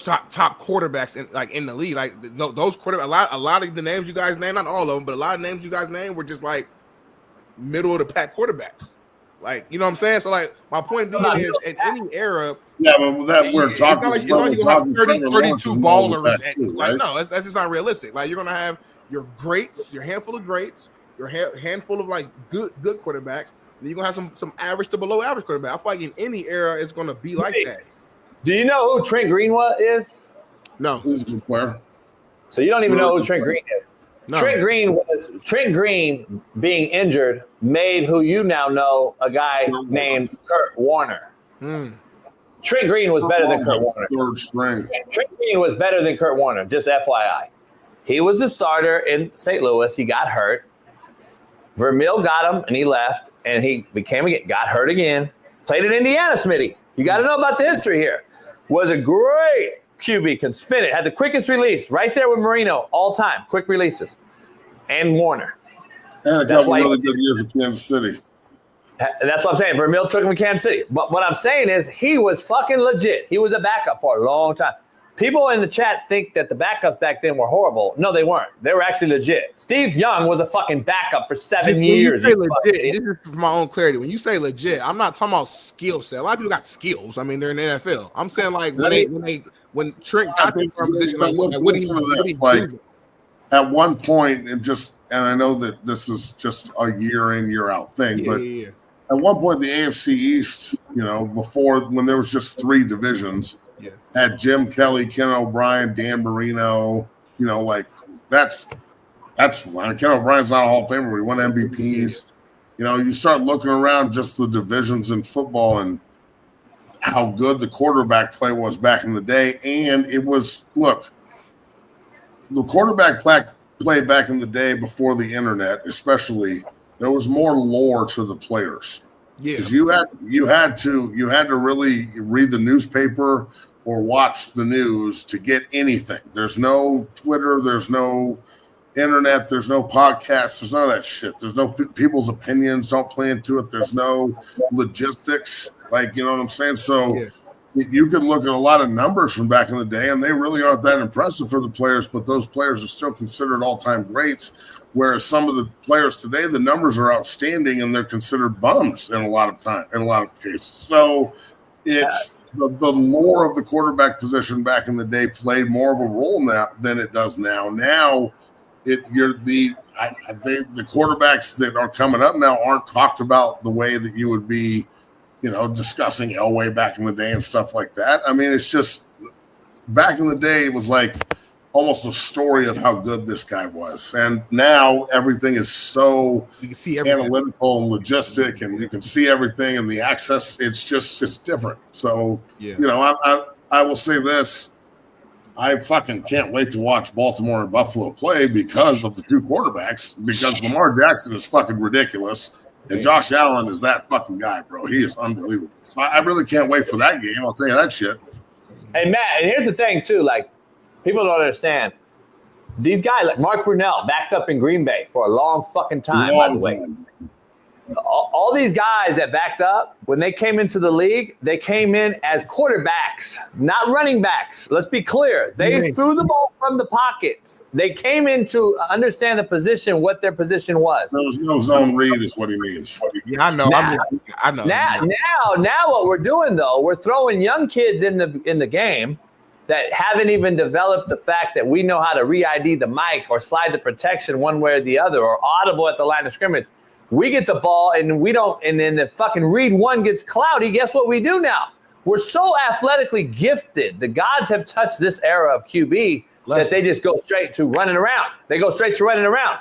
[SPEAKER 2] top quarterbacks in the league. Like those quarterbacks, a lot of the names you guys named, not all of them, but a lot of names you guys named were just like middle of the pack quarterbacks. Like, you know what I'm saying? So my point being is in any era,
[SPEAKER 14] but that we're talking.
[SPEAKER 2] It's not like you're gonna have 32 ballers. No, that's just not realistic. Like, you're gonna have your greats, your handful of greats, your handful of good quarterbacks, and you're gonna have some average to below average quarterback. I feel like in any era it's gonna be like that.
[SPEAKER 8] Do you know who Trent Green is?
[SPEAKER 2] No.
[SPEAKER 14] Who's the player?
[SPEAKER 8] So you don't even know who Trent Green is.
[SPEAKER 2] No.
[SPEAKER 8] Trent Green being injured made who you now know a guy named Kurt Warner. Trent Green was better than Kurt Warner.
[SPEAKER 14] Third string.
[SPEAKER 8] Trent Green was better than Kurt Warner, just FYI. He was the starter in St. Louis. He got hurt. Vermeil got him, and he left, and he got hurt again. Played in Indiana, Smitty. You got to know about the history here. Was a great QB, can spin it, had the quickest release, right there with Marino, all time, quick releases, and Warner.
[SPEAKER 14] And a couple really good years in Kansas City.
[SPEAKER 8] That's what I'm saying. Vermeil took him to Kansas City. But what I'm saying is he was fucking legit. He was a backup for a long time. People in the chat think that the backups back then were horrible. No, they weren't. They were actually legit. Steve Young was a fucking backup for 7 years.
[SPEAKER 2] When you say legit, this is for my own clarity. When you say legit, I'm not talking about skill set. A lot of people got skills. I mean, they're in the NFL. I'm saying when Trent got the position,
[SPEAKER 14] at one point, and I know that this is just a year in, year out thing, but at one point the AFC East, before when there was just 3 divisions. Had Jim Kelly, Ken O'Brien, Dan Marino, that's fine. Ken O'Brien's not a Hall of Famer, but he won MVPs. You start looking around just the divisions in football and how good the quarterback play was back in the day. And it was, the quarterback play back in the day before the internet, especially, there was more lore to the players.
[SPEAKER 2] Yeah,
[SPEAKER 14] because you had to really read the newspaper or watch the news to get anything. There's no Twitter, there's no internet, there's no podcast, there's none of that shit. There's no people's opinions don't play into it. There's no logistics, you know what I'm saying? So you can look at a lot of numbers from back in the day, and they really aren't that impressive for the players, but those players are still considered all-time greats. Whereas some of the players today, the numbers are outstanding and they're considered bums in a lot of cases. So it's the lore of the quarterback position back in the day played more of a role now than it does now. Now, the quarterbacks that are coming up now aren't talked about the way that you would be, discussing Elway back in the day and stuff like that. I mean, it's just back in the day, it was like, almost a story of how good this guy was. And now everything is so
[SPEAKER 2] you can see everything.
[SPEAKER 14] Analytical and logistic, and you can see everything and the access. It's different. So, I will say this. I fucking can't wait to watch Baltimore and Buffalo play because of the two quarterbacks, because Lamar Jackson is fucking ridiculous. And Josh Allen is that fucking guy, bro. He is unbelievable. So I really can't wait for that game. I'll tell you that shit.
[SPEAKER 8] Hey, Matt, and here's the thing, too. Like, people don't understand. These guys, like Mark Brunell, backed up in Green Bay for a long fucking time, by the way. All these guys that backed up, when they came into the league, they came in as quarterbacks, not running backs. Let's be clear. They threw the ball from the pockets. They came in to understand the position, what their position was.
[SPEAKER 14] There was no zone read is what he means.
[SPEAKER 2] Yeah, I know. I know.
[SPEAKER 8] Now what we're doing, though, we're throwing young kids in the game that haven't even developed the fact that we know how to re-ID the mic or slide the protection one way or the other or audible at the line of scrimmage. We get the ball and we don't, and then the fucking read one gets cloudy. Guess what we do now? We're so athletically gifted. The gods have touched this era of QB that they just go straight to running around. They go straight to running around.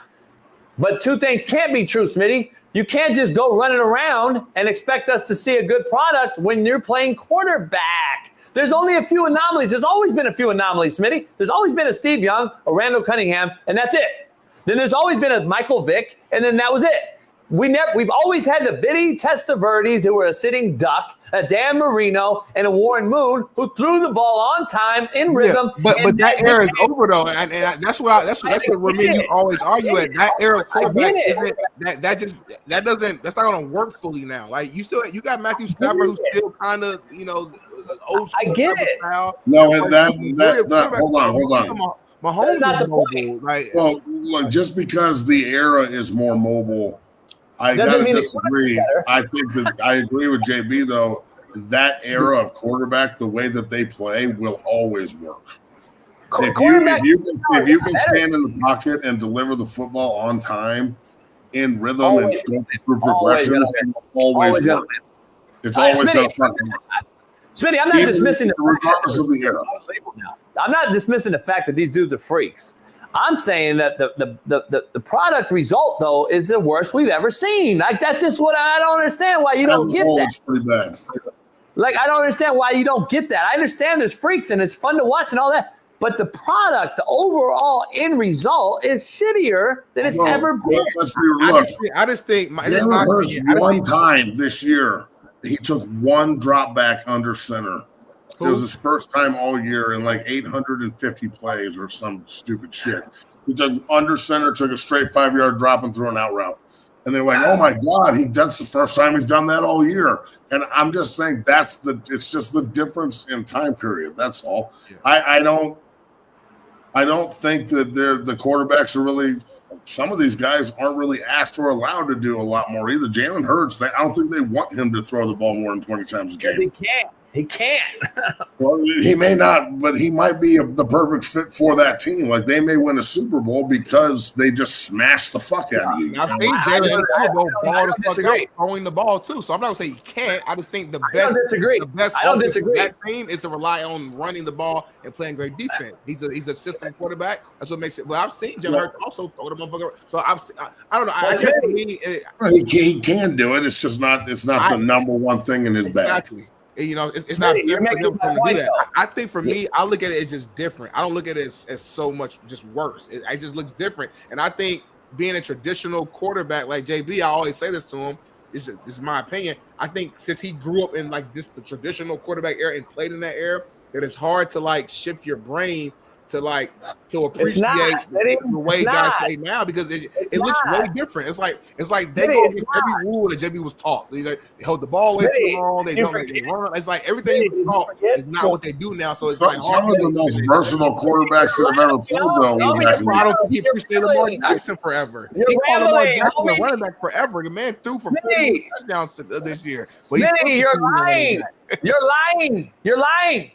[SPEAKER 8] But two things can't be true, Smitty. You can't just go running around and expect us to see a good product when you're playing quarterback. There's only a few anomalies. There's always been a few anomalies, Smitty. There's always been a Steve Young, a Randall Cunningham, and that's it. Then there's always been a Michael Vick, and then that was it. We've always had the Vinny Testaverdes, who were a sitting duck, a Dan Marino, and a Warren Moon, who threw the ball on time in rhythm.
[SPEAKER 2] But that era is over though, and that's what me and you always argue at. That era of quarterback that's not gonna work fully now. Like you got Matthew Stafford, who's still kind of old school.
[SPEAKER 8] I get it.
[SPEAKER 2] Style.
[SPEAKER 14] No, and that hold on.
[SPEAKER 2] Mahomes is mobile. Like,
[SPEAKER 14] well, look, just because the era is more mobile. I gotta disagree. I think that I agree with JB though. That era of quarterback, the way that they play, will always work. If you can stand in the pocket and deliver the football on time, in rhythm and go through progressions, always work. It's always going to fucking work.
[SPEAKER 8] Smitty, I'm not dismissing
[SPEAKER 14] regardless of the era.
[SPEAKER 8] I'm not dismissing the fact that these dudes are freaks. I'm saying that the product result, though, is the worst we've ever seen. Like, that's just what I don't understand why you don't get that.
[SPEAKER 14] It's pretty bad.
[SPEAKER 8] Like, I don't understand why you don't get that. I understand there's freaks and it's fun to watch and all that. But the product, the overall end result is shittier than it's ever been.
[SPEAKER 2] I just think
[SPEAKER 14] one time this year, he took one drop back under center. It was his first time all year in like 850 plays or some stupid shit. He took under center, took a straight 5-yard drop and threw an out route. And they're like, oh my God, that's the first time he's done that all year. And I'm just saying it's just the difference in time period. That's all. Yeah. I don't think that the quarterbacks are really, some of these guys aren't really asked or allowed to do a lot more either. Jalen Hurts, I don't think they want him to throw the ball more than 20 times a game.
[SPEAKER 8] He can't.
[SPEAKER 14] Well, he may not, but he might be the perfect fit for that team. Like, they may win a Super Bowl because they just smash the fuck out of you.
[SPEAKER 2] I've seen Jalen in the Super Bowl ball the fuck out, throwing the ball too. So I'm not gonna say he can't. I just think the best that team is to rely on running the ball and playing great defense. He's a system quarterback. That's what makes it. Well, I've seen Jalen Hurts also throw the motherfucker. So I don't know. I guess for me,
[SPEAKER 14] he can do it. It's just not. It's not the number one thing in his bag.
[SPEAKER 2] Exactly. It's not different for him to do that. I think for me, I look at it as just different. I don't look at it as so much just worse. It just looks different. And I think being a traditional quarterback like JB, I always say this to him, this is my opinion. I think since he grew up in like the traditional quarterback era and played in that era, that it's hard to like shift your brain to appreciate the way guys play now, because it looks way different. It's like they go against every rule that JB was taught. They hold the ball way too long. They don't run. It's like everything he was taught is not what they do now. So it's
[SPEAKER 14] some of the most versatile quarterbacks that have ever played though.
[SPEAKER 2] I don't think he appreciated Lamar Jackson forever. He called Lamar Jackson a running back forever. The man threw for 40 touchdowns this year.
[SPEAKER 8] You're lying. You're lying.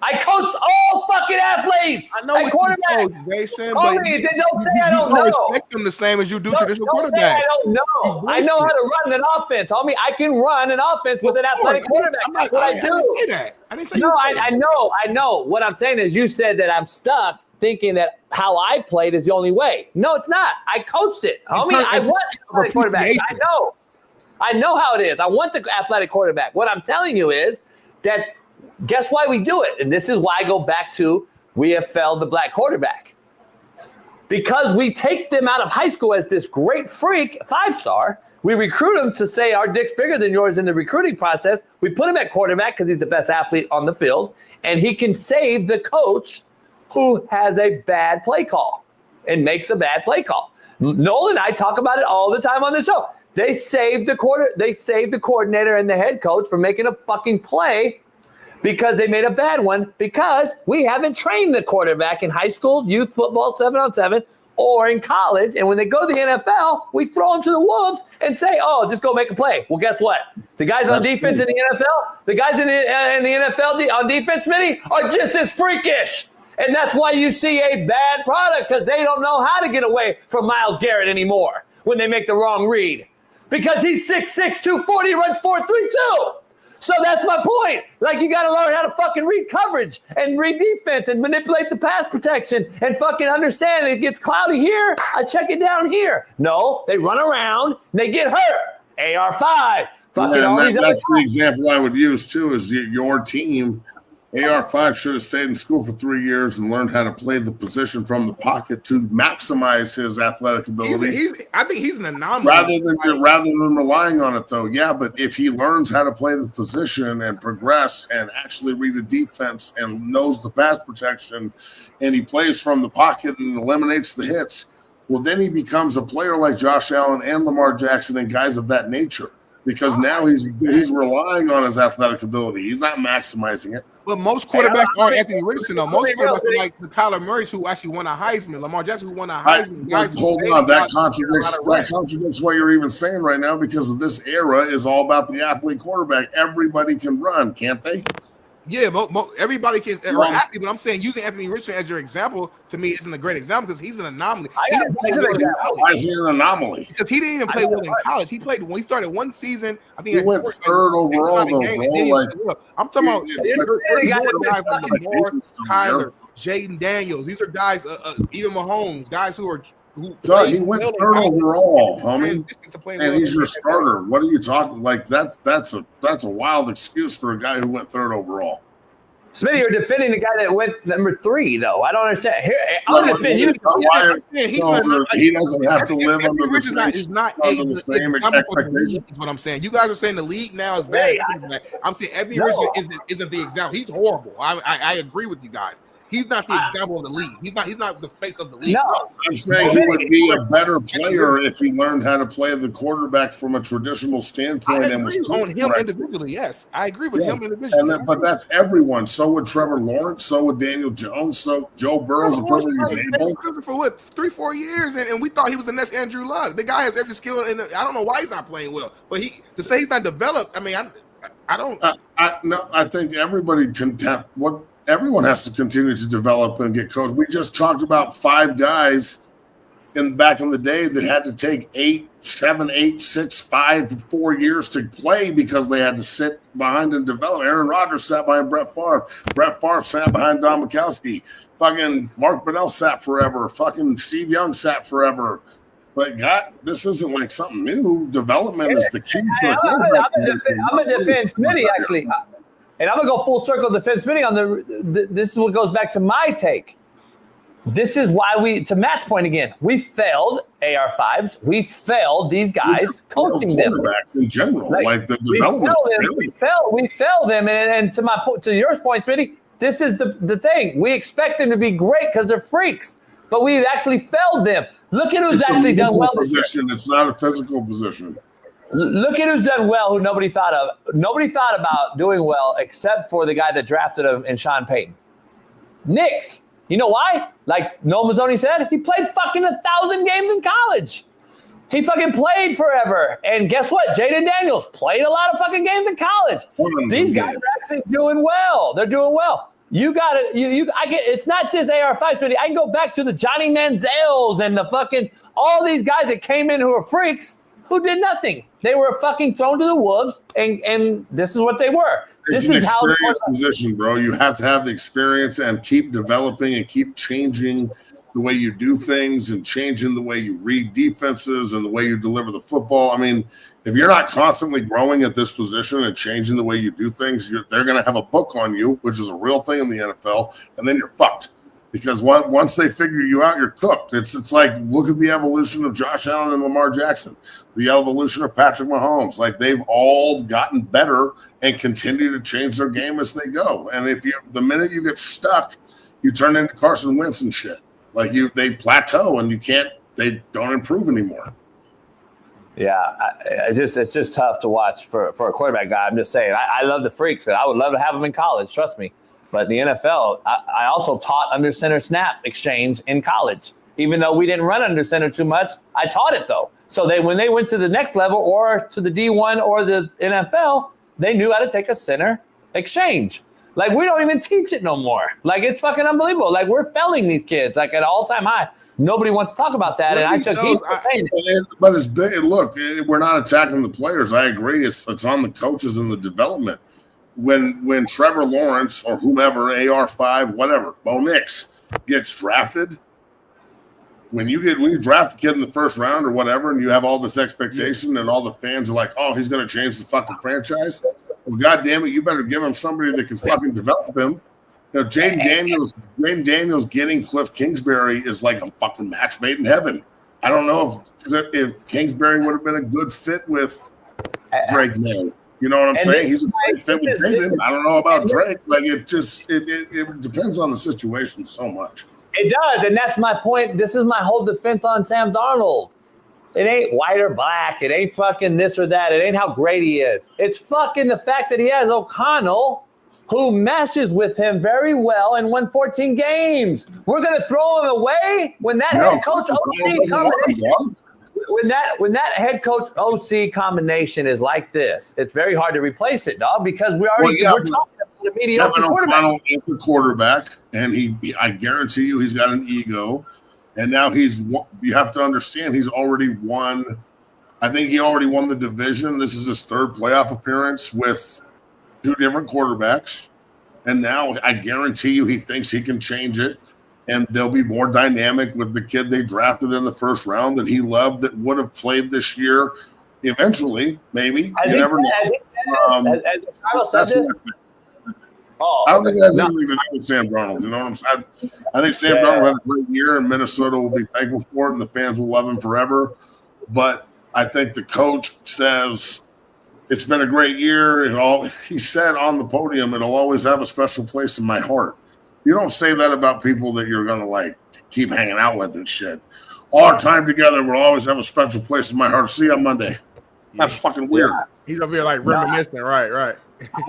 [SPEAKER 8] I coach all fucking athletes.
[SPEAKER 2] I know
[SPEAKER 8] at quarterback.
[SPEAKER 2] Coach Jason,
[SPEAKER 8] Call
[SPEAKER 2] but
[SPEAKER 8] me, then don't say I don't know.
[SPEAKER 2] respect them the same as you do traditional
[SPEAKER 8] Don't say
[SPEAKER 2] quarterback.
[SPEAKER 8] I don't know. I know how to run an offense, homie. I can run an offense with an athletic quarterback. That's what I do.
[SPEAKER 2] didn't say that. I didn't say
[SPEAKER 8] No, I know. What I'm saying is you said that I'm stuck thinking that how I played is the only way. No, it's not. I coached it, homie. I want an athletic quarterback. I know how it is. I want the athletic quarterback. What I'm telling you is that guess why we do it? And this is why I go back to we have failed the black quarterback. Because we take them out of high school as this great freak, 5-star. We recruit him to say our dick's bigger than yours in the recruiting process. We put him at quarterback because he's the best athlete on the field. And he can save the coach who has a bad play call and makes a bad play call. Nolan and I talk about it all the time on the show. They saved the coordinator and the head coach from making a fucking play because they made a bad one because we haven't trained the quarterback in high school, youth football, 7-on-7, or in college. And when they go to the NFL, we throw them to the wolves and say, oh, just go make a play. Well, guess what? The guys on defense in the NFL, the guys in the NFL on defense, Smitty, are just as freakish. And that's why you see a bad product because they don't know how to get away from Myles Garrett anymore when they make the wrong read. Because he's 6'6", 240, runs 4.32. So that's my point. Like, you got to learn how to fucking read coverage and read defense and manipulate the pass protection and fucking understand it gets cloudy here. I check it down here. No, they run around and they get hurt. AR5. Fucking all these other
[SPEAKER 14] that's the example I would use, too, is your team. AR5 should have stayed in school for 3 years and learned how to play the position from the pocket to maximize his athletic ability.
[SPEAKER 2] I think he's an anomaly.
[SPEAKER 14] Rather than relying on it, though. Yeah, but if he learns how to play the position and progress and actually read the defense and knows the pass protection and he plays from the pocket and eliminates the hits, well, then he becomes a player like Josh Allen and Lamar Jackson and guys of that nature. Because now he's relying on his athletic ability. He's not maximizing it.
[SPEAKER 2] But most quarterbacks aren't Anthony Richardson, though. Most quarterbacks are like the Kyler Murrays who actually won a Heisman, Lamar Jackson who won a Heisman.
[SPEAKER 14] Hold on, that contradicts what you're even saying right now because this era is all about the athlete quarterback. Everybody can run, can't they?
[SPEAKER 2] Yeah, everybody can athlete, but I'm saying using Anthony Richardson as your example to me isn't a great example because he's an anomaly.
[SPEAKER 14] Why is he an anomaly?
[SPEAKER 2] Because he didn't even play well in college. He played when he started one season. I think
[SPEAKER 14] he went third overall, though.
[SPEAKER 2] I'm talking about Kyler, Jaden Daniels. These are guys, even Mahomes, guys who
[SPEAKER 14] he went third overall, homie, and he's your starter. What are you talking like? That's a wild excuse for a guy who went third overall.
[SPEAKER 8] Smitty, you're defending the guy that went number 3, though. I don't understand. Here, I'll defend you.
[SPEAKER 14] He doesn't have to live under the same expectations.
[SPEAKER 2] Is what I'm saying. You guys are saying the league now is bad. I'm saying Anthony Richardson isn't the example. He's horrible. I agree with you guys. He's not the example of the league. He's not the face of the league.
[SPEAKER 8] No,
[SPEAKER 14] I'm saying he would be a better player if he learned how to play the quarterback from a traditional standpoint.
[SPEAKER 2] I agree on him individually. Yes, I agree with him individually.
[SPEAKER 14] But that's everyone. So would Trevor Lawrence. So would Daniel Jones. So Joe Burrow's a perfect example.
[SPEAKER 2] For what 3-4 years, and we thought he was the next Andrew Luck. The guy has every skill, and I don't know why he's not playing well. But to say he's not developed, I mean, I don't.
[SPEAKER 14] No, I think everybody can tap what. Everyone has to continue to develop and get coached. We just talked about 5 guys back in the day that had to take 8, 7, 8, 6, 5, 4 years to play because they had to sit behind and develop. Aaron Rodgers sat behind Brett Favre. Brett Favre sat behind Don Mikowski. Fucking Mark Brunell sat forever. Fucking Steve Young sat forever. But this isn't like something new. Development is the key.
[SPEAKER 8] I'm going to defend Smitty, actually. And I'm going to go full circle defense Smitty on this is what goes back to my take. This is why to Matt's point again, we failed AR5s. We failed these guys coaching them.
[SPEAKER 14] Quarterbacks in general, like the development.
[SPEAKER 8] We failed them. And to your point, Smitty, this is the thing. We expect them to be great because they're freaks. But we've actually failed them. Look at who's actually done well.
[SPEAKER 14] It's not a physical position.
[SPEAKER 8] Look at who's done well, who nobody thought of. Nobody thought about doing well except for the guy that drafted him and Sean Payton. Knicks. You know why? Like Noel Mazzoni said, he played fucking 1,000 games in college. He fucking played forever. And guess what? Jaden Daniels played a lot of fucking games in college. These guys are actually doing well. They're doing well. It's not just AR5, Smitty. I can go back to the Johnny Manziels and the fucking all these guys that came in who are freaks who did nothing. They were fucking thrown to the wolves, and this is what they were.
[SPEAKER 14] It's an experience position, bro. You have to have the experience and keep developing and keep changing the way you do things and changing the way you read defenses and the way you deliver the football. I mean, if you're not constantly growing at this position and changing the way you do things, they're going to have a book on you, which is a real thing in the NFL, and then you're fucked. Because once they figure you out, you're cooked. It's like, look at the evolution of Josh Allen and Lamar Jackson, the evolution of Patrick Mahomes. Like, they've all gotten better and continue to change their game as they go. And the minute you get stuck, you turn into Carson Wentz and shit. Like, they plateau and they don't improve anymore.
[SPEAKER 8] Yeah, it's just tough to watch for a quarterback guy. I'm just saying, I love the freaks, and I would love to have them in college, trust me. But in the NFL, I also taught under center snap exchange in college. Even though we didn't run under center too much, I taught it though. So when they went to the next level or to the D1 or the NFL, they knew how to take a center exchange. Like, we don't even teach it no more. Like, it's fucking unbelievable. Like, we're failing these kids like at an all-time high. Nobody wants to talk about that, and I took heat for saying it.
[SPEAKER 14] But it's big. Look, we're not attacking the players. I agree. It's on the coaches and the development. When Trevor Lawrence or whomever, AR5, whatever, Bo Nix gets drafted, when you draft a kid in the first round or whatever, and you have all this expectation and all the fans are like, oh, he's going to change the fucking franchise. Well, God damn it, you better give him somebody that can fucking develop him. You know, Jaden Daniels getting Cliff Kingsbury is like a fucking match made in heaven. I don't know if Kingsbury would have been a good fit with Drake May. You know what I'm saying? He's a great fit with David. I don't know about Drake. Like, it depends on the situation so much.
[SPEAKER 8] It does, and that's my point. This is my whole defense on Sam Darnold. It ain't white or black. It ain't fucking this or that. It ain't how great he is. It's fucking the fact that he has O'Connell, who meshes with him very well and won 14 games. We're going to throw him away when that head coach OC combination. When that head coach OC combination is like this, it's very hard to replace it, dog, because we're talking about a mediocre quarterback.
[SPEAKER 14] Is a quarterback, and I guarantee you he's got an ego. And now you have to understand, he's already won. I think he already won the division. This is his third playoff appearance with two different quarterbacks. And now I guarantee you he thinks he can change it. And they'll be more dynamic with the kid they drafted in the first round that he loved that would have played this year eventually, maybe. You never know.
[SPEAKER 8] Has Chicago said this?
[SPEAKER 14] I don't think it has anything to do with Sam Darnold. You know what I'm saying? I think Sam Darnold had a great year, and Minnesota will be thankful for it, and the fans will love him forever. But I think the coach says it's been a great year. He said on the podium, it'll always have a special place in my heart. You don't say that about people that you're going to, like, keep hanging out with and shit. All our time together will always have a special place in my heart. See you on Monday. That's fucking weird.
[SPEAKER 2] Yeah. He's over here, like, reminiscing. Right.
[SPEAKER 8] I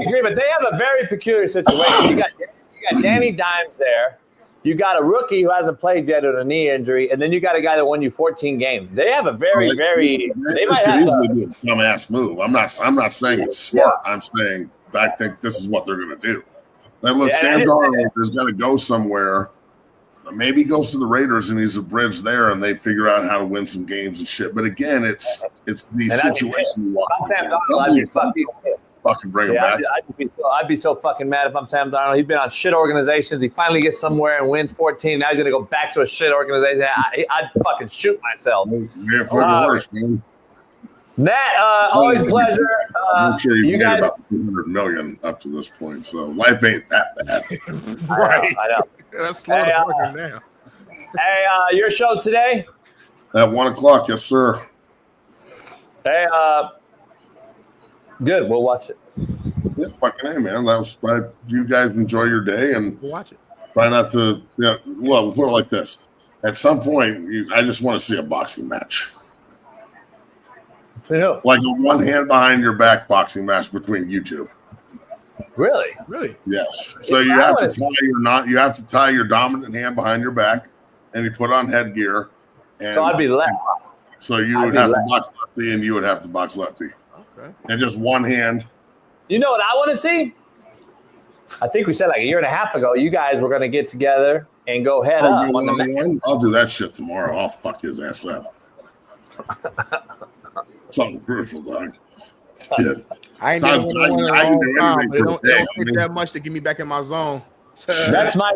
[SPEAKER 8] agree, but they have a very peculiar situation. You got Danny Dimes there. You got a rookie who hasn't played yet with a knee injury, and then you got a guy that won you 14 games. They have a very. They might have
[SPEAKER 14] easily be a dumbass move. I'm not saying it's smart. I'm saying I think this is what they're going to do. Like, look, Sam Darnold is going to go somewhere. Maybe he goes to the Raiders and he's a bridge there, and they figure out how to win some games and shit. But again, it's the situation you want.
[SPEAKER 8] Sam Darnold, I'd be
[SPEAKER 14] fucking bring him back.
[SPEAKER 8] I'd be so fucking mad if I'm Sam Darnold. He's been on shit organizations. He finally gets somewhere and wins 14. Now he's going to go back to a shit organization. I'd fucking shoot myself.
[SPEAKER 14] Yeah, fucking worse, man.
[SPEAKER 8] Matt, always a pleasure.
[SPEAKER 14] I'm sure he's made about $200 million up to this point, so life ain't that bad.
[SPEAKER 2] Right.
[SPEAKER 8] I know.
[SPEAKER 2] That's slow to now.
[SPEAKER 8] Hey, your show today?
[SPEAKER 14] At 1 o'clock, yes, sir.
[SPEAKER 8] Hey, good. We'll watch it.
[SPEAKER 14] Yeah, fucking hey, man. That was you guys enjoy your day and
[SPEAKER 2] we'll watch it.
[SPEAKER 14] Try not to. Well, we'll put it like this: at some point, I just want to see a boxing match. Like a one hand behind your back boxing match between you two.
[SPEAKER 8] Really?
[SPEAKER 14] Yes. So you have to tie your dominant hand behind your back, and you put on headgear. And
[SPEAKER 8] so I'd be left.
[SPEAKER 14] So you would have to box lefty, and you would have to box lefty. Okay. And just one hand.
[SPEAKER 8] You know what I want to see? I think we said like a year and a half ago, you guys were going to get together and go head up on the match.
[SPEAKER 14] I'll do that shit tomorrow. I'll fuck his ass up. Something crucial, dog. Shit.
[SPEAKER 2] I ain't never won one in a long time, but it don't take that much to get me back in my zone.
[SPEAKER 8] I'm
[SPEAKER 2] not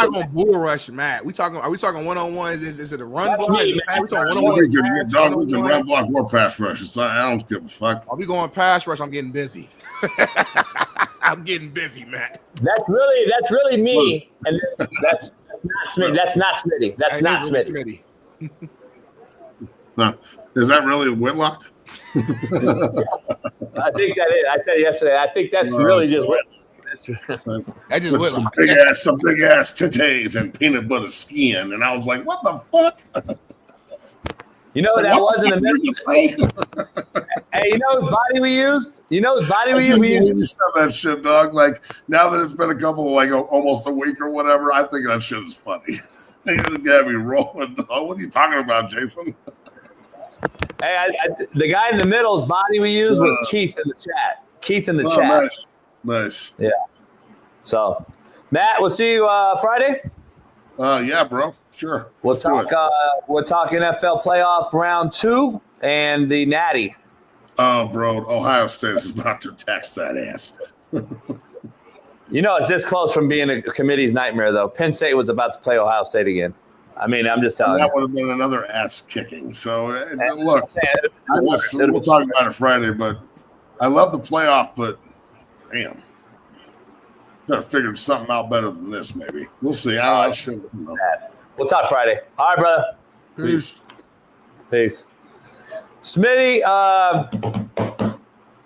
[SPEAKER 2] gonna bull rush, Matt. Are we talking 1-on-1? Is it a run block? We talking 1-on-1.
[SPEAKER 14] We can run block or pass rush. So I don't give a fuck.
[SPEAKER 2] Are we going pass rush? I'm getting busy. I'm getting busy, Matt.
[SPEAKER 8] That's really me. And that's not Smitty. That's not Smitty. That's not Smitty.
[SPEAKER 14] No. Is that really Whitlock?
[SPEAKER 8] I think that is. I said it yesterday. I think that's really just Whitlock.
[SPEAKER 2] That just
[SPEAKER 14] with some big ass titties and peanut butter skin, and I was like, "What the fuck?"
[SPEAKER 8] You know that wasn't a myth. Hey, you know whose body we used? You know whose body we used?
[SPEAKER 14] You said that shit, dog. Like now that it's been a couple, like almost a week or whatever, I think that shit is funny. They got me rolling, dog. What are you talking about, Jason?
[SPEAKER 8] Hey, the guy in the middle's body we used was Keith in the chat. Keith in the chat.
[SPEAKER 14] Nice.
[SPEAKER 8] Yeah. So, Matt, we'll see you Friday.
[SPEAKER 14] Yeah, bro. Sure.
[SPEAKER 8] We'll talk NFL playoff round 2 and the Natty.
[SPEAKER 14] Oh, bro, Ohio State is about to tax that ass.
[SPEAKER 8] You know, it's this close from being a committee's nightmare, though. Penn State was about to play Ohio State again. I mean, I'm just telling you.
[SPEAKER 14] That would have been another ass kicking. So, look, we'll talk about it Friday, but I love the playoff, but damn. Got to figure something out better than this, maybe. We'll see.
[SPEAKER 8] We'll talk Friday. All right, brother. Peace. Smitty, I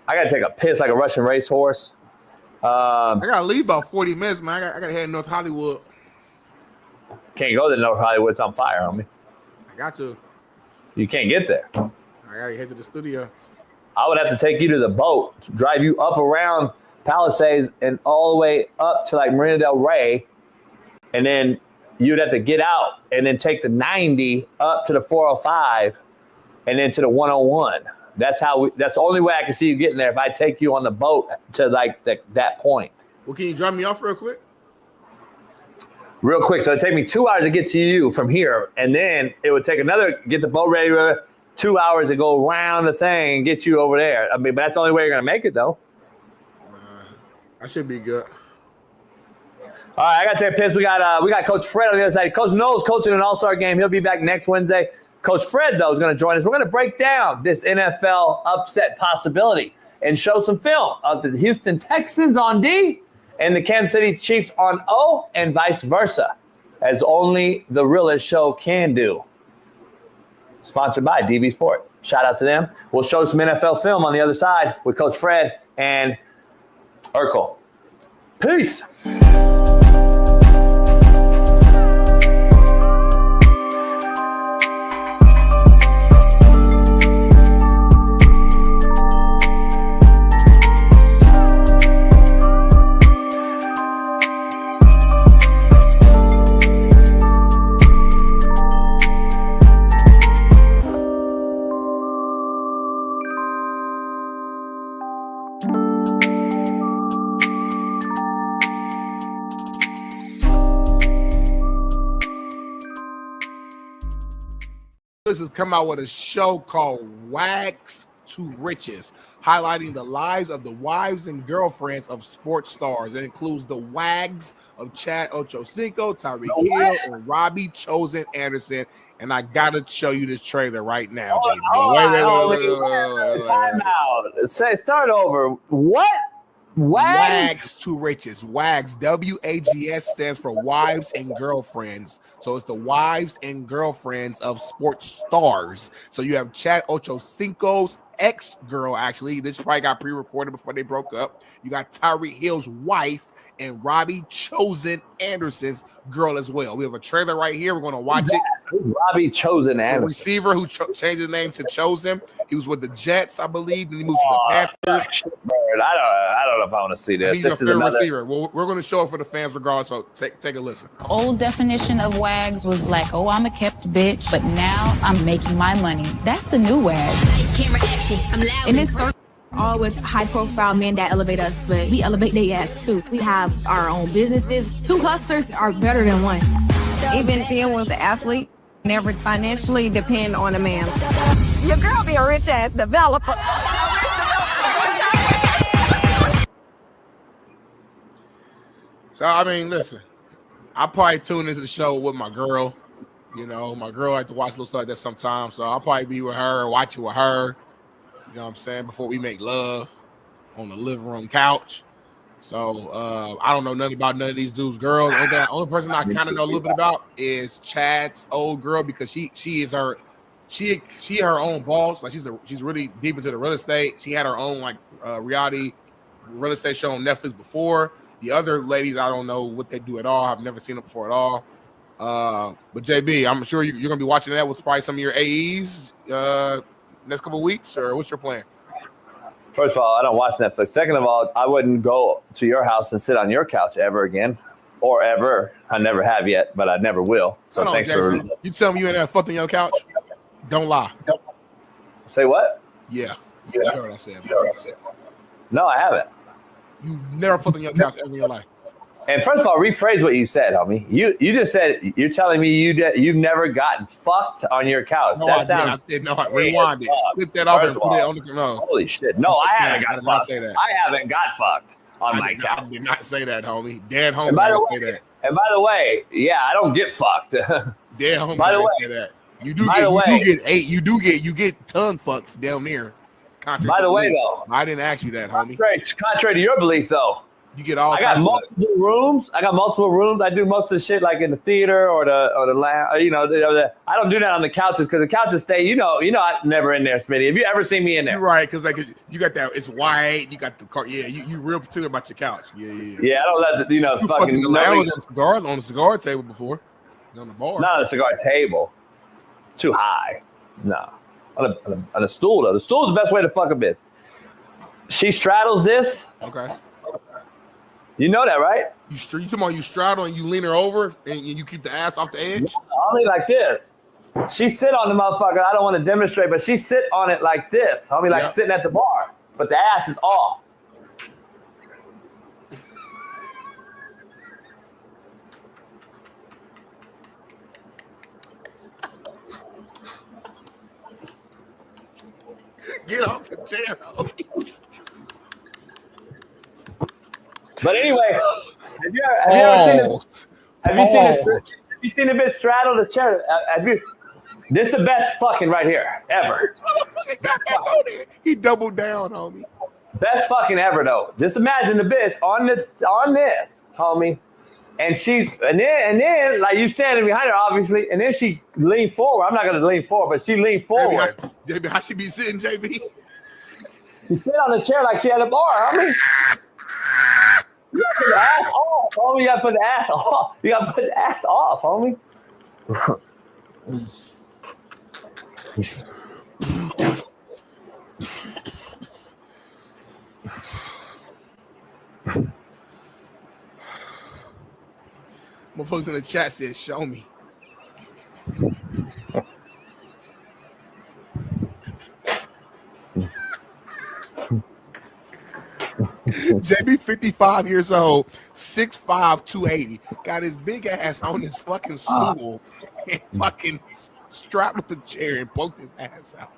[SPEAKER 8] got to take a piss like a Russian racehorse.
[SPEAKER 2] I got to leave about 40 minutes, man. I got to head to North Hollywood.
[SPEAKER 8] Can't go to North Hollywood. It's on fire, homie.
[SPEAKER 2] I got to.
[SPEAKER 8] You can't get there.
[SPEAKER 2] I got to head to the studio.
[SPEAKER 8] I would have to take you to the boat, drive you up around Palisades and all the way up to like Marina Del Rey, and then you'd have to get out and then take the 90 up to the 405 and then to the 101. That's the only way I can see you getting there if I take you on the boat to like that point.
[SPEAKER 2] Well, can you drop me off real quick?
[SPEAKER 8] Real quick. So it'd take me 2 hours to get to you from here, and then it would take get the boat ready, 2 hours to go around the thing and get you over there. I mean, but that's the only way you're going to make it, though.
[SPEAKER 2] I should be good.
[SPEAKER 8] All right, I got to take a piss. We got Coach Fred on the other side. Coach Noel's coaching an all-star game. He'll be back next Wednesday. Coach Fred, though, is going to join us. We're going to break down this NFL upset possibility and show some film of the Houston Texans on D and the Kansas City Chiefs on O and vice versa, as only the realest show can do. Sponsored by DV Sport. Shout out to them. We'll show some NFL film on the other side with Coach Fred and Urkel. Peace.
[SPEAKER 2] Has come out with a show called Wags to Riches, highlighting the lives of the wives and girlfriends of sports stars. It includes the wags of Chad Ochocinco, Tyreek Hill, and Robbie Chosen Anderson. And I gotta show you this trailer right now.
[SPEAKER 8] Wait. Time out. Start over. What?
[SPEAKER 2] Wags to Riches. Wags, W-A-G-S, stands for wives and girlfriends. So it's the wives and girlfriends of sports stars. So you have Chad Ochocinco's ex-girl, actually. This probably got pre-recorded before they broke up. You got Tyreek Hill's wife and Robbie Chosen Anderson's girl as well. We have a trailer right here. We're going to watch it.
[SPEAKER 8] Robbie Chosen Anderson.
[SPEAKER 2] The receiver who changed his name to Chosen. He was with the Jets, I believe. And he moved to the Panthers.
[SPEAKER 8] I don't know if I want to see this.
[SPEAKER 2] He's a fair receiver. Well, we're going to show it for the fans regardless, so take a listen.
[SPEAKER 15] Old definition of wags was like, oh, I'm a kept bitch, but now I'm making my money. That's the new wag.
[SPEAKER 16] Nice camera action. I'm loud.
[SPEAKER 15] In this
[SPEAKER 16] All with high-profile men that elevate us, but we elevate their ass too. We have our own businesses. 2 hustlers are better than 1.
[SPEAKER 17] Even being with the athlete, never financially depend on a man.
[SPEAKER 16] Your girl be a rich-ass developer.
[SPEAKER 2] So, I mean, listen, I probably tune into the show with my girl. You know, my girl like to watch little stuff like that sometimes. So I'll probably be with her, watch it with her. You know what I'm saying? Before we make love on the living room couch. So I don't know nothing about none of these dudes' girls. The only person I kind of know a little bit about is Chad's old girl, because she is her own boss. Like she's really deep into the real estate. She had her own like reality real estate show on Netflix before. The other ladies, I don't know what they do at all. I've never seen them before at all. But JB, I'm sure you're gonna be watching that with probably some of your AEs next couple of weeks, or what's your plan?
[SPEAKER 8] First of all, I don't watch Netflix. Second of all, I wouldn't go to your house and sit on your couch ever again, or ever. I never have yet, but I never will. So
[SPEAKER 2] Hold on,
[SPEAKER 8] thanks
[SPEAKER 2] Jason.
[SPEAKER 8] for.
[SPEAKER 2] You tell me you ain't never fucked on your couch? Don't lie.
[SPEAKER 8] Say what?
[SPEAKER 2] Yeah.
[SPEAKER 8] Yeah.
[SPEAKER 2] You heard what I said.
[SPEAKER 8] No, I haven't.
[SPEAKER 2] You never fucked on your couch ever in your life.
[SPEAKER 8] And first of all, rephrase what you said, homie. You just said, you're telling me you've never gotten fucked on your couch.
[SPEAKER 2] No,
[SPEAKER 8] That
[SPEAKER 2] I
[SPEAKER 8] sounds.
[SPEAKER 2] did. I said no. Rewind it. Flip that off and put it on the. No.
[SPEAKER 8] Holy shit! No, I haven't got fucked.
[SPEAKER 2] Say that.
[SPEAKER 8] I haven't got fucked on my couch.
[SPEAKER 2] I did not say that, homie. Dead homie.
[SPEAKER 8] And by the
[SPEAKER 2] say that.
[SPEAKER 8] And by the way, yeah, I don't get fucked.
[SPEAKER 2] Dead homie.
[SPEAKER 8] By the way,
[SPEAKER 2] say that. You do get tongue fucked down there.
[SPEAKER 8] By the way, though,
[SPEAKER 2] I didn't ask you that, homie.
[SPEAKER 8] Contrary to your belief, though.
[SPEAKER 2] You get all.
[SPEAKER 8] I got multiple rooms. I do most of the shit like in the theater or the lounge. I don't do that on the couches because the couches stay. You know, I'm never in there, Smitty. Have you ever seen me in there?
[SPEAKER 2] You're right, because like you got that. It's white. You got the car. Yeah, you real particular about your couch. Yeah.
[SPEAKER 8] Yeah, I don't let you fucking
[SPEAKER 2] the lounge on the cigar table before. On the bar.
[SPEAKER 8] Not on a cigar table. Too high. No. On a stool though. The stool's the best way to fuck a bitch. She straddles this.
[SPEAKER 2] Okay.
[SPEAKER 8] You know that, right?
[SPEAKER 2] You talking about you straddle and you lean her over and you keep the ass off the edge?
[SPEAKER 8] Only like this. She sit on the motherfucker. I don't want to demonstrate, but she sit on it like this. I'll be like sitting at the bar, but the ass is off.
[SPEAKER 2] Get off the chair.
[SPEAKER 8] But anyway, have you ever seen a bitch straddle the chair? This is the best fucking right here ever.
[SPEAKER 2] He doubled down, homie.
[SPEAKER 8] Best fucking ever though. Just imagine the bitch on this, homie, and then like you standing behind her, obviously, and then she leaned forward. I'm not gonna lean forward, but she leaned forward.
[SPEAKER 2] JB, how she be sitting, JB?
[SPEAKER 8] She sit on the chair like she had a bar, homie. You gotta put the ass off, homie. You gotta put the ass off. You gotta put the ass off, homie.
[SPEAKER 2] Motherfuckers in the chat said, "Show me." JB 55 years old, 6'5", 280. Got his big ass on his fucking stool and fucking strapped with the chair and poked his ass out.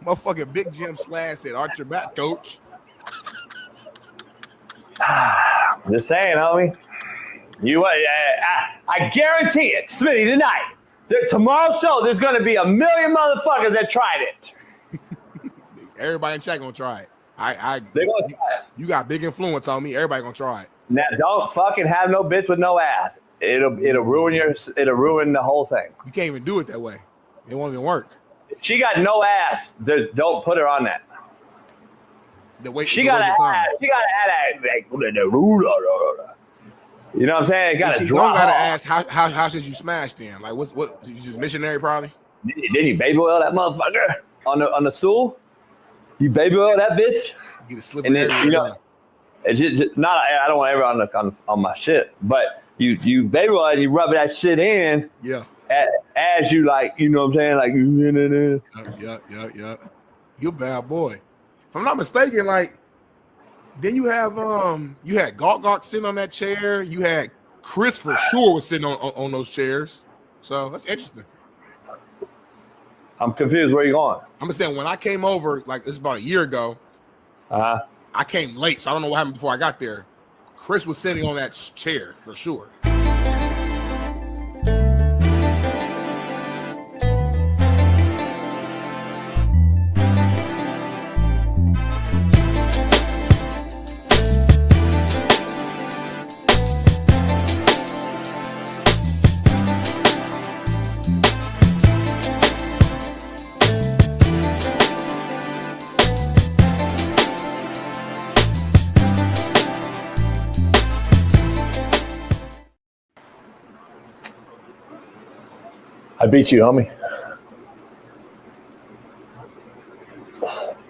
[SPEAKER 2] Motherfucking Big Jim Slash said, "Arch your back, coach."
[SPEAKER 8] Just saying, homie. I guarantee it, Smitty, tonight. Tomorrow's show, there's going to be 1 million motherfuckers that tried it.
[SPEAKER 2] Everybody in chat gonna try it.
[SPEAKER 8] They're gonna try it.
[SPEAKER 2] You got big influence on me. Everybody gonna try it.
[SPEAKER 8] Now, don't fucking have no bitch with no ass. It'll ruin the whole thing.
[SPEAKER 2] You can't even do it that way. It won't even work.
[SPEAKER 8] If she got no ass, don't put her on that. She got to add like, you know what I'm saying? It got to drop.
[SPEAKER 2] You gotta ask how should you smash then? Like what? You just missionary probably?
[SPEAKER 8] Didn't you baby oil that motherfucker on the stool? You baby oil that bitch?
[SPEAKER 2] Get a slippery.
[SPEAKER 8] And then it's just not. I don't want everyone on my shit, but you baby oil and you rub that shit in.
[SPEAKER 2] Yeah.
[SPEAKER 8] As you like, you know what I'm saying? Like
[SPEAKER 2] yeah. You a bad boy. if I'm not mistaken, like then you had Gawk sitting on that chair. You had Chris for sure was sitting on those chairs. So that's interesting.
[SPEAKER 8] I'm confused. Where you going?
[SPEAKER 2] I'm just saying when I came over, like this is about a year ago. I came late, so I don't know what happened before I got there. Chris was sitting on that chair for sure.
[SPEAKER 8] I beat you, homie.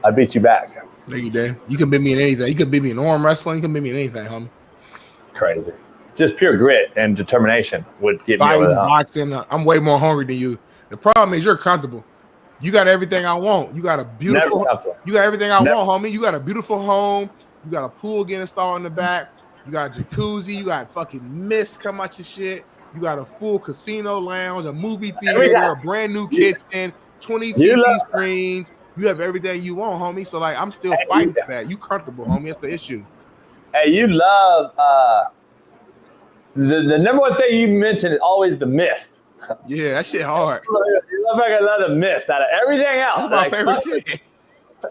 [SPEAKER 8] I beat you back.
[SPEAKER 2] There you did. You can beat me in anything. You can beat me in arm wrestling. You can beat me in anything, homie.
[SPEAKER 8] Crazy. Just pure grit and determination would get me over the hump.
[SPEAKER 2] Boxing. I'm way more hungry than you. The problem is you're comfortable. You got everything I want. You got a beautiful. You got everything I want, homie. You got a beautiful home. You got a pool getting installed in the back. You got a jacuzzi. You got fucking mist come out your shit. You got a full casino lounge, a movie theater, a brand new kitchen, 20 TV screens. You have everything you want, homie. So like, I'm still fighting for that. You comfortable, homie? That's the issue.
[SPEAKER 8] Hey, you love the number one thing you mentioned is always the mist.
[SPEAKER 2] Yeah, that shit hard.
[SPEAKER 8] You love like another mist out of everything else.
[SPEAKER 2] That's my favorite shit.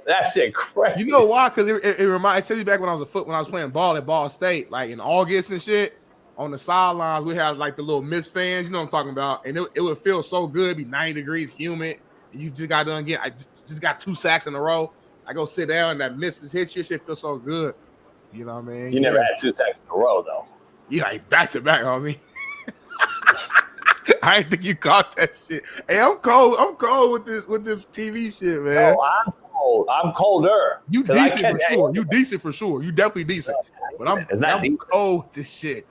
[SPEAKER 8] That shit crazy.
[SPEAKER 2] You know why? Because it reminds me back when I was playing ball at Ball State, like in August and shit. On the sidelines, we had like the little mist fans, you know what I'm talking about, and it would feel so good. It'd be 90 degrees, humid. And you just got done I just got 2 sacks in a row. I go sit down, and that mist just hits you. Shit feels so good. You know what I mean?
[SPEAKER 8] You never had 2 sacks in a row though.
[SPEAKER 2] Yeah, like back to back, homie. I didn't think you caught that shit. Hey, I'm cold. I'm cold with this TV shit, man.
[SPEAKER 8] Oh, I'm cold. I'm colder.
[SPEAKER 2] You decent for sure. You decent for sure. You definitely decent. But I'm cold with this shit.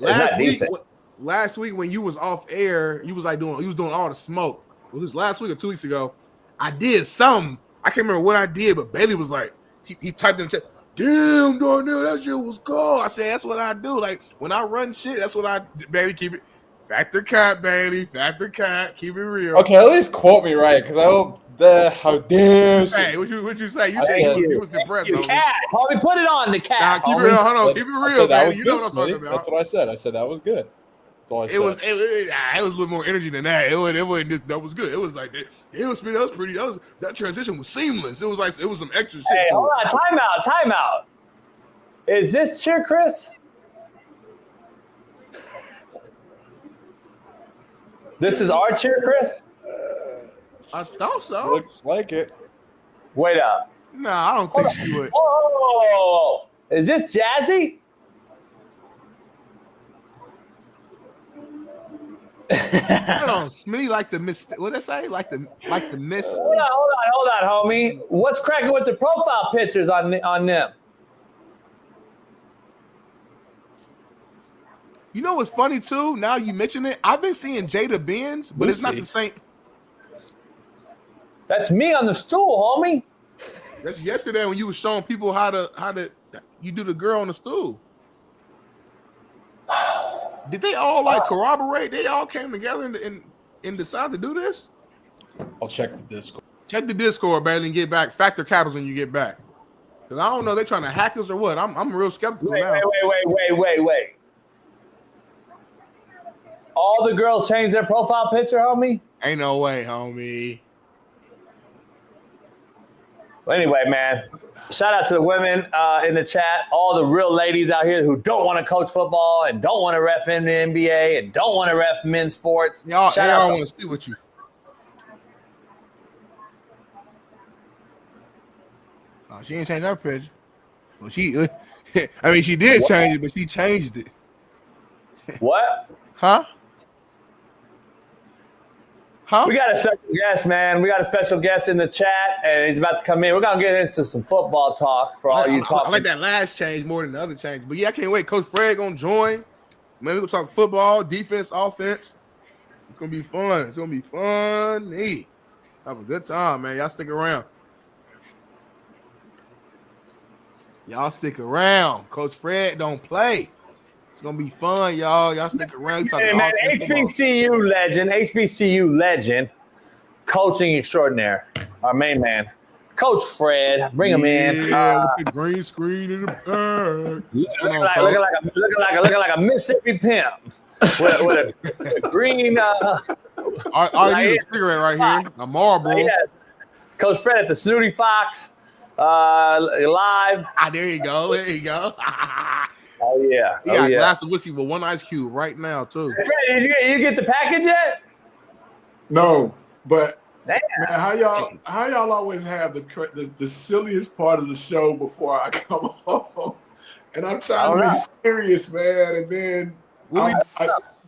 [SPEAKER 2] Last week when you was off air, you was doing all the smoke. It was last week or 2 weeks ago. I did something. I can't remember what I did, but Bailey was like, he typed in the chat, damn, Darnell, that shit was cold. I said, that's what I do. Like when I run shit, that's what I Bailey, keep it. Factor cat, Bailey. Factor cat. Keep it real.
[SPEAKER 11] Okay, at least quote me right, because I hope how dare
[SPEAKER 2] you. What you say? You say you was impressed.
[SPEAKER 8] Cat. Homie, put it on the cat.
[SPEAKER 2] Nah, keep it real. Hold on. Keep it real, man. You know what I'm talking about.
[SPEAKER 11] That's what I said. I said that was good. That's all I said.
[SPEAKER 2] It was a little more energy than that. It wasn't just, that was good. It was like that transition was seamless. It was like it was some extra shit.
[SPEAKER 8] Hey, hold on. Time out. Is this cheer, Chris? This is our cheer, Chris?
[SPEAKER 2] I thought so.
[SPEAKER 11] Looks like it.
[SPEAKER 8] Wait up.
[SPEAKER 2] Nah, I don't think she would.
[SPEAKER 8] Oh, is this Jazzy?
[SPEAKER 2] Hold on, Smitty like to miss. What did I say? Like the miss.
[SPEAKER 8] Hold on, homie. What's cracking with the profile pictures on them?
[SPEAKER 2] You know what's funny too? Now you mention it, I've been seeing Jada Benz, but it's not the same.
[SPEAKER 8] That's me on the stool, homie.
[SPEAKER 2] That's yesterday when you were showing people how to you do the girl on the stool. Did they all like corroborate? They all came together and decided to do this?
[SPEAKER 11] I'll check the Discord.
[SPEAKER 2] Check the Discord, Bailey, and get back. Factor cattles when you get back. Because I don't know, they're trying to hack us or what. I'm real skeptical now.
[SPEAKER 8] Wait. All the girls changed their profile picture, homie?
[SPEAKER 2] Ain't no way, homie.
[SPEAKER 8] Well, anyway, man, shout out to the women in the chat, all the real ladies out here who don't want to coach football and don't want to ref in the NBA and don't want to ref men's sports.
[SPEAKER 2] Y'all
[SPEAKER 8] shout out
[SPEAKER 2] want to see what you. Oh, she ain't changed her picture. Well, she did change it, but she changed it.
[SPEAKER 8] What?
[SPEAKER 2] Huh?
[SPEAKER 8] We got a special guest, man. We got a special guest in the chat, and he's about to come in. We're going to get into some football talk for all you talking.
[SPEAKER 2] I like that last change more than the other change. But, yeah, I can't wait. Coach Fred going to join. Maybe we'll talk football, defense, offense. It's going to be fun. It's going to be funny. Have a good time, man. Y'all stick around. Y'all stick around. Coach Fred don't play. It's gonna be fun, y'all. Y'all stick around.
[SPEAKER 8] Hey, man, HBCU legend, coaching extraordinaire, our main man, Coach Fred. Bring him in.
[SPEAKER 2] Yeah, with the green screen in the back.
[SPEAKER 8] Looking like a Mississippi pimp with a green.
[SPEAKER 2] I need a cigarette right here. A Marlboro.
[SPEAKER 8] Yeah. Coach Fred at the Snooty Fox live.
[SPEAKER 2] There you go. There you go.
[SPEAKER 8] Oh yeah.
[SPEAKER 2] He got a glass of whiskey with one ice cube right now too.
[SPEAKER 8] Fred, did you get the package yet?
[SPEAKER 18] No, but
[SPEAKER 8] damn.
[SPEAKER 18] Man, how y'all always have the silliest part of the show before I come home, and I'm trying to be serious, man, and then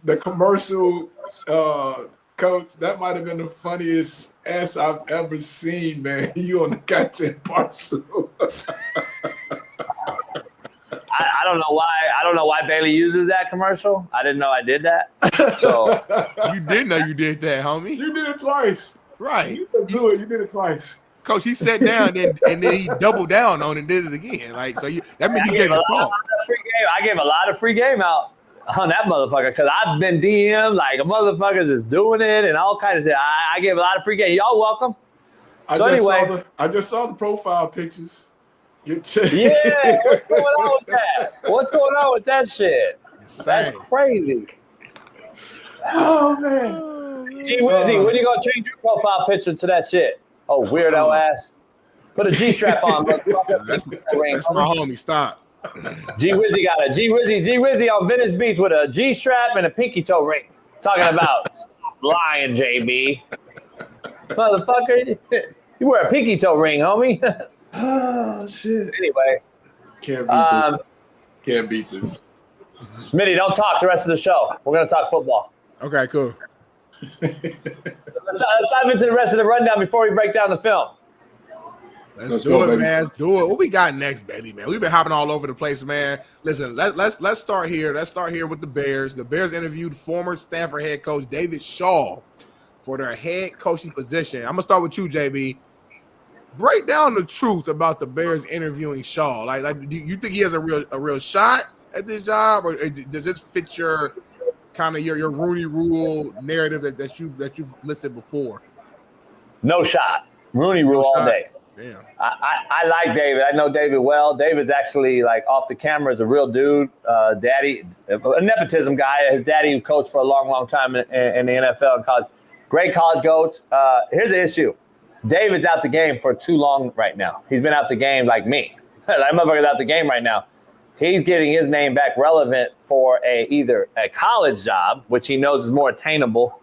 [SPEAKER 18] the commercial, coach, that might have been the funniest ass I've ever seen, man. You on the goddamn parcel.
[SPEAKER 8] I don't know why. I don't know why Bailey uses that commercial. I didn't know I did that. So
[SPEAKER 2] you did know you did that, homie.
[SPEAKER 18] You did it twice.
[SPEAKER 2] Right.
[SPEAKER 18] You did it twice.
[SPEAKER 2] Coach, he sat down and then he doubled down on it and did it again. Like that means you gave the call.
[SPEAKER 8] I gave a lot of free game out on that motherfucker because I've been DM like a motherfuckers is doing it and all kinds of shit. I gave a lot of free game. Y'all welcome.
[SPEAKER 18] I just saw the profile pictures.
[SPEAKER 8] Yeah, what's going on with that? What's going on with that shit? That's crazy.
[SPEAKER 18] Oh man.
[SPEAKER 8] Gee Wizzy, when you gonna change your profile picture to that shit? Oh, weirdo ass. Put a G-strap on.
[SPEAKER 2] That's my homie. Stop.
[SPEAKER 8] G Wizzy got a G Wizzy on Venice Beach with a G-strap and a pinky toe ring. Talking about stop lying, JB. Motherfucker, you wear a pinky toe ring, homie.
[SPEAKER 18] Oh shit.
[SPEAKER 8] Anyway.
[SPEAKER 18] Can't beat this. Can't beat this.
[SPEAKER 8] Smitty, don't talk the rest of the show. We're gonna talk football.
[SPEAKER 2] Okay, cool.
[SPEAKER 8] Let's dive into the rest of the rundown before we break down the film.
[SPEAKER 2] Let's do it, man. Let's do it. What we got next, baby, man? We've been hopping all over the place, man. Listen, let's start here. Let's start here with the Bears. The Bears interviewed former Stanford head coach David Shaw for their head coaching position. I'm gonna start with you, JB. Break down the truth about the Bears interviewing Shaw. Like, do you think he has a real shot at this job, or does this fit your kind of your Rooney Rule narrative that you've listed before?
[SPEAKER 8] No shot. Rooney Rule all day.
[SPEAKER 2] Damn.
[SPEAKER 8] I like David. I know David well. David's actually like off the camera is a real dude. Daddy, a nepotism guy. His daddy who coached for a long time in the NFL and college. Great college coach. Here's the issue. David's out the game for too long right now. He's been out the game like me. That motherfucker's out the game right now. He's getting his name back relevant for either a college job, which he knows is more attainable,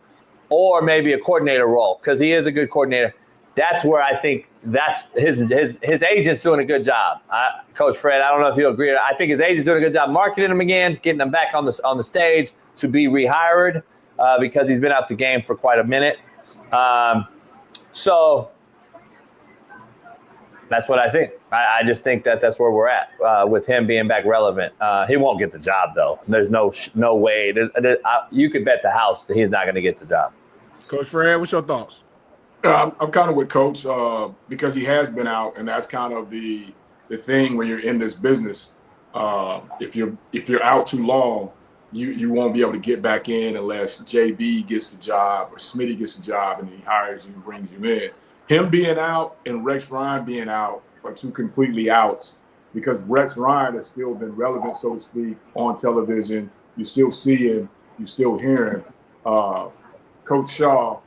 [SPEAKER 8] or maybe a coordinator role because he is a good coordinator. That's where I think that's his agent's doing a good job. Coach Fred, I don't know if you agree. I think his agent's doing a good job marketing him again, getting him back on the stage to be rehired because he's been out the game for quite a minute. So that's what I think. I just think that's where we're at with him being back relevant. He won't get the job, though. There's no way. You could bet the house that he's not going to get the job.
[SPEAKER 2] Coach Fred, what's your thoughts?
[SPEAKER 18] I'm kind of with Coach because he has been out, and that's kind of the thing when you're in this business. If you're out too long, you won't be able to get back in unless JB gets the job or Smitty gets the job and he hires you and brings you in. Him being out and Rex Ryan being out are two completely outs because Rex Ryan has still been relevant, so to speak, on television. You still see him, you still hear him. Coach Shaw,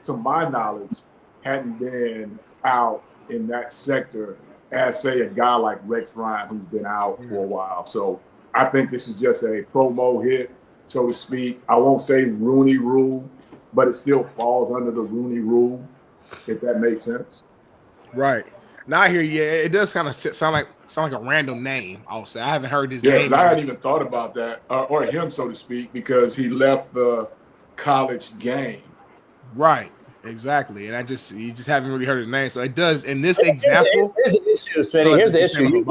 [SPEAKER 18] to my knowledge, hadn't been out in that sector as, say, a guy like Rex Ryan who's been out for a while. So I think this is just a promo hit, so to speak. I won't say Rooney Rule, but it still falls under the Rooney Rule, if that makes sense.
[SPEAKER 2] Right. Now I hear you. It does kind of sound like a random name, I'll say. I haven't heard this
[SPEAKER 18] name.
[SPEAKER 2] Because
[SPEAKER 18] I hadn't even thought about that, or him, so to speak, because he left the college game.
[SPEAKER 2] Right. Exactly. And you just haven't really heard his name. So it does, in this example.
[SPEAKER 8] Here's the issue, Smitty. Here's the issue.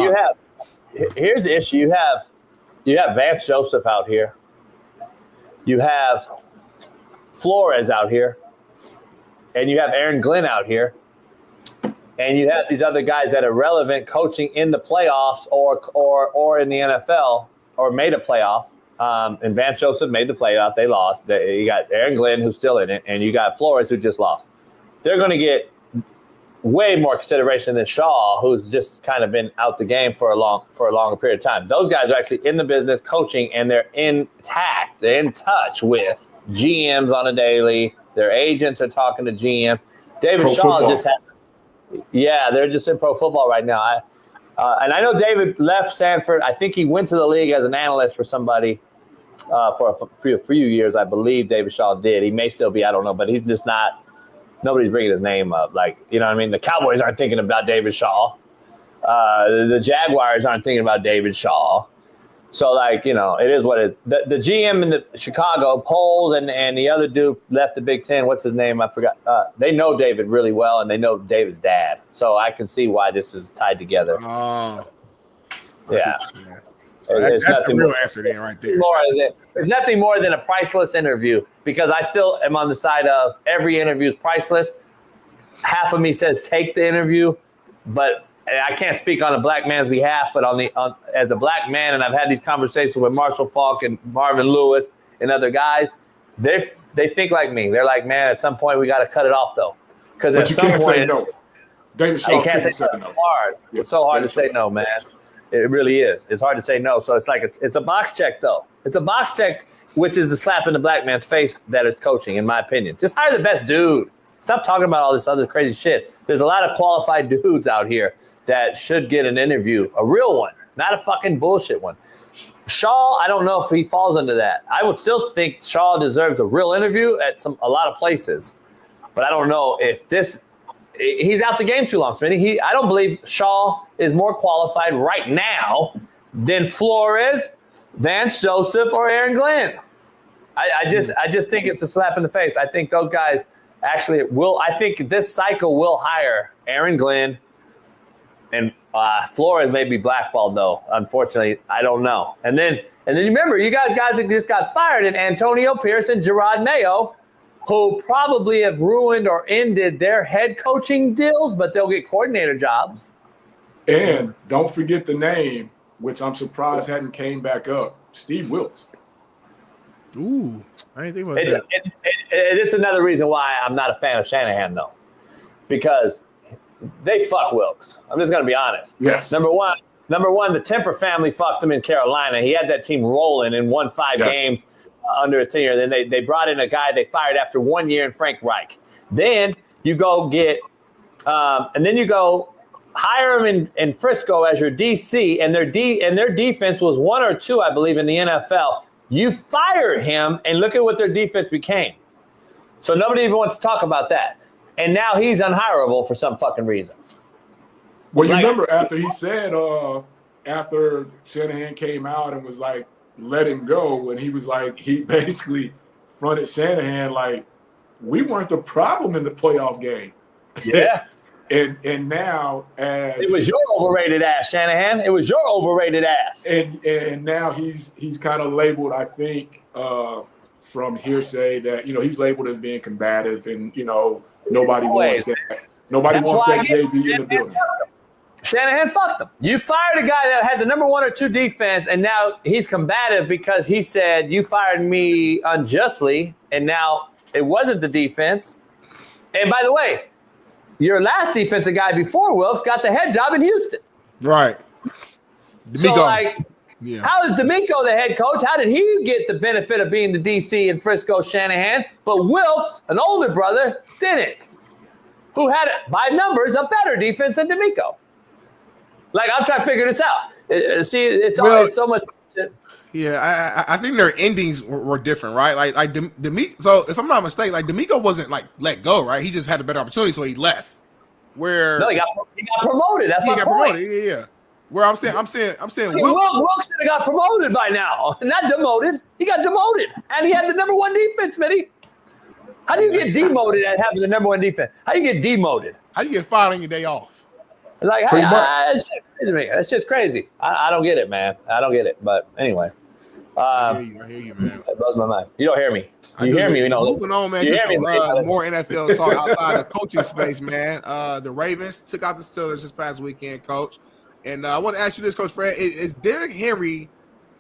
[SPEAKER 8] Here's the issue. You have Vance Joseph out here. You have Flores out here. And you have Aaron Glenn out here. and you have these other guys that are relevant coaching in the playoffs or in the NFL or made a playoff. And Vance Joseph made the playoff. They lost. You got Aaron Glenn, who's still in it, and you got Flores, who just lost. They're going to get way more consideration than Shaw, who's just kind of been out the game for a longer period of time. Those guys are actually in the business coaching, and they're intact. They're in touch with GMs on a daily. Their agents are talking to GM. David Shaw just had, they're just in pro football right now. And I know David left Stanford. I think he went to the league as an analyst for somebody for a few years. I believe David Shaw did. He may still be, I don't know, but he's just not. Nobody's bringing his name up. Like, you know what I mean? The Cowboys aren't thinking about David Shaw. The Jaguars aren't thinking about David Shaw. So, like, you know, it is what it is. The GM in the Chicago, Poles, and the other dude left the Big Ten. What's his name? I forgot. They know David really well, and they know David's dad. So I can see why this is tied together.
[SPEAKER 2] Oh.
[SPEAKER 8] Yeah.
[SPEAKER 2] So that's the real answer then right there.
[SPEAKER 8] It's nothing more than a priceless interview, because I still am on the side of every interview is priceless. Half of me says take the interview, but I can't speak on a black man's behalf, but as a black man, and I've had these conversations with Marshall Faulk and Marvin Lewis and other guys, they think like me. They're like, man, at some point we got to cut it off though, because at some point
[SPEAKER 18] say no. David Shaw
[SPEAKER 8] can't say no. It's hard. It's so hard to say no, man. It really is. It's hard to say no. So it's like it's a box check, though. It's a box check, which is the slap in the black man's face that it's coaching, in my opinion. Just hire the best dude. Stop talking about all this other crazy shit. There's a lot of qualified dudes out here that should get an interview, a real one, not a fucking bullshit one. Shaw, I don't know if he falls under that. I would still think Shaw deserves a real interview at a lot of places, but I don't know if this. He's out the game too long, Smitty. I don't believe Shaw is more qualified right now than Flores, Vance Joseph, or Aaron Glenn. I just think it's a slap in the face. I think those guys actually will. I think this cycle will hire Aaron Glenn, and Flores may be blackballed though. Unfortunately, I don't know. And then remember, you got guys that just got fired, and Antonio Pierce and Gerard Mayo, who probably have ruined or ended their head coaching deals, but they'll get coordinator jobs.
[SPEAKER 18] And don't forget the name, which I'm surprised hadn't came back up, Steve Wilks.
[SPEAKER 2] Ooh, I didn't think about that.
[SPEAKER 8] It's another reason why I'm not a fan of Shanahan, though, because they fuck Wilks. I'm just going to be honest.
[SPEAKER 18] Yes.
[SPEAKER 8] Number one, the Temper family fucked him in Carolina. He had that team rolling and won 5 games under his tenure. Then they brought in a guy they fired after 1 year in Frank Reich. Then you go get and then you go hire him in Frisco as your DC, and their defense was 1 or 2, I believe, in the NFL. You fire him, and look at what their defense became. So nobody even wants to talk about that. And now he's unhireable for some fucking reason.
[SPEAKER 18] Well, you remember after he said, after Shanahan came out and was like, let him go, and he was like, he basically fronted Shanahan like, we weren't the problem in the playoff game.
[SPEAKER 8] Yeah.
[SPEAKER 18] and now
[SPEAKER 8] it was your overrated ass, Shanahan. It was your overrated ass.
[SPEAKER 18] And now he's kind of labeled, I think, from hearsay that he's labeled as being combative, and nobody wants that. Nobody wants that JB in the building.
[SPEAKER 8] Shanahan fucked them. You fired a guy that had the number 1 or 2 defense, and now he's combative because he said you fired me unjustly, and now it wasn't the defense. And by the way, your last defensive guy before Wilks got the head job in Houston.
[SPEAKER 2] Right.
[SPEAKER 8] So, how is D'Amico the head coach? How did he get the benefit of being the DC in Frisco, Shanahan? But Wilks, an older brother, didn't. Who had, by numbers, a better defense than D'Amico. Like, I'm trying to figure this out. It's so much shit.
[SPEAKER 2] Yeah, I think their endings were different, right? Like D'Amico. So if I'm not mistaken, like D'Amico wasn't like let go, right? He just had a better opportunity, so he left. Where
[SPEAKER 8] he got promoted. That's my point.
[SPEAKER 2] Promoted. Yeah. Where I'm saying
[SPEAKER 8] Wilks should have got promoted by now, not demoted. He got demoted, and he had the number 1 defense, Smitty. How do you get demoted at having the number 1 defense? How do you get demoted?
[SPEAKER 2] How do you get fired on your day off?
[SPEAKER 8] Like, that's just crazy. I don't get it, man. I don't get it. But anyway,
[SPEAKER 2] I hear you, man.
[SPEAKER 8] It blows my mind. You don't hear me. You hear me? You know,
[SPEAKER 2] moving on, man. Just more NFL talk outside of coaching space, man. The Ravens took out the Steelers this past weekend, Coach. And I want to ask you this, Coach Fred: Is Derrick Henry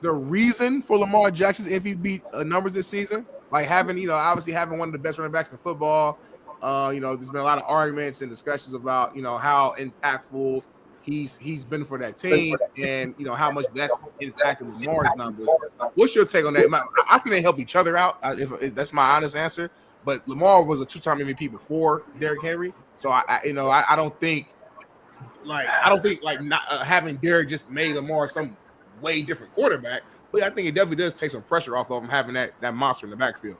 [SPEAKER 2] the reason for Lamar Jackson's MVP numbers this season? Like having, obviously having one of the best running backs in football. There's been a lot of arguments and discussions about, how impactful he's been for that team, and how much that's impacted Lamar's numbers. What's your take on that? I think they help each other out. If that's my honest answer. But Lamar was a 2-time MVP before Derrick Henry, so I don't think having Derrick just made Lamar some way different quarterback. But I think it definitely does take some pressure off of him having that monster in the backfield.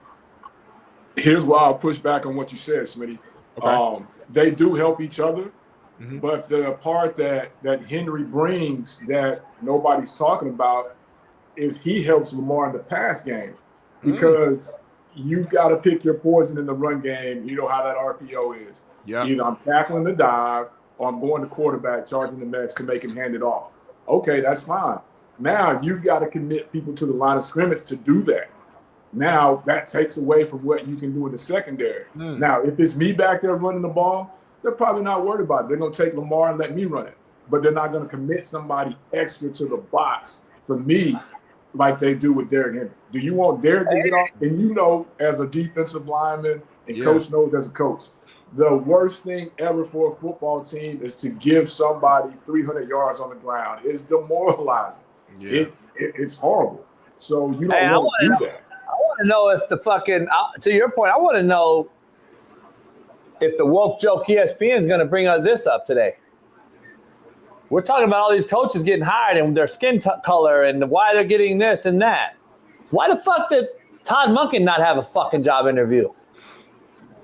[SPEAKER 18] Here's why I'll push back on what you said, Smitty. Okay. They do help each other. Mm-hmm. But the part that Henry brings that nobody's talking about is he helps Lamar in the pass game, because you got to pick your poison in the run game. You know how that RPO is. Yeah. Either I'm tackling the dive or I'm going to quarterback, charging the next to make him hand it off. Okay, that's fine. Now you've got to commit people to the line of scrimmage to do that. Now that takes away from what you can do in the secondary. Now, if it's me back there running the ball, they're probably not worried about it. They're going to take Lamar and let me run it. But they're not going to commit somebody extra to the box for me like they do with Derrick Henry. Do you want Derrick to get off? And as a defensive lineman, and Coach knows as a coach, the worst thing ever for a football team is to give somebody 300 yards on the ground. It's demoralizing. Yeah. It's horrible. So you don't want to do that.
[SPEAKER 8] I want to know if to your point, I want to know if the woke joke ESPN is going to bring this up today. We're talking about all these coaches getting hired and their skin color and why they're getting this and that. Why the fuck did Todd Monken not have a fucking job interview?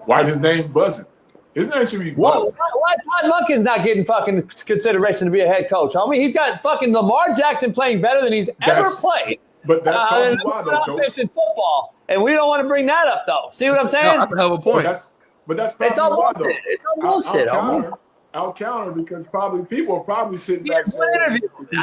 [SPEAKER 18] Why his name buzzing? His name should be buzzing.
[SPEAKER 8] Why Todd Monken's not getting fucking consideration to be a head coach, homie? He's got fucking Lamar Jackson playing better than he's ever played.
[SPEAKER 18] But that's probably why, though, Coach.
[SPEAKER 8] In football, and we don't want to bring that up, though. See what I'm saying?
[SPEAKER 2] That's a hell of a point.
[SPEAKER 18] But that's probably why, though.
[SPEAKER 8] It's all bullshit.
[SPEAKER 18] I'll counter because people are probably sitting back saying.
[SPEAKER 8] I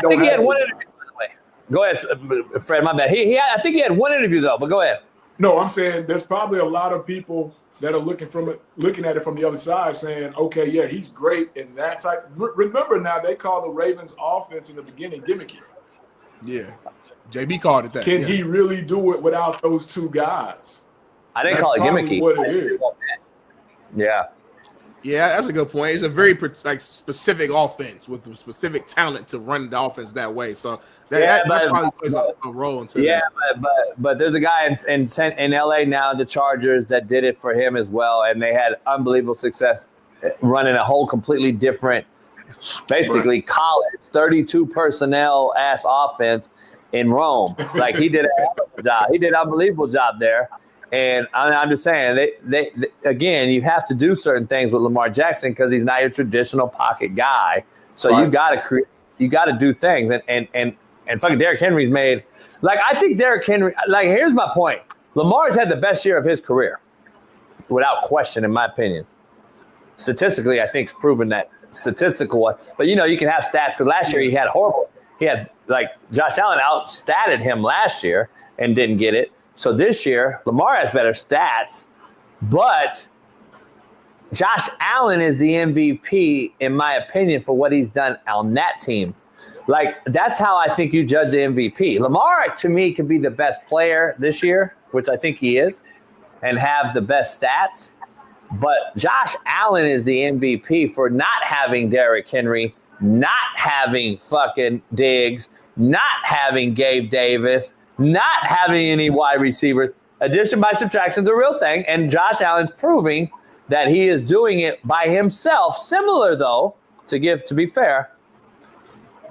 [SPEAKER 8] think he had one interview, by the way. Go ahead, Fred. My bad. I think he had one interview though. But go ahead.
[SPEAKER 18] No, I'm saying there's probably a lot of people that are looking at it from the other side, saying, "Okay, yeah, he's great in that type." Remember now, they call the Ravens' offense in the beginning gimmicky.
[SPEAKER 2] Yeah. JB called it that.
[SPEAKER 18] Can he really do it without those two guys?
[SPEAKER 8] I didn't call it gimmicky.
[SPEAKER 18] What it is.
[SPEAKER 8] Yeah.
[SPEAKER 2] Yeah, that's a good point. It's a very specific offense with specific talent to run the offense that way. So that probably plays a role into that.
[SPEAKER 8] But there's a guy in LA now, the Chargers, that did it for him as well, and they had unbelievable success running a whole completely different, basically college 32 personnel ass offense in Rome. Like he did a job. He did an unbelievable job there. And I'm just saying, they again, you have to do certain things with Lamar Jackson because he's not your traditional pocket guy. So you got to create, you got to do things. And fucking Derrick Henry's made, like, I think Derrick Henry, like, here's my point. Lamar's had the best year of his career, without question, in my opinion. Statistically, I think it's proven that statistical. But, you can have stats because last year he had, like, Josh Allen outstatted him last year and didn't get it. So this year, Lamar has better stats, but Josh Allen is the MVP, in my opinion, for what he's done on that team. Like, that's how I think you judge the MVP. Lamar, to me, could be the best player this year, which I think he is, and have the best stats. But Josh Allen is the MVP for not having Derrick Henry, not having fucking Diggs, not having Gabe Davis, not having any wide receiver. Addition by subtraction is a real thing, and Josh Allen's proving that he is doing it by himself. Similar, though, to be fair,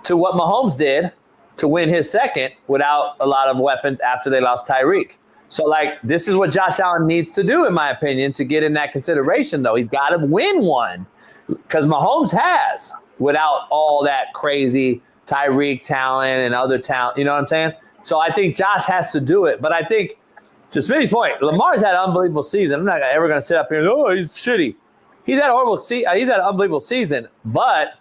[SPEAKER 8] to what Mahomes did to win his second without a lot of weapons after they lost Tyreek. So, like, this is what Josh Allen needs to do, in my opinion, to get in that consideration, though. He's got to win one because Mahomes has, without all that crazy Tyreek talent and other talent. You know what I'm saying? So I think Josh has to do it. But I think, to Smitty's point, Lamar's had an unbelievable season. I'm not ever going to sit up here and go, oh, he's shitty. He's had a horrible season. He's had an unbelievable season. But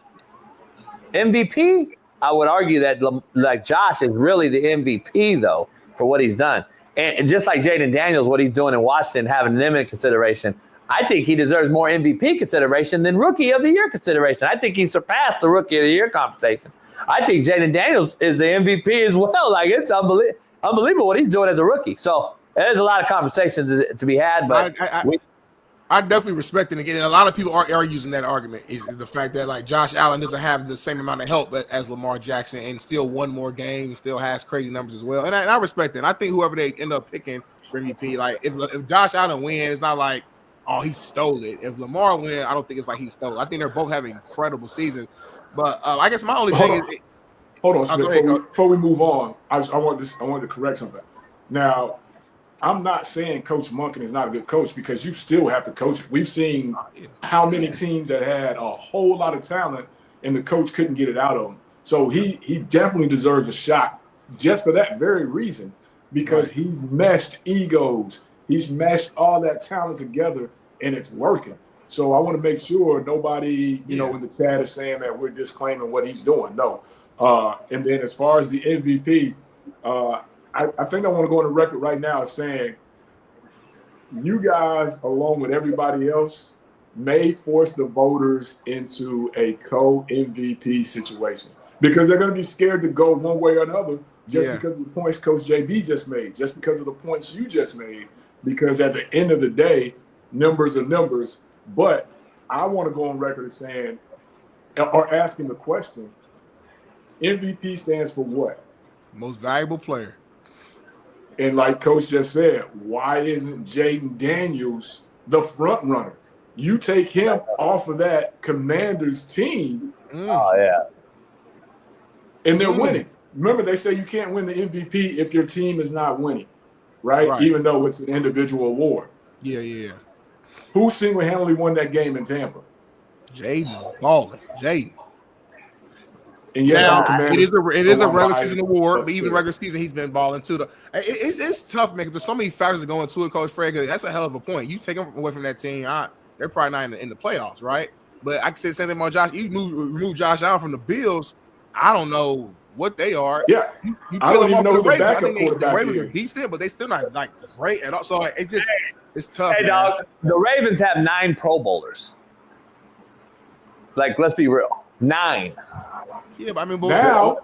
[SPEAKER 8] MVP, I would argue that, like, Josh is really the MVP, though, for what he's done. And just like Jaden Daniels, what he's doing in Washington, having them in consideration, I think he deserves more MVP consideration than Rookie of the Year consideration. I think he surpassed the Rookie of the Year conversation. I think Jaden Daniels is the MVP as well. Like, it's unbelievable what he's doing as a rookie. So there's a lot of conversations to be had, but
[SPEAKER 2] I definitely respect it. Again, a lot of people are using that argument is the fact that like Josh Allen doesn't have the same amount of help as Lamar Jackson and still won more games, still has crazy numbers as well. And I respect it. And I think whoever they end up picking for MVP, like if Josh Allen wins, it's not like, oh, he stole it. If Lamar wins, I don't think it's like he stole it. I think they're both having incredible seasons. But I guess my only thing is –
[SPEAKER 18] Hold on, Smith. Before we move on, I wanted to correct something. Now, I'm not saying Coach Monken is not a good coach because you still have to coach it. We've seen how many teams that had a whole lot of talent and the coach couldn't get it out of them. So he definitely deserves a shot just for that very reason because he's meshed egos. He's meshed all that talent together and it's working. So I want to make sure nobody, in the chat is saying that we're disclaiming what he's doing. No. And then as far as the MVP, I think I want to go on the record right now as saying you guys, along with everybody else, may force the voters into a co-MVP situation because they're going to be scared to go one way or another just because of the points Coach JB just made, just because of the points you just made, because at the end of the day, numbers are numbers. But I want to go on record as saying or asking the question, MVP stands for what?
[SPEAKER 2] Most valuable player.
[SPEAKER 18] And like Coach just said, why isn't Jaden Daniels the front runner? You take him off of that Commanders team.
[SPEAKER 8] Oh, yeah.
[SPEAKER 18] And they're winning. Remember, they say you can't win the MVP if your team is not winning, right? Even though it's an individual award.
[SPEAKER 2] Yeah.
[SPEAKER 18] Who single-handedly won that game in Tampa?
[SPEAKER 2] Jaden balling. Jaden.
[SPEAKER 18] And yes,
[SPEAKER 2] it is a regular season award, but even regular season, he's been balling too. It's tough, man, because there's so many factors that go into it, Coach Fred. That's a hell of a point. You take them away from that team, they're probably not in the playoffs, right? But I can say the same thing about Josh. You remove Josh Allen from the Bills, I don't know what they are.
[SPEAKER 18] Yeah,
[SPEAKER 2] you
[SPEAKER 18] I don't even know who the
[SPEAKER 2] Ravens.
[SPEAKER 18] backup
[SPEAKER 2] I think the Ravens
[SPEAKER 18] is.
[SPEAKER 2] are decent, but they still not like great at all. So it's tough.
[SPEAKER 8] Hey,
[SPEAKER 2] man.
[SPEAKER 8] dog, the Ravens have 9 Pro Bowlers. Like, let's be real, 9.
[SPEAKER 2] Yeah, but I mean,
[SPEAKER 18] now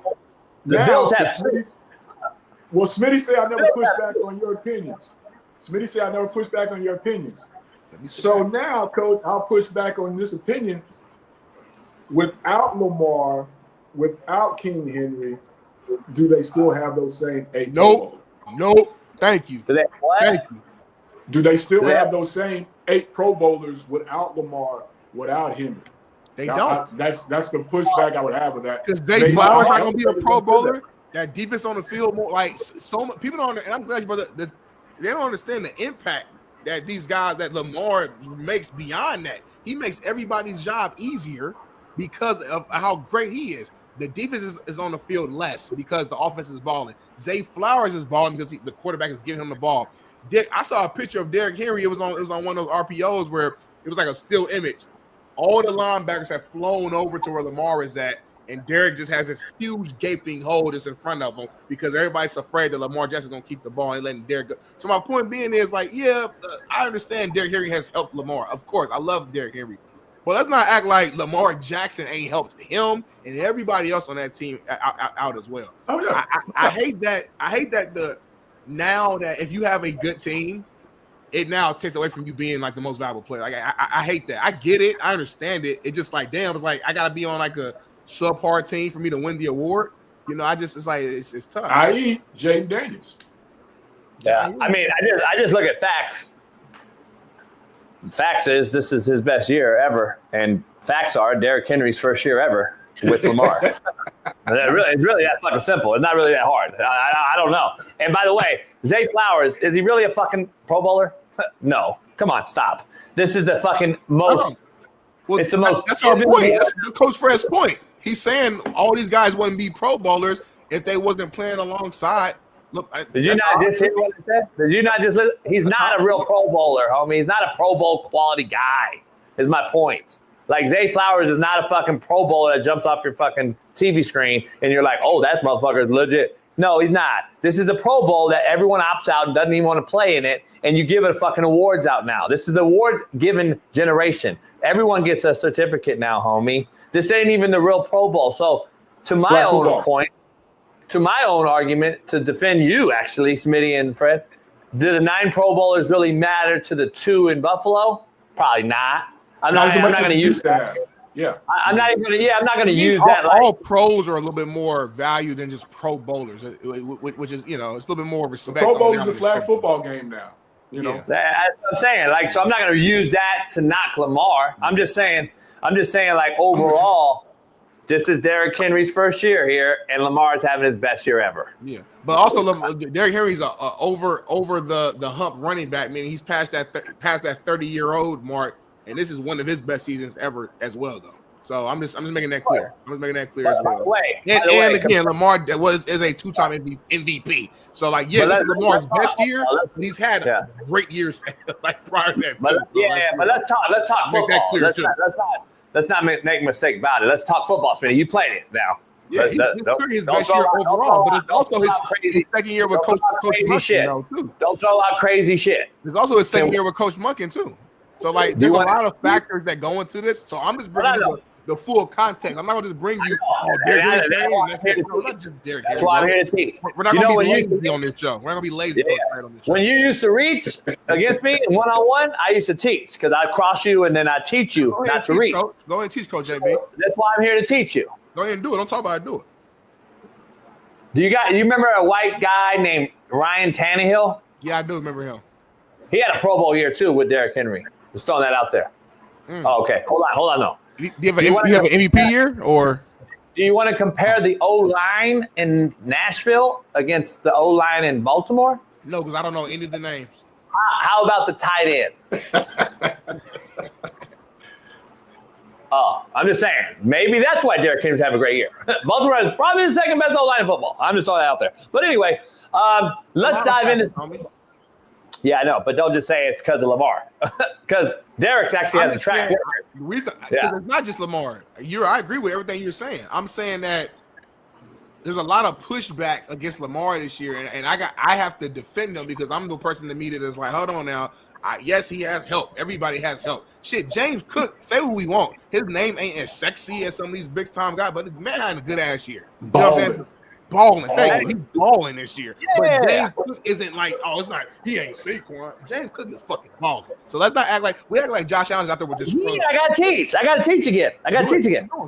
[SPEAKER 8] the Bills have.
[SPEAKER 18] Well, Smitty said I never push back on your opinions. Smitty said I never push back on your opinions. So now, Coach, I'll push back on this opinion. Without Lamar, without King Henry, do they still have those same 8?
[SPEAKER 2] Nope. Thank you. Thank you.
[SPEAKER 18] Do they still have those same 8 Pro Bowlers without Lamar, without Henry?
[SPEAKER 2] They don't.
[SPEAKER 18] That's the pushback I would have with that.
[SPEAKER 2] Because Zay Flowers not going to be a Pro Bowler. That defense on the field, more like so much people don't. And I'm glad you brought that. They don't understand the impact that these guys that Lamar makes beyond that. He makes everybody's job easier because of how great he is. The defense is on the field less because the offense is balling. Zay Flowers is balling because the quarterback is giving him the ball. I saw a picture of Derrick Henry. It was on one of those RPOs where it was like a still image. All the linebackers have flown over to where Lamar is at, and Derrick just has this huge gaping hole that's in front of him because everybody's afraid that Lamar Jackson's going to keep the ball and letting Derrick go. So my point being is, like, I understand Derrick Henry has helped Lamar. Of course, I love Derrick Henry. But let's not act like Lamar Jackson ain't helped him and everybody else on that team out as well.
[SPEAKER 18] Oh, yeah.
[SPEAKER 2] I hate that now that if you have a good team, it now takes away from you being like the most valuable player. Like I hate that. I get it. I understand it. It's just like, damn, it's like I gotta be on like a subpar team for me to win the award. It's like it's tough.
[SPEAKER 18] I.e. Jaden Daniels.
[SPEAKER 8] Yeah, I mean, I just look at facts. Facts is this is his best year ever, and facts are Derrick Henry's first year ever with Lamar. It's really that fucking simple. It's not really that hard. I don't know. And by the way, Zay Flowers, is he really a fucking Pro Bowler? No. Come on, stop. This is the fucking most. It's the most.
[SPEAKER 2] That's our point. That's Coach Fred's point. He's saying all these guys wouldn't be Pro Bowlers if they wasn't playing alongside. Look,
[SPEAKER 8] did you not just hear what I said? Did you not just listen? He's not a real Pro Bowler, homie. He's not a Pro Bowl quality guy, is my point. Like, Zay Flowers is not a fucking Pro Bowler that jumps off your fucking TV screen and you're like, oh, that motherfucker is legit. No, he's not. This is a Pro Bowl that everyone opts out and doesn't even want to play in it, and you give it fucking awards out now. This is the award-given generation. Everyone gets a certificate now, homie. This ain't even the real Pro Bowl. So to my own point, to my own argument, to defend you, actually, Smitty and Fred, do the 9 Pro Bowlers really matter to the 2 in Buffalo? Probably not. I'm not going to use that.
[SPEAKER 18] Yeah,
[SPEAKER 8] I'm not even. Yeah, I'm not going to use that.
[SPEAKER 2] All pros are a little bit more valued than just Pro Bowlers, which is, it's a little bit more respect.
[SPEAKER 18] Pro Bowl is a flag football game now. That's
[SPEAKER 8] what I'm saying. So I'm not going to use that to knock Lamar. I'm just saying. Overall, this is Derrick Henry's first year here, and Lamar's having his best year ever.
[SPEAKER 2] Yeah, but also Derrick Henry's over the hump running back, meaning he's past that 30-year-old mark. And this is one of his best seasons ever as well, though. So I'm just making that clear. I'm just making that clear as well. And again, Lamar is a 2-time MVP. So this is Lamar's best year. He's had great years prior to that.
[SPEAKER 8] But let's talk football. Let's not make a mistake about it. Let's talk football, Smitty. You played it now.
[SPEAKER 2] Yeah, he's his best year overall, but it's also his second year with Coach Munkin, too.
[SPEAKER 8] Don't throw out crazy shit.
[SPEAKER 2] It's also his second year with Coach Munkin, too. So, there's a lot of factors that go into this. So, I'm just bringing you the full context. I'm not going to just bring you
[SPEAKER 8] That's why I'm here to teach.
[SPEAKER 2] We're not going to be lazy on this show. We're not going to be lazy on this show.
[SPEAKER 8] When you used to reach against me in one-on-one, I used to teach because I'd cross you and then I'd teach you not to reach.
[SPEAKER 2] Go ahead and teach, Coach JB.
[SPEAKER 8] That's why I'm here to teach you.
[SPEAKER 2] Go ahead and do it. Don't talk about it. Do it.
[SPEAKER 8] You remember a white guy named Ryan Tannehill?
[SPEAKER 2] Yeah, I do remember him.
[SPEAKER 8] He had a Pro Bowl year, too, with Derrick Henry. Just throwing that out there. Oh, okay. Hold on, no.
[SPEAKER 2] Do you have an MVP year, or
[SPEAKER 8] do you want to compare the O-line in Nashville against the O-line in Baltimore?
[SPEAKER 2] No, because I don't know any of the names.
[SPEAKER 8] How about the tight end? I'm just saying. Maybe that's why Derrick Henry's having a great year. Baltimore is probably the second best O-line in football. I'm just throwing that out there. But anyway, let's dive into. Yeah, I know, but don't just say it's because of Lamar. Because Derrick's actually has a track record.
[SPEAKER 2] The reason, it's not just Lamar. I agree with everything you're saying. I'm saying that there's a lot of pushback against Lamar this year, and I have to defend him because I'm the person in the media that's like, hold on now. Yes, he has help. Everybody has help. Shit, James Cook, say what we want. His name ain't as sexy as some of these big-time guys, but the man had a good-ass year. You know what I'm saying? Balling. He's balling this year. Yeah. But James Cook isn't it's not. He ain't Saquon. James Cook is fucking balling. So let's not act like Josh Allen's out there with this.
[SPEAKER 8] I got to teach. I got to teach again.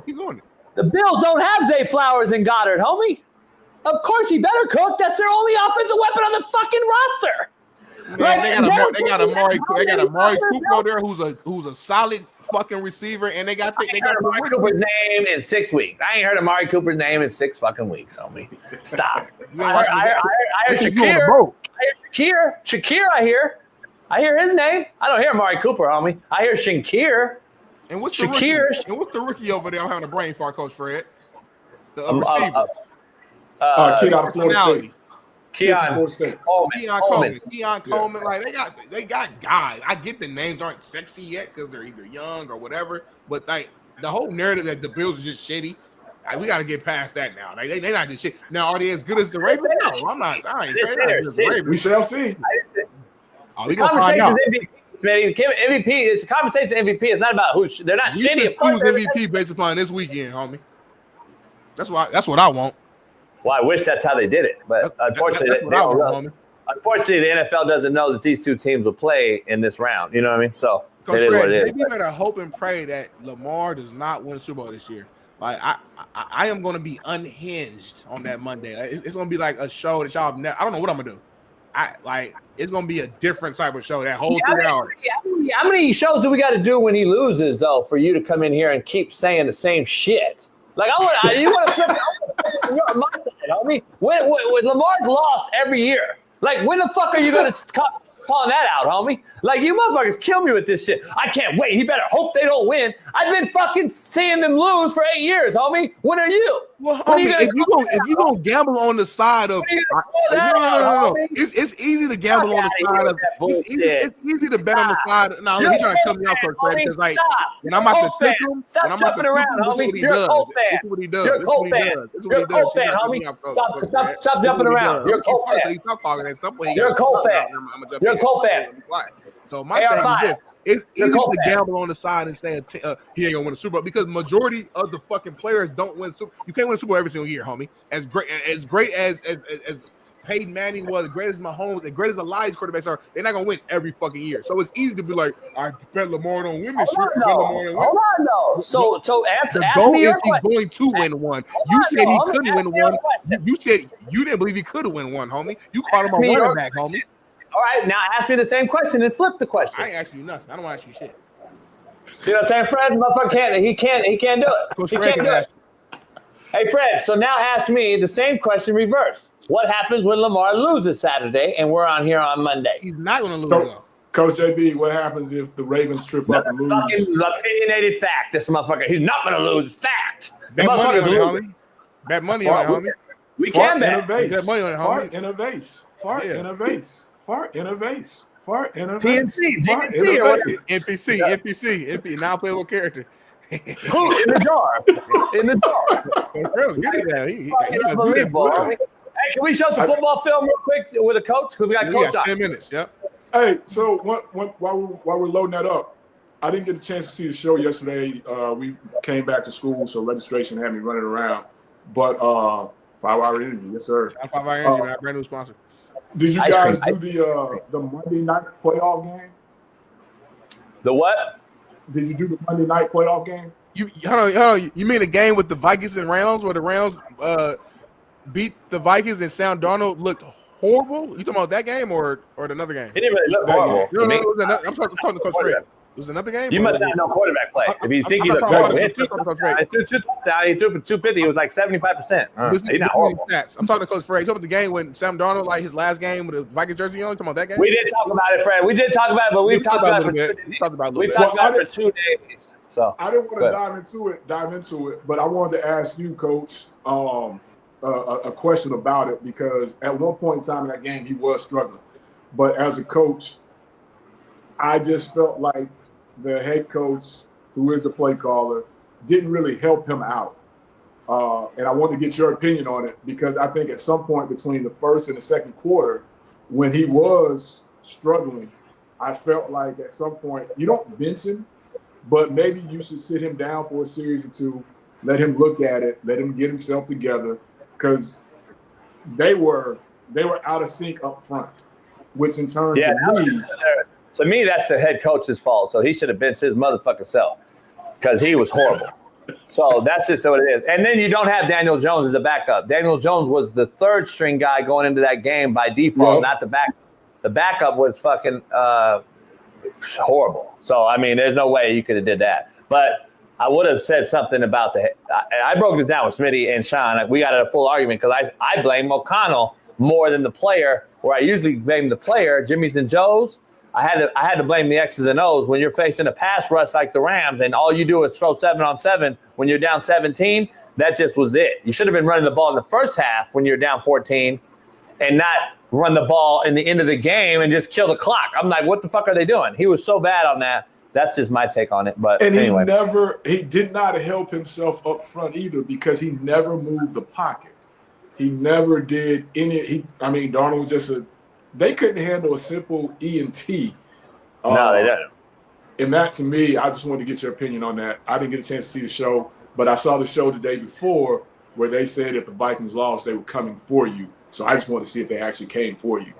[SPEAKER 2] Keep going.
[SPEAKER 8] The Bills don't have Zay Flowers and Goddard, homie. Of course he better cook. That's their only offensive weapon on the fucking roster.
[SPEAKER 2] Man, they got Amari Cooper there, who's a solid fucking receiver, and they got
[SPEAKER 8] Amari Cooper's name in 6 weeks. I ain't heard Amari Cooper's name in 6 fucking weeks, homie. Stop. I heard Shakir. Shakir, I hear his name. I don't hear Amari Cooper, homie. I hear Shakir.
[SPEAKER 2] And what's the rookie over there? I'm having a brain fart, Coach Fred. The receiver.
[SPEAKER 18] Kid out of Florida State.
[SPEAKER 8] Keon
[SPEAKER 2] Coleman, they got guys. I get the names aren't sexy yet because they're either young or whatever, but the whole narrative that the Bills are just shitty, we got to get past that now. They're not just shit. Now, are they as good as the Ravens? No, I'm not. I ain't Ravens.
[SPEAKER 18] We shall see.
[SPEAKER 2] We gonna find out.
[SPEAKER 8] MVP. It's a conversation MVP. It's not about who. They're not shitty.
[SPEAKER 2] Of course, MVP based upon this weekend, homie. That's what I want.
[SPEAKER 8] Well, I wish that's how they did it, but unfortunately, unfortunately, the NFL doesn't know that these two teams will play in this round. You know what I mean? So it is what it is.
[SPEAKER 2] Maybe better hope and pray that Lamar does not win the Super Bowl this year. I am going to be unhinged on that Monday. It's going to be like a show that y'all never. I don't know what I'm gonna do. It's going to be a different type of show that whole 3 hours.
[SPEAKER 8] How many shows do we got to do when he loses though for you to come in here and keep saying the same shit? You want to put on my side, homie. When Lamar's lost every year, when the fuck are you going to calling that out, homie? You motherfuckers kill me with this shit. I can't wait. He better hope they don't win. I've been fucking seeing them lose for 8 years, homie. When are you?
[SPEAKER 2] Well, homie, if you gonna gamble on the side of no. It's easy to gamble on the side of it's easy to bet on the side. No, he's trying to tell me out first, Fred, because like when I'm about to trick him,
[SPEAKER 8] stop jumping around, homie. You're a Colt fan.
[SPEAKER 2] That's what he does.
[SPEAKER 8] You're a Colt fan. You're a Colt fan, homie. Stop jumping around. You're a Colt fan.
[SPEAKER 2] So you stop talking at some point.
[SPEAKER 8] You're a Colt fan. You're a Colt fan.
[SPEAKER 2] So my thing is this. It's easy to gamble on the side and say he ain't gonna win a Super Bowl because majority of the fucking players don't win Super. You can't win a Super Bowl every single year, homie. As great as Peyton Manning was, as great as Mahomes, as great as the Lions quarterbacks are, they're not gonna win every fucking year. So it's easy to be like, I bet Lamar don't win this year.
[SPEAKER 8] Hold on, though. So ask me your question.
[SPEAKER 2] He's going to win one. You said he couldn't win one. You said you didn't believe he could have won one, homie. You called him a running back, homie.
[SPEAKER 8] All right, now ask me the same question and flip the question.
[SPEAKER 2] I ain't asking you nothing. I don't want to ask you shit.
[SPEAKER 8] See what I'm saying, Fred? Motherfucker can't. He can't do it. He can't do it. Hey, Fred. So now ask me the same question reverse. What happens when Lamar loses Saturday and we're on here on Monday?
[SPEAKER 2] He's not going to lose.
[SPEAKER 18] Coach JB, what happens if the Ravens trip up and lose?
[SPEAKER 8] Fucking opinionated fact. This motherfucker. He's not going to lose. Fact.
[SPEAKER 2] Bet money on it, homie. Bet money on it, homie.
[SPEAKER 8] We can bet.
[SPEAKER 2] Bet money on it, homie.
[SPEAKER 18] Fart in a vase. Fart in a vase. Fart in a vase. Fart in a vase.
[SPEAKER 8] TNC, GNC, or whatever.
[SPEAKER 2] NPC, non-playable character.
[SPEAKER 8] In the jar. In the jar.
[SPEAKER 2] He's
[SPEAKER 8] unbelievable. Hey, can we show some football film real quick with a coach? Because we got coach on.
[SPEAKER 2] 10 minutes, yep.
[SPEAKER 18] Hey, so while we're loading that up, I didn't get a chance to see the show yesterday. We came back to school, so registration had me running around. But 5-hour interview, yes, sir.
[SPEAKER 2] 5-hour interview, our brand new sponsor.
[SPEAKER 18] Did you guys do the Monday night playoff game?
[SPEAKER 8] The what?
[SPEAKER 18] Did you do the Monday night playoff game?
[SPEAKER 2] Hold on. You mean a game with the Vikings and Rams where the Rams beat the Vikings and Sam Darnold looked horrible? You talking about that game or another game?
[SPEAKER 8] It didn't really look horrible.
[SPEAKER 2] No, I'm talking to Coach Fred. It was another game.
[SPEAKER 8] You must not know quarterback play. If you think he looked good, he threw for 250. He was like 75%. He's not horrible.
[SPEAKER 2] I'm talking to Coach Fred. You talking about the game when Sam Darnold, like his last game with the Viking jersey on? You talking about that game?
[SPEAKER 8] We did talk about it, Fred. We did talk about it, but we've talked about it for 2 days. So
[SPEAKER 18] I didn't want to dive into it, but I wanted to ask you, Coach, a question about it because at one point in time in that game he was struggling, but as a coach, I just felt like the head coach, who is the play caller, didn't really help him out. And I want to get your opinion on it because I think at some point between the first and the second quarter, when he was struggling, I felt like at some point, you don't bench him, but maybe you should sit him down for a series or two, let him look at it, let him get himself together, because they were out of sync up front, which in turn
[SPEAKER 8] to me, that's the head coach's fault. So he should have benched his motherfucking self because he was horrible. So that's just what it is. And then you don't have Daniel Jones as a backup. Daniel Jones was the third string guy going into that game by default, not the backup. The backup was fucking horrible. So, I mean, there's no way you could have did that. But I would have said something about I broke this down with Smitty and Shaun. We got a full argument because I blame O'Connell more than the player, where I usually blame the player, Jimmy's and Joe's. I had to blame the X's and O's when you're facing a pass rush like the Rams and all you do is throw 7-on-7 when you're down 17. That just was it. You should have been running the ball in the first half when you're down 14 and not run the ball in the end of the game and just kill the clock. I'm like, what the fuck are they doing? He was so bad on that. That's just my take on it. But anyway.
[SPEAKER 18] He did not help himself up front either because he never moved the pocket. He never did Darnold was just they couldn't handle a simple ENT.
[SPEAKER 8] No, they didn't.
[SPEAKER 18] And that, to me, I just wanted to get your opinion on that. I didn't get a chance to see the show, but I saw the show the day before where they said if the Vikings lost, they were coming for you. So I just wanted to see if they actually came for you.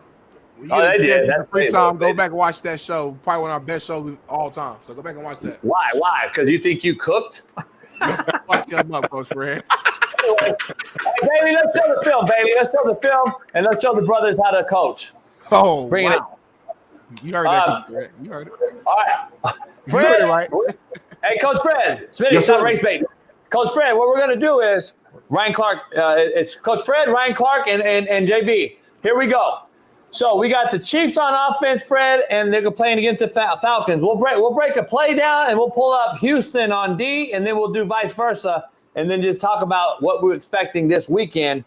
[SPEAKER 8] They did.
[SPEAKER 2] That's free time. Go back and watch that show. Probably one of our best shows of all time. So go back and watch that.
[SPEAKER 8] Why? Because you think you cooked?
[SPEAKER 2] Fuck them up, Coach Fred.
[SPEAKER 8] Hey, Bailey, let's show the film, Let's show the film, and let's show the brothers how to coach.
[SPEAKER 2] Oh,
[SPEAKER 8] bring it.
[SPEAKER 2] You heard that, Fred. You heard it.
[SPEAKER 8] All right. Fred,
[SPEAKER 2] you heard it right.
[SPEAKER 8] Hey, Coach Fred. Smitty,
[SPEAKER 18] yes,
[SPEAKER 8] stop race bait. Coach Fred, what we're going to do is Ryan Clark. It's Coach Fred, Ryan Clark, and JB. Here we go. So we got the Chiefs on offense, Fred, and they're playing against the Falcons. We'll break a play down and we'll pull up Houston on D, and then we'll do vice versa, and then just talk about what we're expecting this weekend,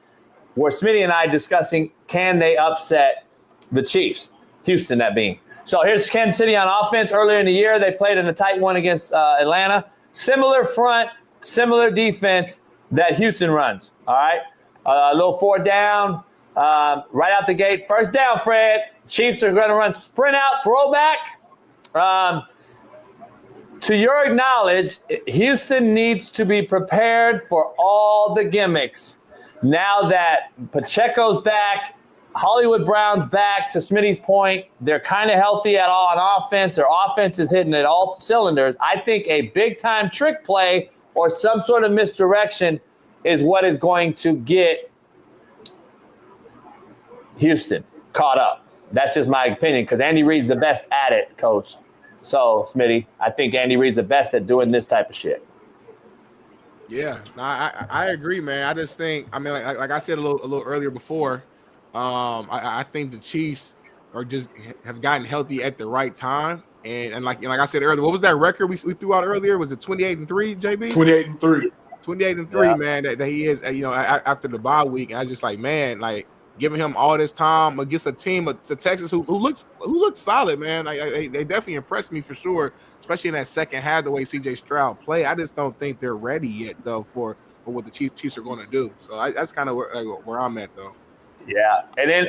[SPEAKER 8] where Smitty and I discussing can they upset the Chiefs, Houston that being. So here's Kansas City on offense. Earlier in the year, they played in a tight one against Atlanta. Similar front, similar defense that Houston runs. All right, a little 4 down. Right out the gate, first down, Fred. Chiefs are going to run sprint out, throwback. To your knowledge, Houston needs to be prepared for all the gimmicks. Now that Pacheco's back, Hollywood Brown's back, to Smitty's point, they're kind of healthy at all on offense. Their offense is hitting at all cylinders. I think a big-time trick play or some sort of misdirection is what is going to get Houston caught up. That's just my opinion, because Andy Reid's the best at it, Coach. So, Smitty, I think Andy Reid's the best at doing this type of shit.
[SPEAKER 2] Yeah, no, I agree, man. I just think, I mean, like I said a little earlier before, I think the Chiefs are just have gotten healthy at the right time. And like I said earlier, what was that record we threw out earlier? Was it 28-3, JB?
[SPEAKER 18] 28-3.
[SPEAKER 2] 28-3,
[SPEAKER 18] yeah.
[SPEAKER 2] Man. That he is, after the bye week. And I was just like, man, like, giving him all this time against a team, the Texans, who looks solid, man. They definitely impressed me for sure, especially in that second half, the way C.J. Stroud played. I just don't think they're ready yet, though, for what the Chiefs are going to do. So that's kind of where I'm at, though.
[SPEAKER 8] Yeah, and then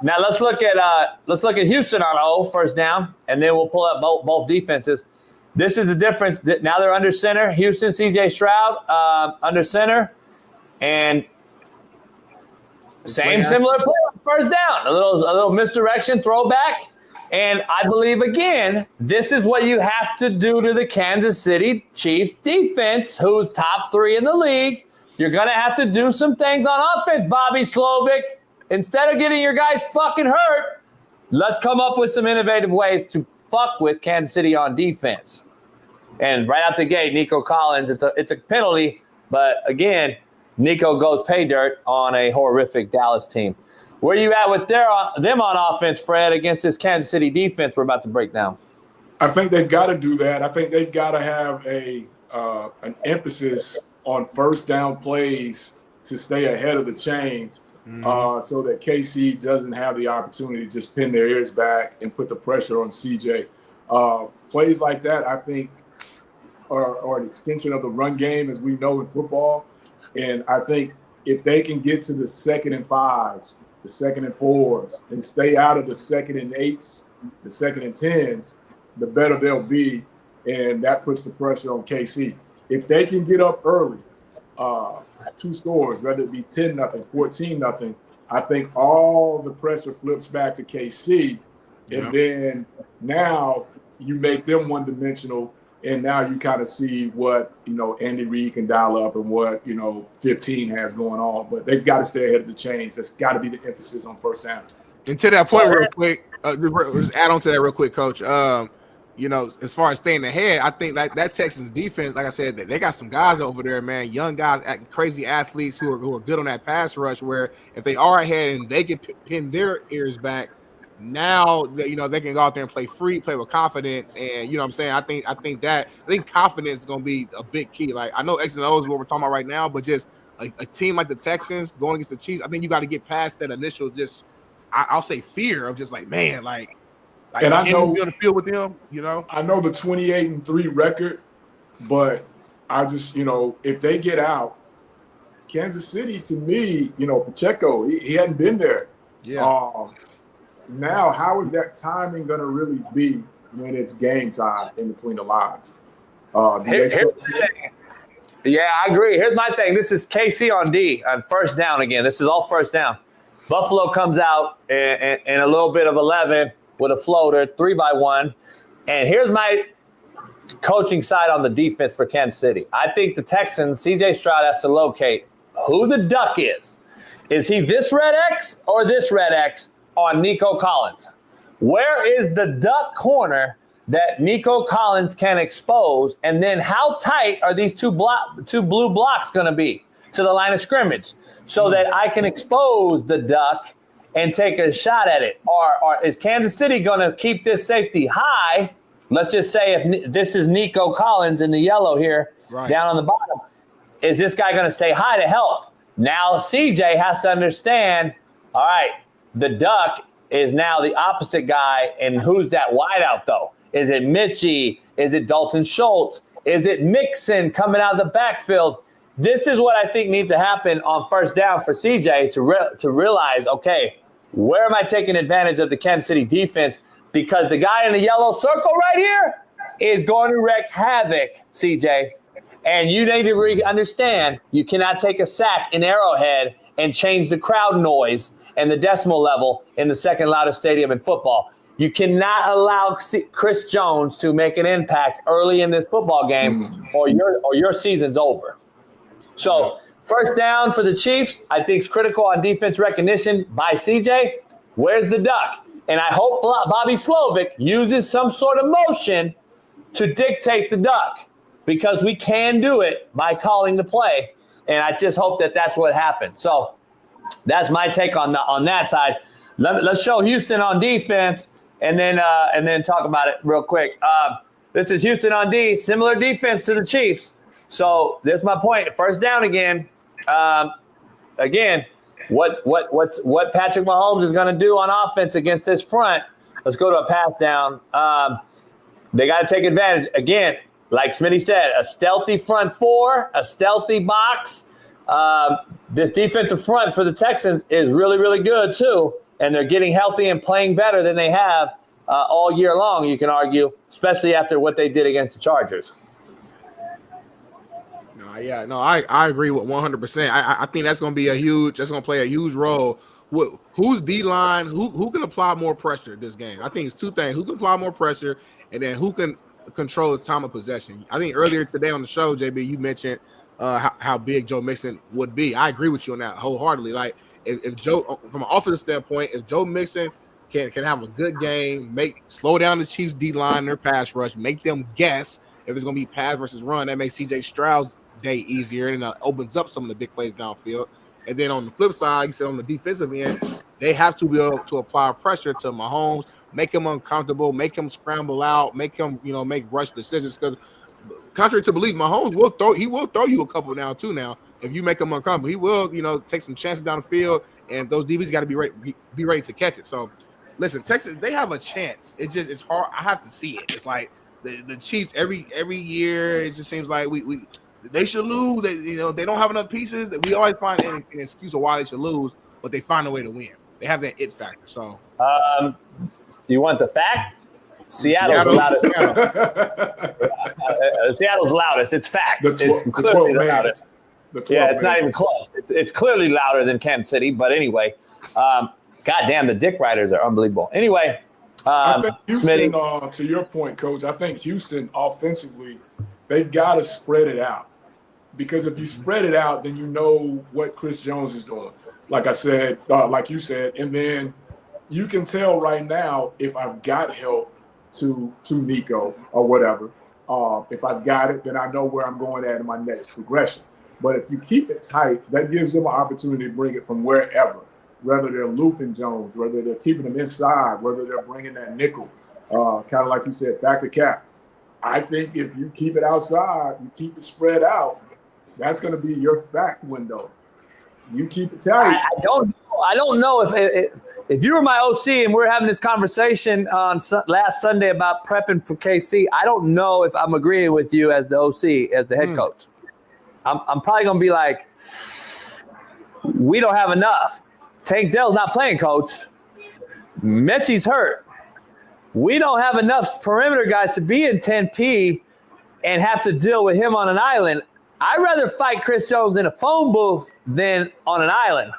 [SPEAKER 8] now let's look at Houston on first down, and then we'll pull up both defenses. This is the difference. Now they're under center. Houston, C.J. Stroud under center, and similar play on first down. A little misdirection, throwback. And I believe, again, this is what you have to do to the Kansas City Chiefs defense, who's top 3 in the league. You're going to have to do some things on offense, Bobby Slovic. Instead of getting your guys fucking hurt, let's come up with some innovative ways to fuck with Kansas City on defense. And right out the gate, Nico Collins, it's a penalty, but again, Nico goes pay dirt on a horrific Dallas team. Where are you at with them on offense, Fred, against this Kansas City defense we're about to break down?
[SPEAKER 18] I think they've got to do that. I think they've got to have an emphasis on first down plays to stay ahead of the chains, so that KC doesn't have the opportunity to just pin their ears back and put the pressure on CJ. Plays like that, I think, are an extension of the run game, as we know in football. And I think if they can get to the 2nd and 5s, the 2nd and 4s, and stay out of the 2nd and 8s, the 2nd and 10s, the better they'll be. And that puts the pressure on KC. If they can get up early, 2 scores, whether it be 10-0, 14-0, I think all the pressure flips back to KC. Yeah. And then now you make them one-dimensional. And now you kind of see what, Andy Reid can dial up and what, 15 has going on. But they've got to stay ahead of the chains. That's got to be the emphasis on first down.
[SPEAKER 2] And to that point, real quick, just add on to that real quick, Coach. As far as staying ahead, I think that Texans defense, like I said, they got some guys over there, man, young guys, crazy athletes who are good on that pass rush, where if they are ahead and they can pin their ears back, now they can go out there and play free, play with confidence, and you know what I'm saying. I think confidence is gonna be a big key. Like, I know X and O is what we're talking about right now, but just a team like the Texans going against the Chiefs, I think you got to get past that initial I'll say fear of just like, man, like and I know be on the field with them. I know the 28-3 record, but I just if they get out, Kansas City, to me, Pacheco, he hadn't been there. Yeah.
[SPEAKER 18] Now, how is that timing going to really be when it's game time in between the lines?
[SPEAKER 8] Yeah, I agree. Here's my thing. This is KC on D on first down again. This is all first down. Buffalo comes out in a little bit of 11 with a floater, 3-by-1. And here's my coaching side on the defense for Kansas City. I think the Texans, C.J. Stroud has to locate who the duck is. Is he this red X or this red X on Nico Collins? Where is the duck corner that Nico Collins can expose? And then how tight are these two blue blocks going to be to the line of scrimmage so that I can expose the duck and take a shot at it? Or is Kansas City going to keep this safety high? Let's just say if this is Nico Collins in the yellow here, down on the bottom, is this guy going to stay high to help? Now CJ has to understand, all right, the duck is now the opposite guy, and who's that wideout though? Is it Mitchie? Is it Dalton Schultz? Is it Mixon coming out of the backfield? This is what I think needs to happen on first down for CJ to realize, okay, where am I taking advantage of the Kansas City defense? Because the guy in the yellow circle right here is going to wreak havoc, CJ. And you need to understand you cannot take a sack in Arrowhead and change the crowd noise and the decimal level in the second loudest stadium in football. You cannot allow Chris Jones to make an impact early in this football game or your season's over. So first down for the Chiefs, I think is critical on defense recognition by CJ. Where's the duck? And I hope Bobby Slovic uses some sort of motion to dictate the duck, because we can do it by calling the play. And I just hope that that's what happens. So that's my take on that side. Let's show Houston on defense and then talk about it real quick. This is Houston on D, similar defense to the Chiefs. So there's my point. First down again. What Patrick Mahomes is going to do on offense against this front. Let's go to a pass down. They got to take advantage. Again, like Smitty said, a stealthy front four, a stealthy box. This defensive front for the Texans is really, really good too. And they're getting healthy and playing better than they have all year long, you can argue, especially after what they did against the Chargers.
[SPEAKER 2] I agree with 100%. I think that's going to play a huge role. Who's D-line? Who can apply more pressure this game? I think it's two things. Who can apply more pressure, and then who can control the time of possession? I think earlier today on the show, JB, you mentioned how big Joe Mixon would be. I agree with you on that wholeheartedly. Like if Joe, from an offensive standpoint, if Joe Mixon can have a good game, slow down the Chiefs D-line, their pass rush, make them guess if it's going to be pass versus run, that makes C.J. Stroud's day easier and opens up some of the big plays downfield. And then on the flip side, you said on the defensive end, they have to be able to apply pressure to Mahomes, make him uncomfortable, make him scramble out, make him, make rush decisions. Because contrary to belief, Mahomes will throw you a couple now too. Now, if you make him uncomfortable, he will, take some chances down the field, and those DBs got to be ready to catch it. So, listen, Texas, they have a chance. It's hard. I have to see it. It's like the Chiefs every year. It just seems like they should lose. They don't have enough pieces. We always find an excuse of why they should lose, but they find a way to win. They have that it factor. So,
[SPEAKER 8] you want the fact? Seattle's loudest. Seattle's loudest. It's fact. It's clearly the loudest. It's not even close. It's clearly louder than Kansas City. But anyway, goddamn, the Dick Riders are unbelievable. Anyway,
[SPEAKER 18] I think Houston. To your point, Coach, I think Houston offensively, they've got to spread it out. Because if you spread it out, then you know what Chris Jones is doing. Like I said, like you said, and then you can tell right now if I've got help to Nico or whatever. If I've got it, then I know where I'm going at in my next progression. But if you keep it tight, that gives them an opportunity to bring it from wherever, whether they're looping Jones, whether they're keeping them inside, whether they're bringing that nickel, kind of like you said, back to cap. I think if you keep it outside, you keep it spread out, that's going to be your fact window. You keep it tight.
[SPEAKER 8] I don't know if you were my OC and we're having this conversation on last Sunday about prepping for KC. I don't know if I'm agreeing with you as the OC, as the head coach. I'm probably going to be like, we don't have enough. Tank Dell's not playing, coach. Mechie's hurt. We don't have enough perimeter guys to be in 10P and have to deal with him on an island. I'd rather fight Chris Jones in a phone booth than on an island.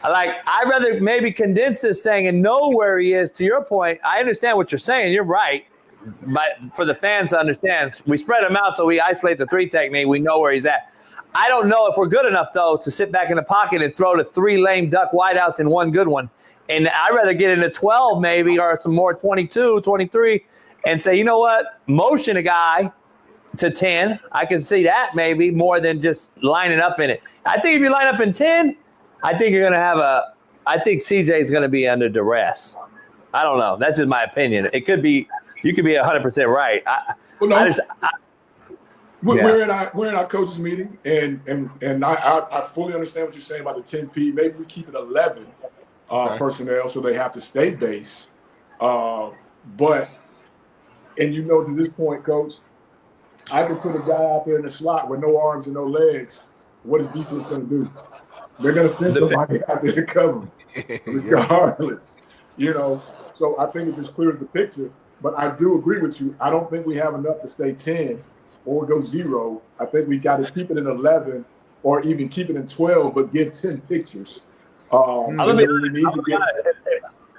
[SPEAKER 8] I'd rather maybe condense this thing and know where he is. To your point, I understand what you're saying. You're right. But for the fans to understand, we spread him out so we isolate the 3 technique. We know where he's at. I don't know if we're good enough, though, to sit back in the pocket and throw to 3 lame duck wideouts and 1 good one. And I'd rather get into 12 maybe or some more 22, 23 and say, you know what, motion a guy to 10. I can see that maybe more than just lining up in it. I think if you line up in 10, I think you're going to have I think CJ is going to be under duress. I don't know. That's just my opinion. It could be. You could be 100% right.
[SPEAKER 18] We're in our coaches meeting, and I fully understand what you're saying about the 10P. Maybe we keep it 11 personnel, so they have to stay base. But to this point, Coach, I can put a guy out there in the slot with no arms and no legs. What is defense going to do? They're going to send somebody out there to cover him, regardless. So I think it just clears the picture. But I do agree with you. I don't think we have enough to stay 10 or go 0. I think we got to keep it in 11 or even keep it in 12, but get 10 pictures.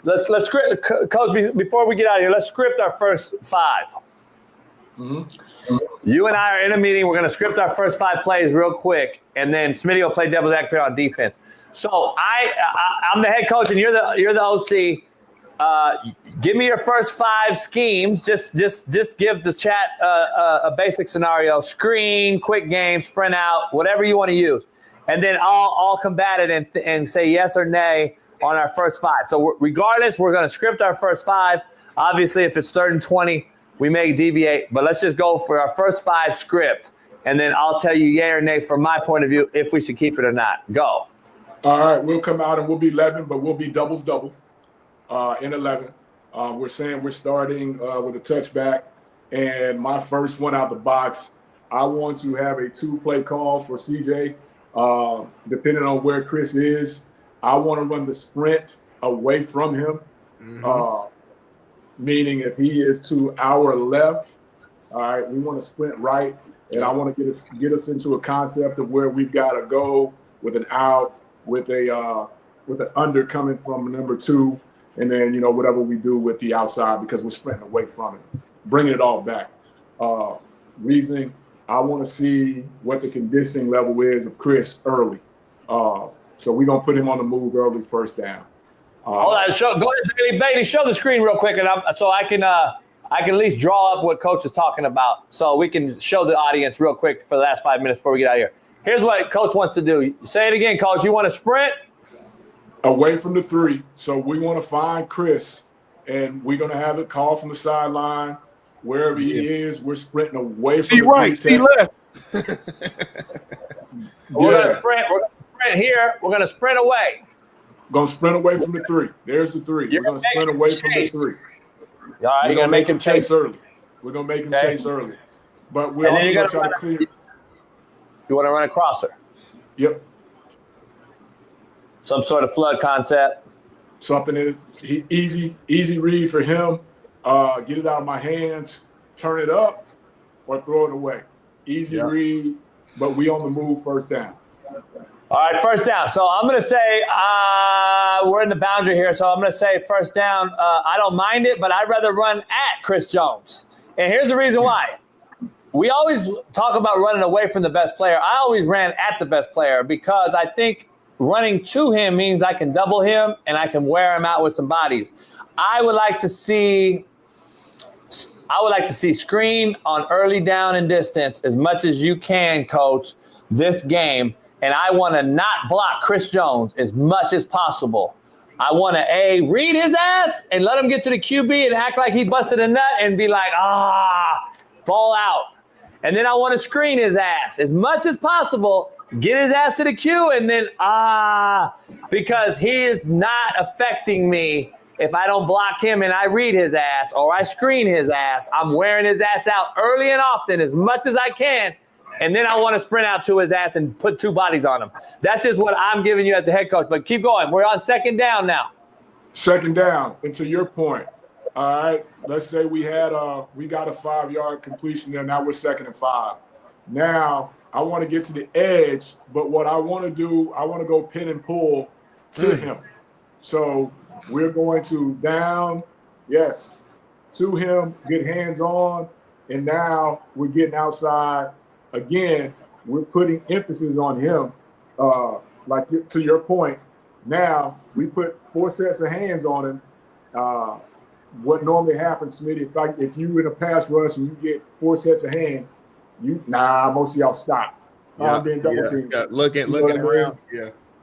[SPEAKER 8] Let's script, Coach, before we get out of here, let's script our first 5.
[SPEAKER 18] Mm-hmm.
[SPEAKER 8] You and I are in a meeting. We're going to script our first 5 plays real quick, and then Smitty will play devil's advocate on defense. So I'm the head coach, and you're the OC. Give me your first 5 schemes. Just give the chat a basic scenario: screen, quick game, sprint out, whatever you want to use, and then I'll combat it and say yes or nay on our first 5. So regardless, we're going to script our first 5. Obviously, if it's 3rd and 20, we may deviate, but let's just go for our first 5 script, and then I'll tell you yay or nay from my point of view if we should keep it or not. Go.
[SPEAKER 18] All right, we'll come out and we'll be 11, but we'll be doubles in 11. We're saying we're starting with a touchback, and my first one out the box, I want to have a 2-play call for CJ. Depending on where Chris is, I want to run the sprint away from him, meaning if he is to our left, all right, we want to sprint right, and I want to get us into a concept of where we've got to go with an out, with an under coming from number 2. And then, whatever we do with the outside, because we're sprinting away from it, bringing it all back. Reasoning, I want to see what the conditioning level is of Chris early. So we're going to put him on the move early, first down.
[SPEAKER 8] Hold on. Go ahead, Bailey. Show the screen real quick, and so I can at least draw up what Coach is talking about, so we can show the audience real quick for the last 5 minutes before we get out of here. Here's what Coach wants to do. Say it again, Coach. You want to sprint?
[SPEAKER 18] Away from the 3. So we want to find Chris, and we're going to have it call from the sideline. Wherever he is, we're sprinting away from the 3.
[SPEAKER 2] Right, see left.
[SPEAKER 8] We're going to sprint here. We're going to sprint away.
[SPEAKER 18] Going to sprint away from the 3. There's the 3. We're going to sprint away from the 3.
[SPEAKER 8] All right,
[SPEAKER 18] we're going to make him chase early. We're going to make him chase early. But we're also going to try to clear.
[SPEAKER 8] You want to run a crosser?
[SPEAKER 18] Yep.
[SPEAKER 8] Some sort of flood concept.
[SPEAKER 18] Something that easy read for him. Get it out of my hands, turn it up, or throw it away. Easy read, but we on the move, first down.
[SPEAKER 8] All right, first down. So I'm going to say we're in the boundary here, so I'm going to say first down. I don't mind it, but I'd rather run at Chris Jones. And here's the reason why. We always talk about running away from the best player. I always ran at the best player because I think running to him means I can double him and I can wear him out with some bodies. I would like to see screen on early down and distance as much as you can, Coach, this game. And I want to not block Chris Jones as much as possible. I want to, read his ass and let him get to the QB and act like he busted a nut and be like, ball out. And then I want to screen his ass as much as possible, get his ass to the Q, and then, because he is not affecting me if I don't block him and I read his ass or I screen his ass. I'm wearing his ass out early and often as much as I can, and then I want to sprint out to his ass and put 2 bodies on him. That's just what I'm giving you as the head coach, but keep going. We're on second down now.
[SPEAKER 18] Second down, and to your point, all right, let's say we got a 5-yard completion there. Now we're 2nd and 5. Now I want to get to the edge, but what I want to do, I want to go pin and pull to him. So we're going to down, to him, get hands on, and now we're getting outside. Again, we're putting emphasis on him. Like to your point, now we put 4 sets of hands on him. What normally happens, Smitty, if you in a pass rush and you get 4 sets of hands, most of y'all stop. Being double teamed.
[SPEAKER 2] Looking around.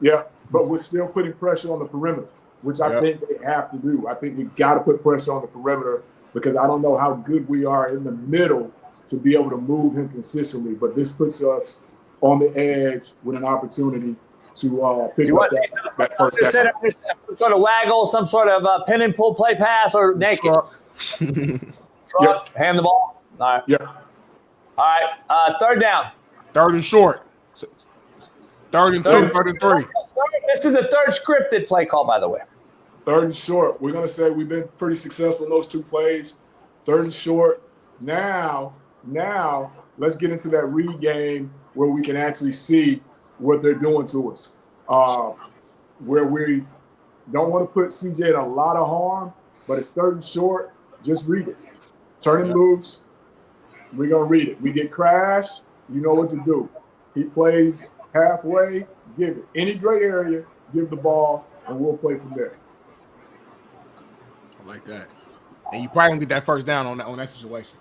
[SPEAKER 18] Yeah. but we're still putting pressure on the perimeter, which I think they have to do. I think we got to put pressure on the perimeter because I don't know how good we are in the middle to be able to move him consistently. But this puts us on the edge with an opportunity to pick up that first down.
[SPEAKER 10] Some sort of waggle, some sort of pin and pull play pass, or naked. Truck, hand the ball. All right.
[SPEAKER 18] Yeah.
[SPEAKER 10] All right. Third down.
[SPEAKER 2] Third and short. Third and 2, third and 3.
[SPEAKER 10] This is the third scripted play call, by the way.
[SPEAKER 18] Third and short. We're going to say we've been pretty successful in those 2 plays. Third and short. Now, let's get into that Reid game where we can actually see what they're doing to us. Where we don't want to put CJ in a lot of harm, but it's third and short. Just read it. Turn him loose. We're going to read it. We get crash. You know what to do. He plays halfway. Give it. Any gray area, give the ball, and we'll play from there.
[SPEAKER 2] I like that. And you probably gonna get that first down on that situation.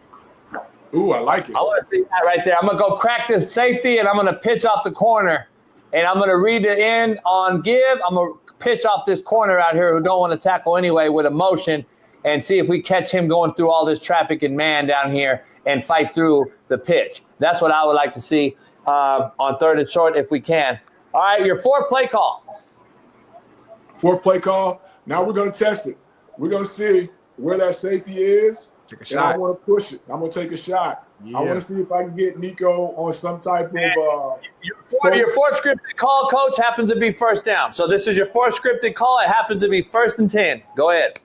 [SPEAKER 18] Ooh, I like it.
[SPEAKER 10] I want to see that right there. I'm going to go crack this safety, and I'm going to pitch off the corner. And I'm going to read the end on give. I'm going to pitch off this corner out here who don't want to tackle anyway with a motion and see if we catch him going through all this traffic and man down here and fight through the pitch. That's what I would like to see on third and short if we can. All right, your fourth play call.
[SPEAKER 18] Fourth play call. Now we're going to test it. We're going to see where that safety is.
[SPEAKER 2] Take a
[SPEAKER 18] and
[SPEAKER 2] shot.
[SPEAKER 18] I want to push it. I'm going to take a shot.
[SPEAKER 2] Yeah.
[SPEAKER 18] I want to see if I can get Nico on some type of
[SPEAKER 10] Your fourth scripted call, Coach, happens to be first down. So this is your fourth scripted call. It happens to be 1st and 10. Go ahead.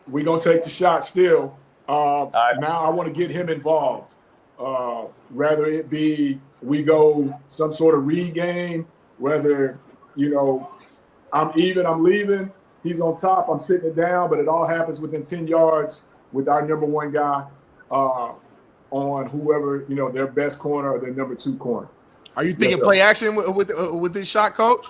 [SPEAKER 18] We're going to take the shot still. Now I want to get him involved. Rather it be we go some sort of Reid game, whether, I'm even, I'm leaving, he's on top, I'm sitting it down, but it all happens within 10 yards with our number 1 guy on whoever, their best corner or their number 2 corner.
[SPEAKER 2] Are you thinking play action with this shot, Coach?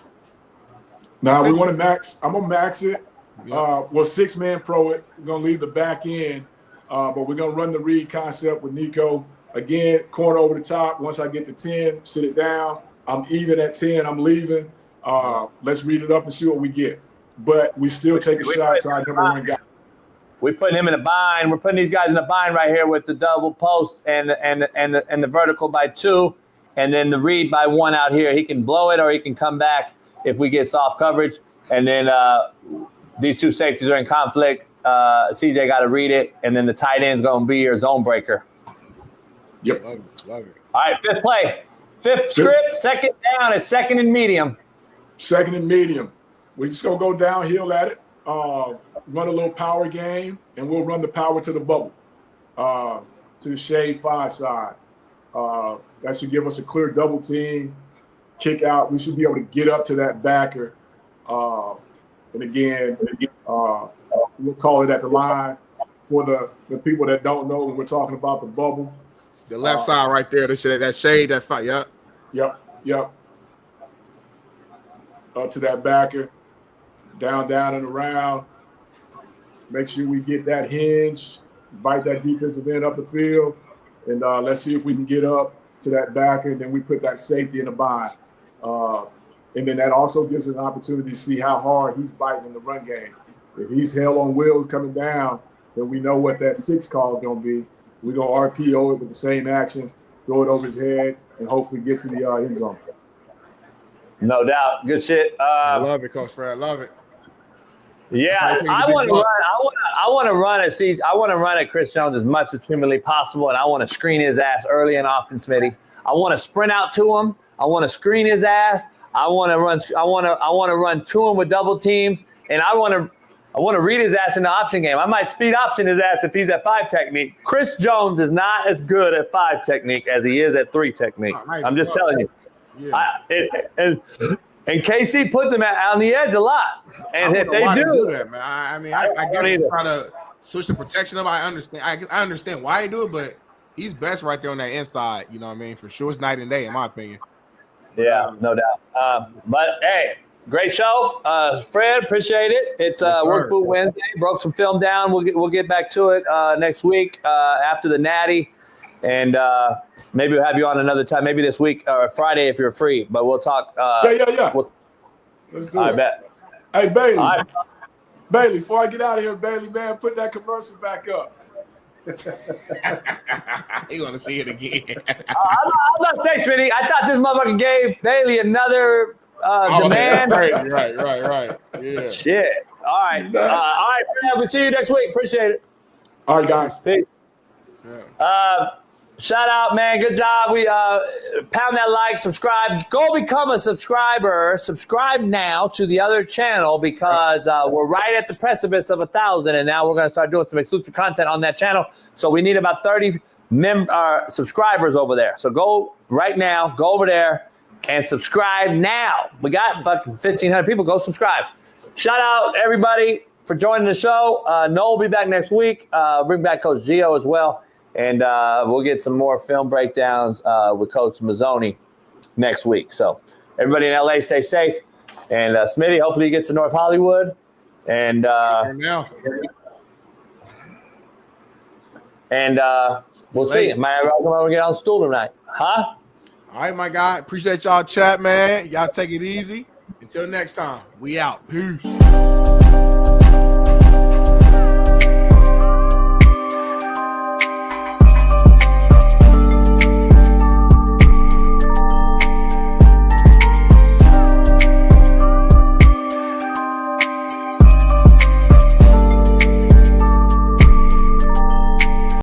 [SPEAKER 18] Now we want to max. I'm gonna max it. Well, 6-man pro it. We're gonna leave the back end, but we're gonna run the Reid concept with Nico again. Corner over the top. Once I get to 10, sit it down. I'm even at 10. I'm leaving. Let's read it up and see what we get. But we still take a shot to our number 1 guy.
[SPEAKER 10] We're putting him in a bind. We're putting these guys in a bind right here with the double post and the vertical by 2, and then the Reid by 1 out here. He can blow it or he can come back if we get soft coverage. And then these 2 safeties are in conflict. CJ got to read it, and then the tight end's going to be your zone breaker.
[SPEAKER 18] Yep.
[SPEAKER 2] Love it.
[SPEAKER 10] All right, 5th play. 5th script, 2nd down. It's 2nd and medium.
[SPEAKER 18] 2nd and medium. We're just going to go downhill at it. Run a little power game, and we'll run the power to the bubble, to the shade 5 side. That should give us a clear double team, kick out. We should be able to get up to that backer. And again, we'll call it at the line. For the people that don't know, when we're talking about the bubble.
[SPEAKER 2] The left side right there, that shade, that fight,
[SPEAKER 18] Yep. Up to that backer. Down and around. Make sure we get that hinge, bite that defensive end up the field, and let's see if we can get up to that backer, and then we put that safety in the bind. And then that also gives us an opportunity to see how hard he's biting in the run game. If he's hell on wheels coming down, then we know what that 6 call is going to be. We're going to RPO it with the same action, throw it over his head, and hopefully get to the end zone.
[SPEAKER 10] No doubt. Good shit.
[SPEAKER 2] I love it, Coach Fred. I love it.
[SPEAKER 10] Yeah, I want to run. I want to run at. See, I want to run at Chris Jones as much as humanly possible, and I want to screen his ass early and often, Smitty. I want to sprint out to him. I want to screen his ass. I want to run. I want to run to him with double teams, and I want to read his ass in the option game. I might speed option his ass if he's at 5 technique. Chris Jones is not as good at 5 technique as he is at 3 technique. I'm just telling you. Yeah. And KC puts him on the edge a lot. And if they do
[SPEAKER 2] that, man. I guess he's trying to switch the protection up. I understand. I understand why he do it, but he's best right there on that inside. You know what I mean? For sure, it's night and day, in my opinion.
[SPEAKER 10] Yeah, no doubt. But hey, great show, Fred. Appreciate it. It's Work Boot Wednesday. Broke some film down. We'll get back to it next week after the Natty, and maybe we'll have you on another time. Maybe this week or Friday if you're free. But we'll talk.
[SPEAKER 18] Yeah. Let's do
[SPEAKER 10] I
[SPEAKER 18] it.
[SPEAKER 10] bet.
[SPEAKER 18] Hey, Bailey.
[SPEAKER 10] All right.
[SPEAKER 18] Bailey, before I get out of here, Bailey, man, put that commercial back up.
[SPEAKER 2] You want to see it again?
[SPEAKER 10] I'm not saying, Smitty. I thought this motherfucker gave Bailey another demand.
[SPEAKER 2] Right. Yeah.
[SPEAKER 10] Shit. All right. All right, Fred, we'll see you next week. Appreciate it.
[SPEAKER 18] All right, guys.
[SPEAKER 10] Peace. Shout out, man. Good job. We pound that like, subscribe. Go become a subscriber. Subscribe now to the other channel because we're right at the precipice of 1,000, and now we're going to start doing some exclusive content on that channel. So we need about 30 subscribers over there. So go right now. Go over there and subscribe now. We got fucking 1,500 people. Go subscribe. Shout out everybody for joining the show. Noel will be back next week. Bring back Coach Gio as well. And we'll get some more film breakdowns with Coach Mazon next week. So everybody in LA, stay safe. And Smitty, hopefully you get to North Hollywood. And we'll see. Am I going to get on the stool tonight? Huh?
[SPEAKER 2] All right, my guy. Appreciate y'all chat, man. Y'all take it easy. Until next time, we out. Peace.